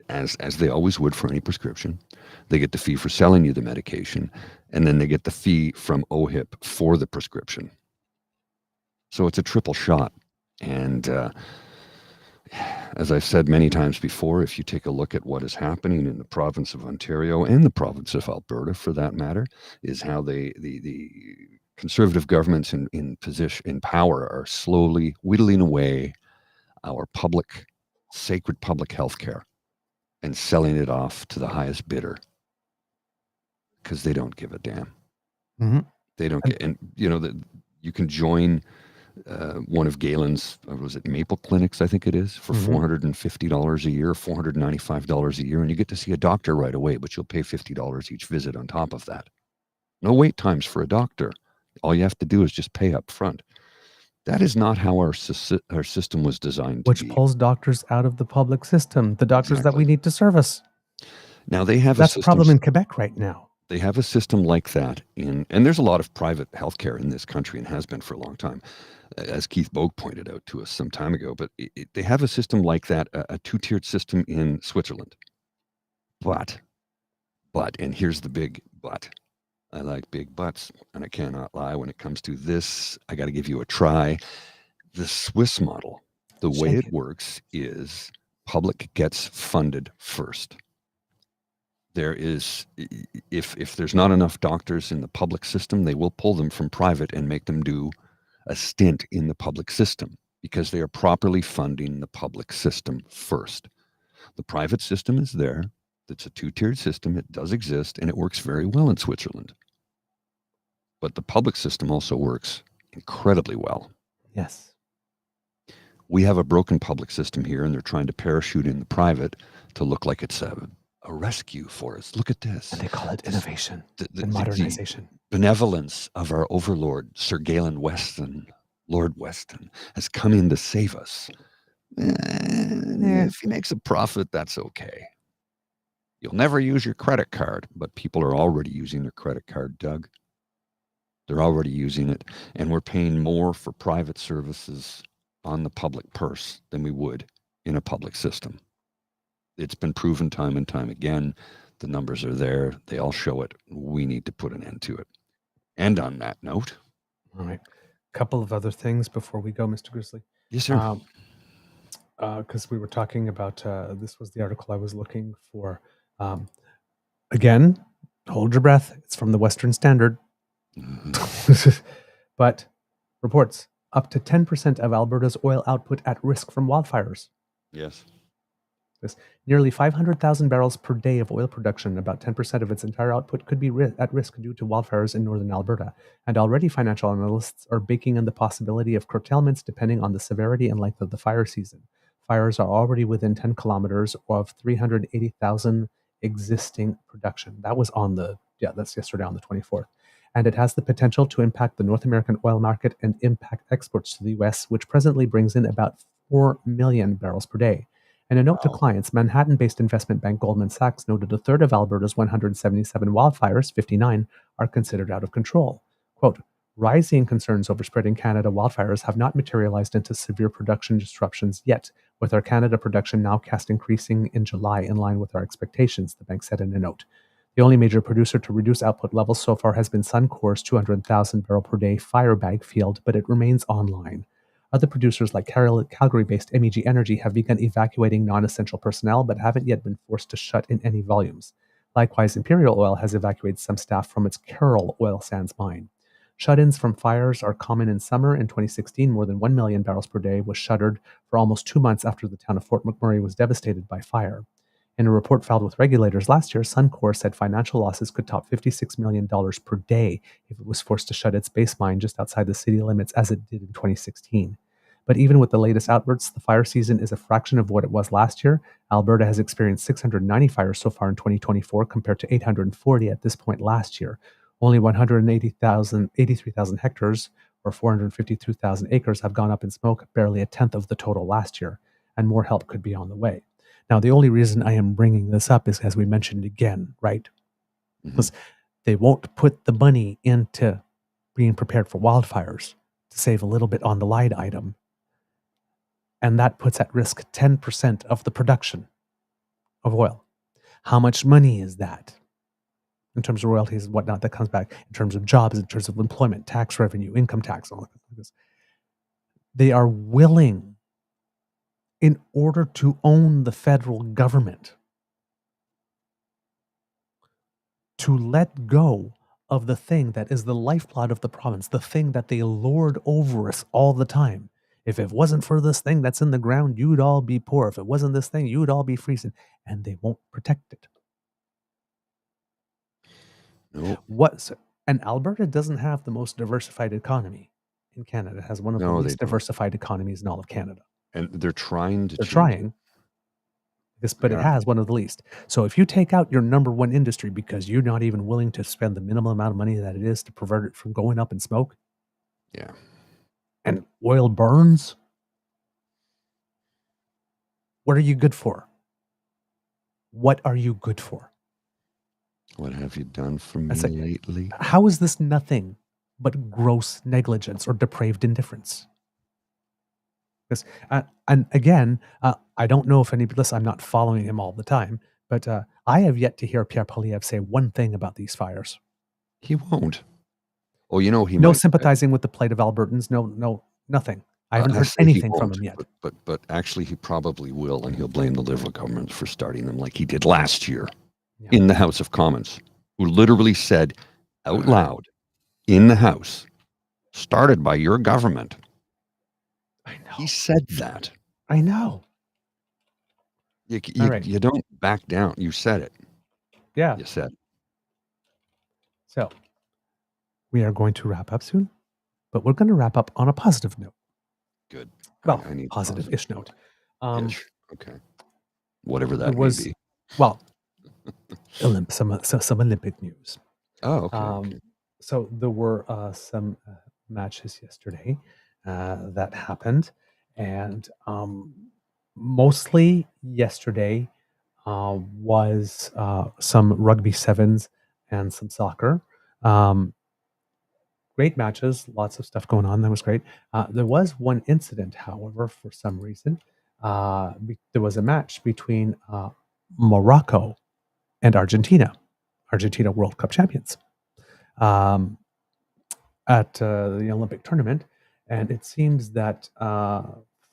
as they always would for any prescription. They get the fee for selling you the medication, and then they get the fee from OHIP for the prescription. So it's a triple shot. And as I've said many times before, if you take a look at what is happening in the province of Ontario and the province of Alberta, for that matter, is how the conservative governments in power are slowly whittling away our sacred public health care and selling it off to the highest bidder because they don't give a damn. They don't get, and you can join one of Galen's, was it Maple Clinics, I think it is, for $450 a year, $495 a year, and you get to see a doctor right away, but you'll pay $50 each visit on top of that. No wait times for a doctor. All you have to do is just pay up front. That is not how our system was designed to be. Which pulls doctors out of the public system, the doctors that we need to service. Now they have that's a problem in Quebec right now. They have a system like that and there's a lot of private healthcare in this country and has been for a long time, as Keith Bogue pointed out to us some time ago. But they have a system like that, a 2-tiered system in Switzerland. But, and here's the big but, I like big butts, and I cannot lie when it comes to this. I got to give you a try. The Swiss model, the way it works is public gets funded first. There is, if there's not enough doctors in the public system, they will pull them from private and make them do a stint in the public system because they are properly funding the public system first. The private system is there. It's a two-tiered system. It does exist, and it works very well in Switzerland. But the public system also works incredibly well. Yes. We have a broken public system here, and they're trying to parachute in the private to look like it's a rescue for us. Look at this. And they call it innovation and modernization. The benevolence of our overlord, Sir Galen Weston, Lord Weston, has come in to save us. If he makes a profit, that's okay. You'll never use your credit card, but people are already using their credit card, Doug. They're already using it, and we're paying more for private services on the public purse than we would in a public system. It's been proven time and time again. The numbers are there. They all show it. We need to put an end to it. And on that note. All right. A couple of other things before we go, Mr. Grizzly. Yes, sir. Because we were talking about, this was the article I was looking for. Again, hold your breath. It's from the Western Standard. But reports up to 10% of Alberta's oil output at risk from wildfires. Yes. Nearly 500,000 barrels per day of oil production, about 10% of its entire output, could be at risk due to wildfires in northern Alberta. And already financial analysts are baking in the possibility of curtailments depending on the severity and length of the fire season. Fires are already within 10 kilometers of 380,000 existing production. That was that's yesterday on the 24th. And it has the potential to impact the North American oil market and impact exports to the U.S., which presently brings in about 4 million barrels per day. And a note to clients, Manhattan-based investment bank Goldman Sachs noted a third of Alberta's 177 wildfires, 59, are considered out of control. Quote, rising concerns over spreading Canada wildfires have not materialized into severe production disruptions yet, with our Canada production nowcast increasing in July in line with our expectations, the bank said in a note. The only major producer to reduce output levels so far has been Suncor's 200,000 barrel per day Firebag field, but it remains online. Other producers like Calgary-based MEG Energy have begun evacuating non-essential personnel, but haven't yet been forced to shut in any volumes. Likewise, Imperial Oil has evacuated some staff from its Carroll oil sands mine. Shut-ins from fires are common in summer. In 2016, more than 1 million barrels per day was shuttered for almost 2 months after the town of Fort McMurray was devastated by fire. In a report filed with regulators last year, Suncor said financial losses could top $56 million per day if it was forced to shut its base mine just outside the city limits as it did in 2016. But even with the latest outbursts, the fire season is a fraction of what it was last year. Alberta has experienced 690 fires so far in 2024 compared to 840 at this point last year. Only 183,000 hectares or 452,000 acres have gone up in smoke, barely a tenth of the total last year, and more help could be on the way. Now, the only reason I am bringing this up is, as we mentioned again, right? Because they won't put the money into being prepared for wildfires to save a little bit on the line item. And that puts at risk 10% of the production of oil. How much money is that? In terms of royalties and whatnot, that comes back in terms of jobs, in terms of employment, tax revenue, income tax, all of this. They are willing, in order to own the federal government, to let go of the thing that is the lifeblood of the province, the thing that they lord over us all the time. If it wasn't for this thing that's in the ground, you'd all be poor. If it wasn't this thing, you'd all be freezing. And they won't protect it. Nope. And Alberta doesn't have the most diversified economy in Canada. It has one of the least diversified economies in all of Canada. And they're trying to but it has one of the least. So if you take out your number one industry because you're not even willing to spend the minimum amount of money that it is to prevent it from going up in smoke, and oil burns, what are you good for? What are you good for? What have you done for me lately? How is this nothing but gross negligence or depraved indifference? Because, and again, I don't know if I'm not following him all the time, but I have yet to hear Pierre Poilievre say one thing about these fires. He won't. Oh, he No might. sympathizing with the plight of Albertans. No, nothing. I haven't heard say he anything from won't, him yet. But actually, he probably will, and he'll blame the Liberal government for starting them like he did last year in the House of Commons, who literally said out loud in the House, started by your government. I know. He said that. I know. All right. You don't back down. You said it. Yeah. You said it. So we are going to wrap up soon, but we're going to wrap up on a positive note. Good. Well, I need positive-ish note. Ish. Okay. Whatever that It was, may be. well, some Olympic news. Oh, okay. So there were some matches yesterday that happened, and mostly yesterday was some rugby sevens and some soccer. Great matches, lots of stuff going on. That was great. There was one incident, however, for some reason. There was a match between Morocco and Argentina. Argentina World Cup champions at the Olympic tournament. And it seems that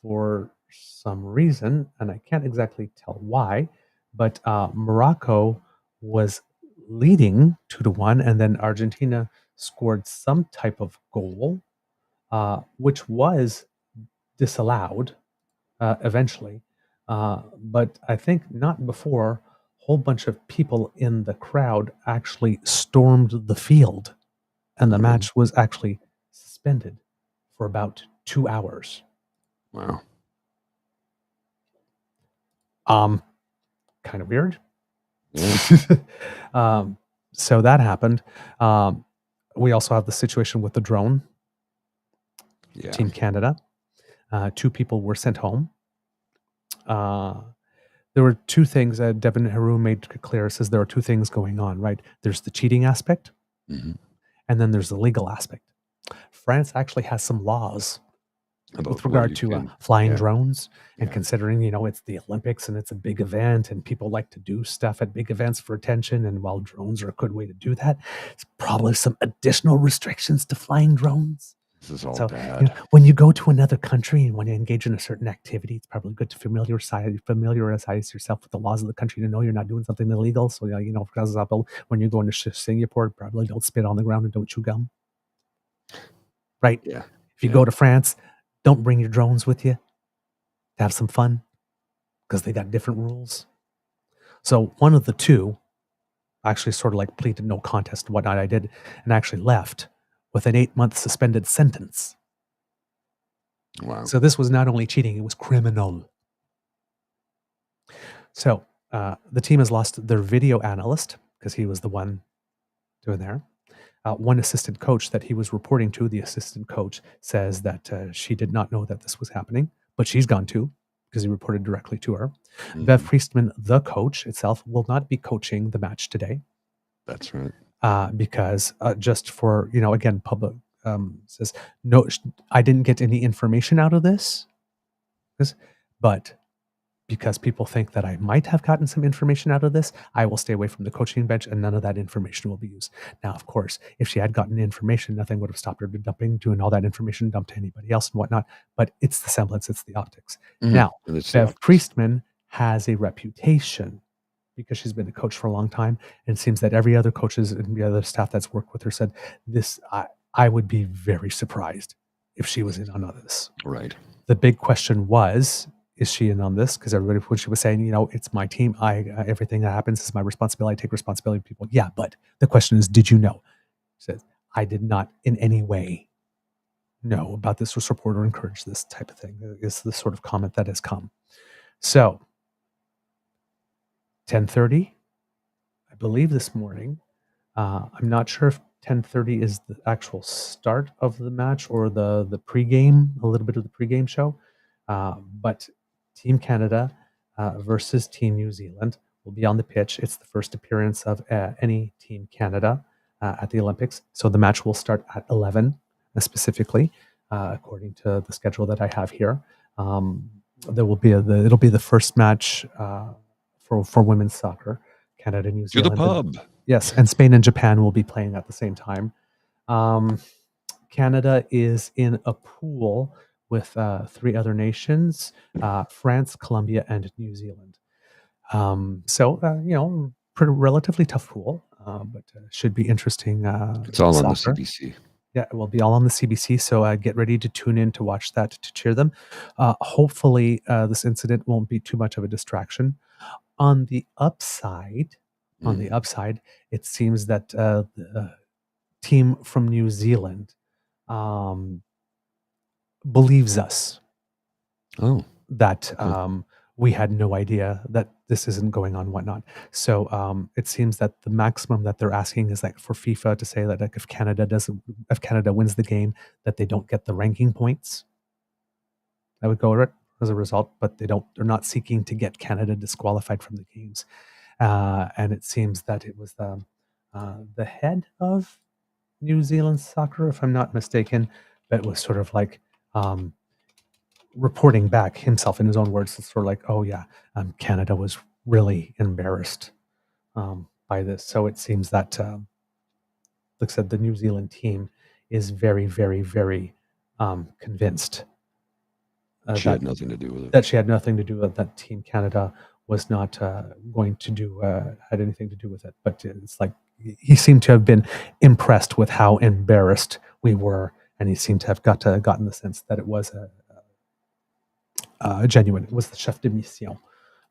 for some reason, and I can't exactly tell why, but Morocco was leading 2-1, and then Argentina scored some type of goal, which was disallowed eventually. But I think not before a whole bunch of people in the crowd actually stormed the field, and the match was actually suspended for about 2 hours. Wow. Kind of weird. So that happened. We also have the situation with the drone. Yeah. Team Canada. 2 people were sent home. There were 2 things that Devin Heroux made clear. Says there are 2 things going on, right? There's the cheating aspect, and then there's the legal aspect. France actually has some laws with regard to flying drones, and considering, it's the Olympics and it's a big event and people like to do stuff at big events for attention, and while drones are a good way to do that, it's probably some additional restrictions to flying drones. This is all bad. When you go to another country and when you engage in a certain activity, it's probably good to familiarize yourself with the laws of the country to know you're not doing something illegal. So, for example, when you're going to Singapore, probably don't spit on the ground and don't chew gum. Right? Yeah. If you go to France, don't bring your drones with you to have some fun, because they got different rules. So one of the 2 actually sort of like pleaded no contest and whatnot. I did, and actually left with an 8-month suspended sentence. Wow. So this was not only cheating, it was criminal. So the team has lost their video analyst, because he was the one doing there. One assistant coach that he was reporting to, the assistant coach says that she did not know that this was happening, but she's gone too, because he reported directly to her. Bev Priestman, the coach itself, will not be coaching the match today. That's right. Because just for, again, public says, no, I didn't get any information out of this, but because people think that I might have gotten some information out of this, I will stay away from the coaching bench, and none of that information will be used. Now, of course, if she had gotten information, nothing would have stopped her doing all that information, dump to anybody else and whatnot. But it's the semblance, it's the optics. Now, Bev Priestman has a reputation, because she's been a coach for a long time, and it seems that every other coaches and the other staff that's worked with her said this. I would be very surprised if she was in on this. Right. The big question was, is she in on this? Because everybody, when she was saying, it's my team, everything that happens is my responsibility. I take responsibility. People, yeah, but the question is, did you know? She said, I did not in any way know about this or support or encourage this type of thing. Is the sort of comment that has come. So 10:30, I believe this morning. I'm not sure if 10:30 is the actual start of the match or the pregame, a little bit of the pregame show. But Team Canada versus Team New Zealand will be on the pitch. It's the first appearance of any Team Canada at the Olympics. So the match will start at 11 specifically, according to the schedule that I have here. There will be it'll be the first match for women's soccer, Canada, New Zealand. To the pub. Yes, and Spain and Japan will be playing at the same time. Canada is in a pool with 3 other nations, France, Colombia, and New Zealand. Pretty relatively tough pool, but should be interesting. It's all soccer. on the CBC. Yeah, it will be all on the CBC, so get ready to tune in to watch that, to cheer them. Hopefully, this incident won't be too much of a distraction. On the upside, it seems that the team from New Zealand believes us. That we had no idea that this isn't going on, whatnot. So it seems that the maximum that they're asking is like for FIFA to say that like if Canada wins the game, that they don't get the ranking points. That would go as a result, but they're not seeking to get Canada disqualified from the games. And it seems that it was the head of New Zealand soccer, if I'm not mistaken, that was sort of like reporting back himself in his own words. It's sort of like, oh yeah, Canada was really embarrassed by this. So it seems that, like I said, the New Zealand team is very, very, very convinced she had nothing to do with it. That she had nothing to do with that. Team Canada was not going to had anything to do with it. But it's like he seemed to have been impressed with how embarrassed we were, and he seemed to have gotten the sense that it was genuine. It was the chef de mission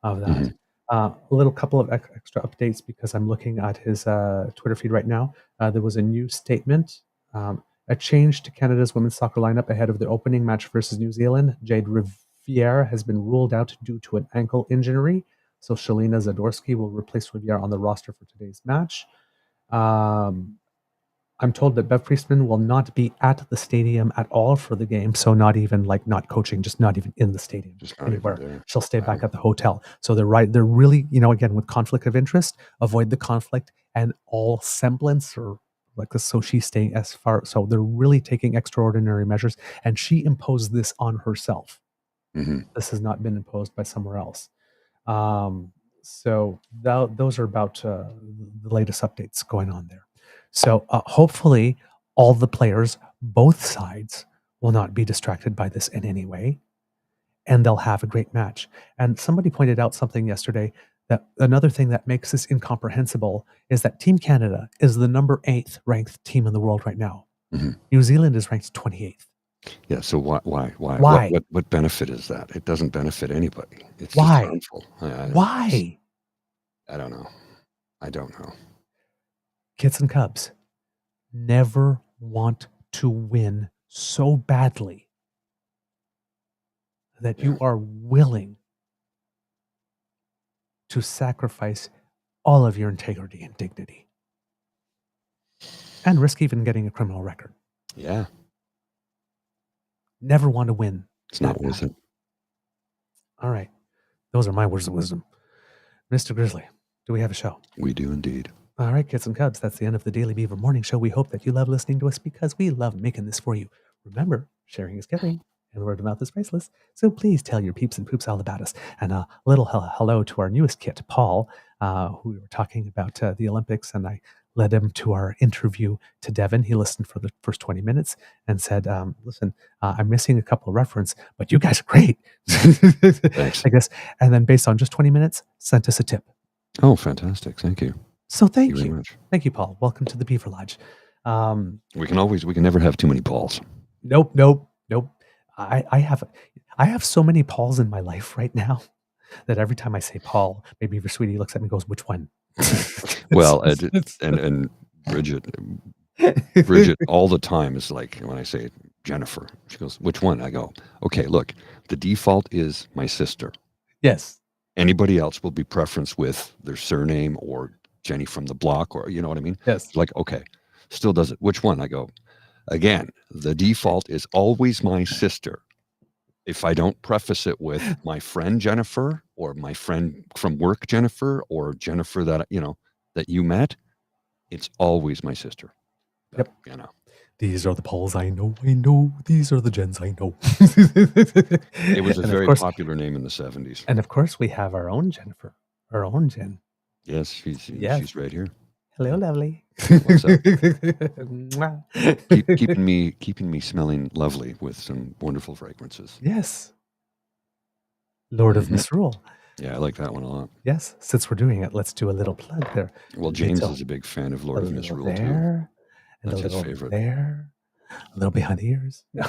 of that. Mm-hmm. A little couple of extra updates because I'm looking at his Twitter feed right now. There was a new statement, a change to Canada's women's soccer lineup ahead of the opening match versus New Zealand. Jade Riviere has been ruled out due to an ankle injury, so Shalina Zadorsky will replace Riviere on the roster for today's match. I'm told that Bev Priestman will not be at the stadium at all for the game, so not even like not coaching, just not even in the stadium, just anywhere. She'll stay back at the hotel. So they're really, again, with conflict of interest, avoid the conflict and all semblance or like this. So she's staying as far. So they're really taking extraordinary measures, and she imposed this on herself. Mm-hmm. This has not been imposed by somewhere else. So those are about the latest updates going on there. So hopefully all the players, both sides, will not be distracted by this in any way, and they'll have a great match. And somebody pointed out something yesterday, that another thing that makes this incomprehensible is that Team Canada is the number 8th ranked team in the world right now. Mm-hmm. New Zealand is ranked 28th. Yeah, so why? What benefit is that? It doesn't benefit anybody. It's just harmful. Why? I don't know. Kits and Cubs never want to win so badly that you are willing to sacrifice all of your integrity and dignity and risk even getting a criminal record. Yeah. Never want to win. It's not worth it. All right. Those are my words of wisdom. Mr. Grizzly, do we have a show? We do indeed. All right, Kids and Cubs, that's the end of the Daily Beaver Morning Show. We hope that you love listening to us because we love making this for you. Remember, sharing is caring and word of mouth is priceless. So please tell your peeps and poops all about us. And a little hello to our newest kit, Paul, who we were talking about the Olympics, and I led him to our interview to Devin. He listened for the first 20 minutes and said, listen, I'm missing a couple of references, but you guys are great. Thanks. I guess. And then based on just 20 minutes, sent us a tip. Oh, fantastic. Thank you. So thank you very much. Thank you, Paul. Welcome to the Beaver Lodge. We can never have too many Pauls. Nope. I have so many Pauls in my life right now that every time I say Paul, my Beaver sweetie looks at me and goes, which one? Well, and Bridget all the time is like, when I say Jennifer, she goes, which one? I go, okay, look, the default is my sister. Yes. Anybody else will be preference with their surname or Jenny from the block, or you know what I mean? Yes. Like, okay, still does it. Which one? I go, again, the default is always my sister. If I don't preface it with my friend Jennifer or my friend from work Jennifer or Jennifer that you met, it's always my sister. Yep. These are the Pauls I know. These are the Jens I know. It was a very popular name in the 70s. And of course, we have our own Jennifer, our own Jen. Yes, she's right here. Hello, lovely. What's up? Mwah. Keeping me smelling lovely with some wonderful fragrances. Yes. Lord of Mhm. Misrule. Yeah, I like that one a lot. Yes. Since we're doing it, let's do a little plug there. Well, A James little- is a big fan of a Lord of little Misrule too. there, and That's a his little favorite. there, a little behind the ears. I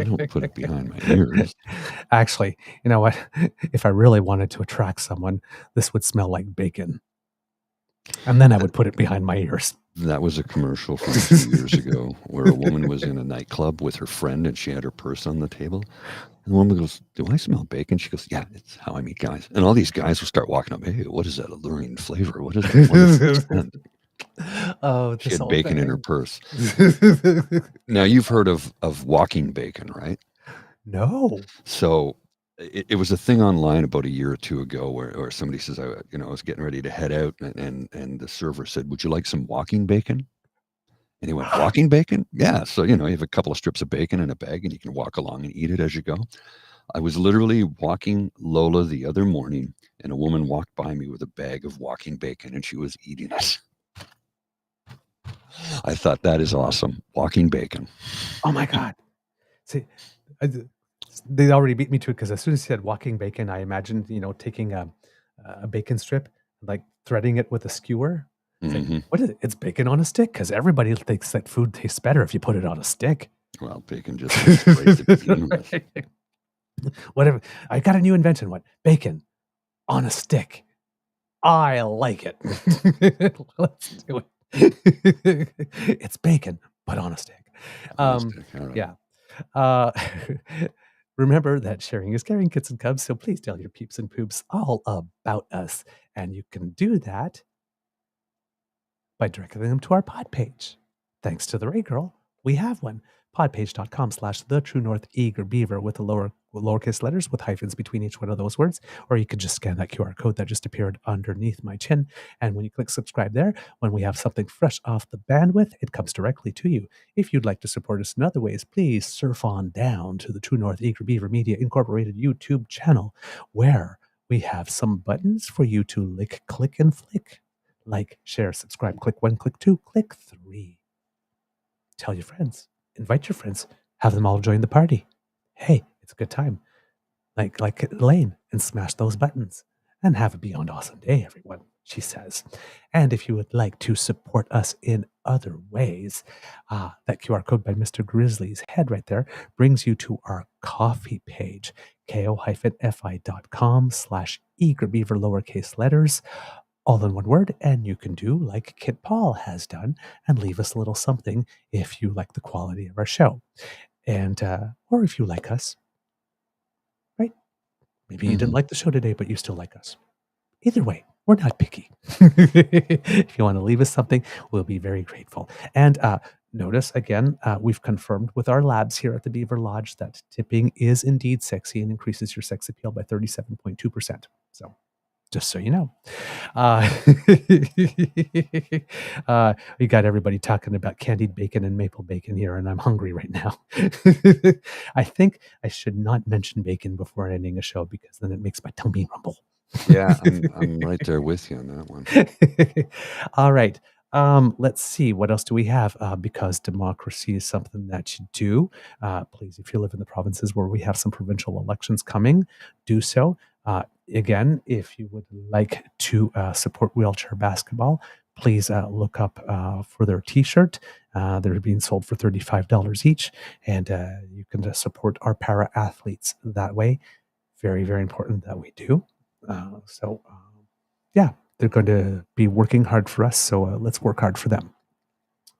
don't put it behind my ears. Actually, you know what? If I really wanted to attract someone, this would smell like bacon. And then I would put it behind my ears. That was a commercial from 2 years ago where a woman was in a nightclub with her friend and she had her purse on the table. And the woman goes, "Do I smell bacon?" She goes, "Yeah, it's how I meet guys." And all these guys will start walking up, "Hey, what is that alluring flavor? What is that wonderful scent?" Oh, She this had whole bacon in her thing. purse. Now, you've heard of walking bacon, right? No. So it was a thing online about a year or two ago where somebody says, I was getting ready to head out, and the server said, "Would you like some walking bacon?" And he went, "Walking bacon?" Yeah. So, you have a couple of strips of bacon in a bag and you can walk along and eat it as you go. I was literally walking Lola the other morning and a woman walked by me with a bag of walking bacon and she was eating it. I thought that is awesome. Walking bacon. Oh my God. See, they already beat me to it because as soon as you said walking bacon, I imagined, taking a bacon strip, like threading it with a skewer. It's like, Mhm. what is it? It's bacon on a stick because everybody thinks that food tastes better if you put it on a stick. Well, bacon just tastes great to begin with. Whatever. I got a new invention. What? Bacon on a stick. I like it. Let's do it. It's bacon, but on a stick. On a stick, all right. Yeah. Remember that sharing is caring, kids and cubs. So please tell your peeps and poops all about us. And you can do that by directing them to our pod page. Thanks to the Ray Girl, we have one. Podpage.com/The True North Eager Beaver with the lowercase letters with hyphens between each one of those words. Or you could just scan that QR code that just appeared underneath my chin. And when you click subscribe there, when we have something fresh off the bandwidth, it comes directly to you. If you'd like to support us in other ways, please surf on down to the True North Eager Beaver Media Incorporated YouTube channel, where we have some buttons for you to lick, click, and flick. Like, share, subscribe, click 1, click 2, click 3. Tell your friends. Invite your friends. Have them all join the party. Hey, it's a good time. Like Elaine, and smash those buttons. And have a beyond awesome day, everyone, she says. And if you would like to support us in other ways, that QR code by Mr. Grizzly's head right there brings you to our coffee page, ko-fi.com/eagerbeaver lowercase letters, all in one word, and you can do like Kit Paul has done and leave us a little something if you like the quality of our show. And, or if you like us, right? Maybe you didn't like the show today, but you still like us. Either way, we're not picky. If you want to leave us something, we'll be very grateful. And notice, again, we've confirmed with our labs here at the Beaver Lodge that tipping is indeed sexy and increases your sex appeal by 37.2%. So just so you know. We got everybody talking about candied bacon and maple bacon here, and I'm hungry right now. I think I should not mention bacon before ending a show because then it makes my tummy rumble. Yeah, I'm right there with you on that one. All right. Let's see. What else do we have? Because democracy is something that you do. Please, if you live in the provinces where we have some provincial elections coming, do so. Again, if you would like to support wheelchair basketball, please look up for their T-shirt. They're being sold for $35 each, and you can support our para athletes that way. Very, very important that we do. Yeah, they're going to be working hard for us, so let's work hard for them.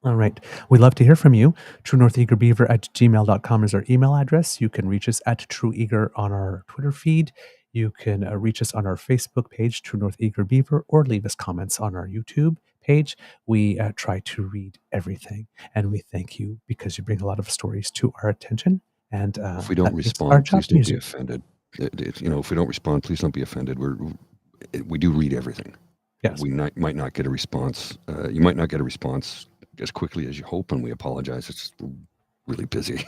All right. We'd love to hear from you. TrueNorthEagerBeaver@gmail.com is our email address. You can reach us at TrueEager on our Twitter feed. You can reach us on our Facebook page, True North Eager Beaver, or leave us comments on our YouTube page. We try to read everything, and we thank you because you bring a lot of stories to our attention. And if we don't respond, please don't be offended. If we don't respond, please don't be offended. We do read everything. Yes. We might not get a response. You might not get a response as quickly as you hope, and we apologize. It's really busy.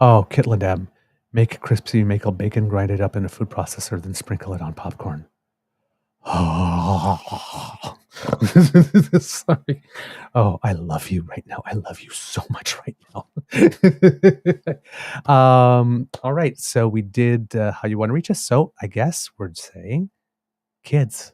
Oh, Kitland M. Make crispy maple bacon, grind it up in a food processor, then sprinkle it on popcorn. Sorry. Oh, I love you right now. I love you so much right now. All right. So we did how you want to reach us. So I guess we're saying kids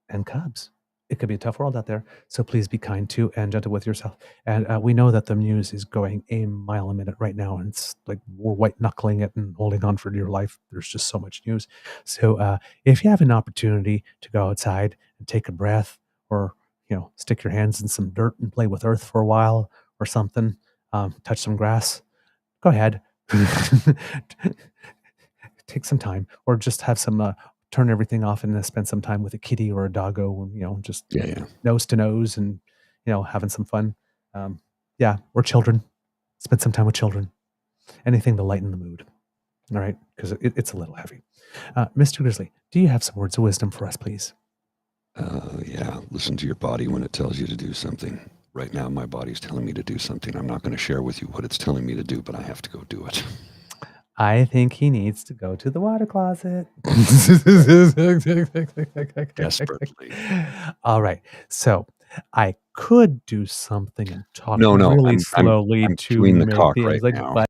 and cubs. It could be a tough world out there. So please be kind to and gentle with yourself. And we know that the news is going a mile a minute right now. And it's like we're white knuckling it and holding on for dear life. There's just so much news. So if you have an opportunity to go outside and take a breath or, stick your hands in some dirt and play with earth for a while or something, touch some grass, go ahead. Take some time or just have some turn everything off and spend some time with a kitty or a doggo, just nose to nose and, having some fun. Or children. Spend some time with children. Anything to lighten the mood. All right, because it's a little heavy. Mr. Grizzly, do you have some words of wisdom for us, please? Listen to your body when it tells you to do something. Right now, my body's telling me to do something. I'm not going to share with you what it's telling me to do, but I have to go do it. I think he needs to go to the water closet. Desperately. All right. So I could do something and talk really really slowly I'm to between the make cock the right like, now. but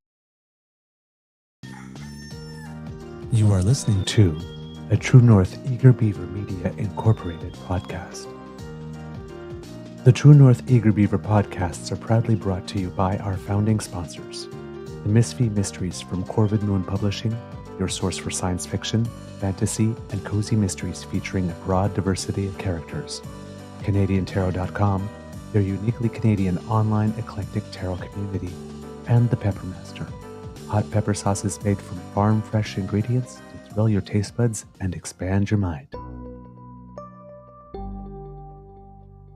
you are listening to a True North Eager Beaver Media Incorporated podcast. The True North Eager Beaver podcasts are proudly brought to you by our founding sponsors. The Misfit Mysteries from Corvid Moon Publishing, your source for science fiction, fantasy, and cozy mysteries featuring a broad diversity of characters. CanadianTarot.com, their uniquely Canadian online eclectic tarot community. And The Peppermaster, hot pepper sauces made from farm-fresh ingredients to thrill your taste buds and expand your mind.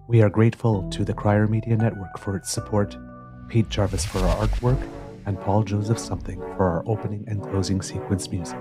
We are grateful to the Crier Media Network for its support, Pete Jarvis for our artwork, and Paul Joseph Something for our opening and closing sequence music.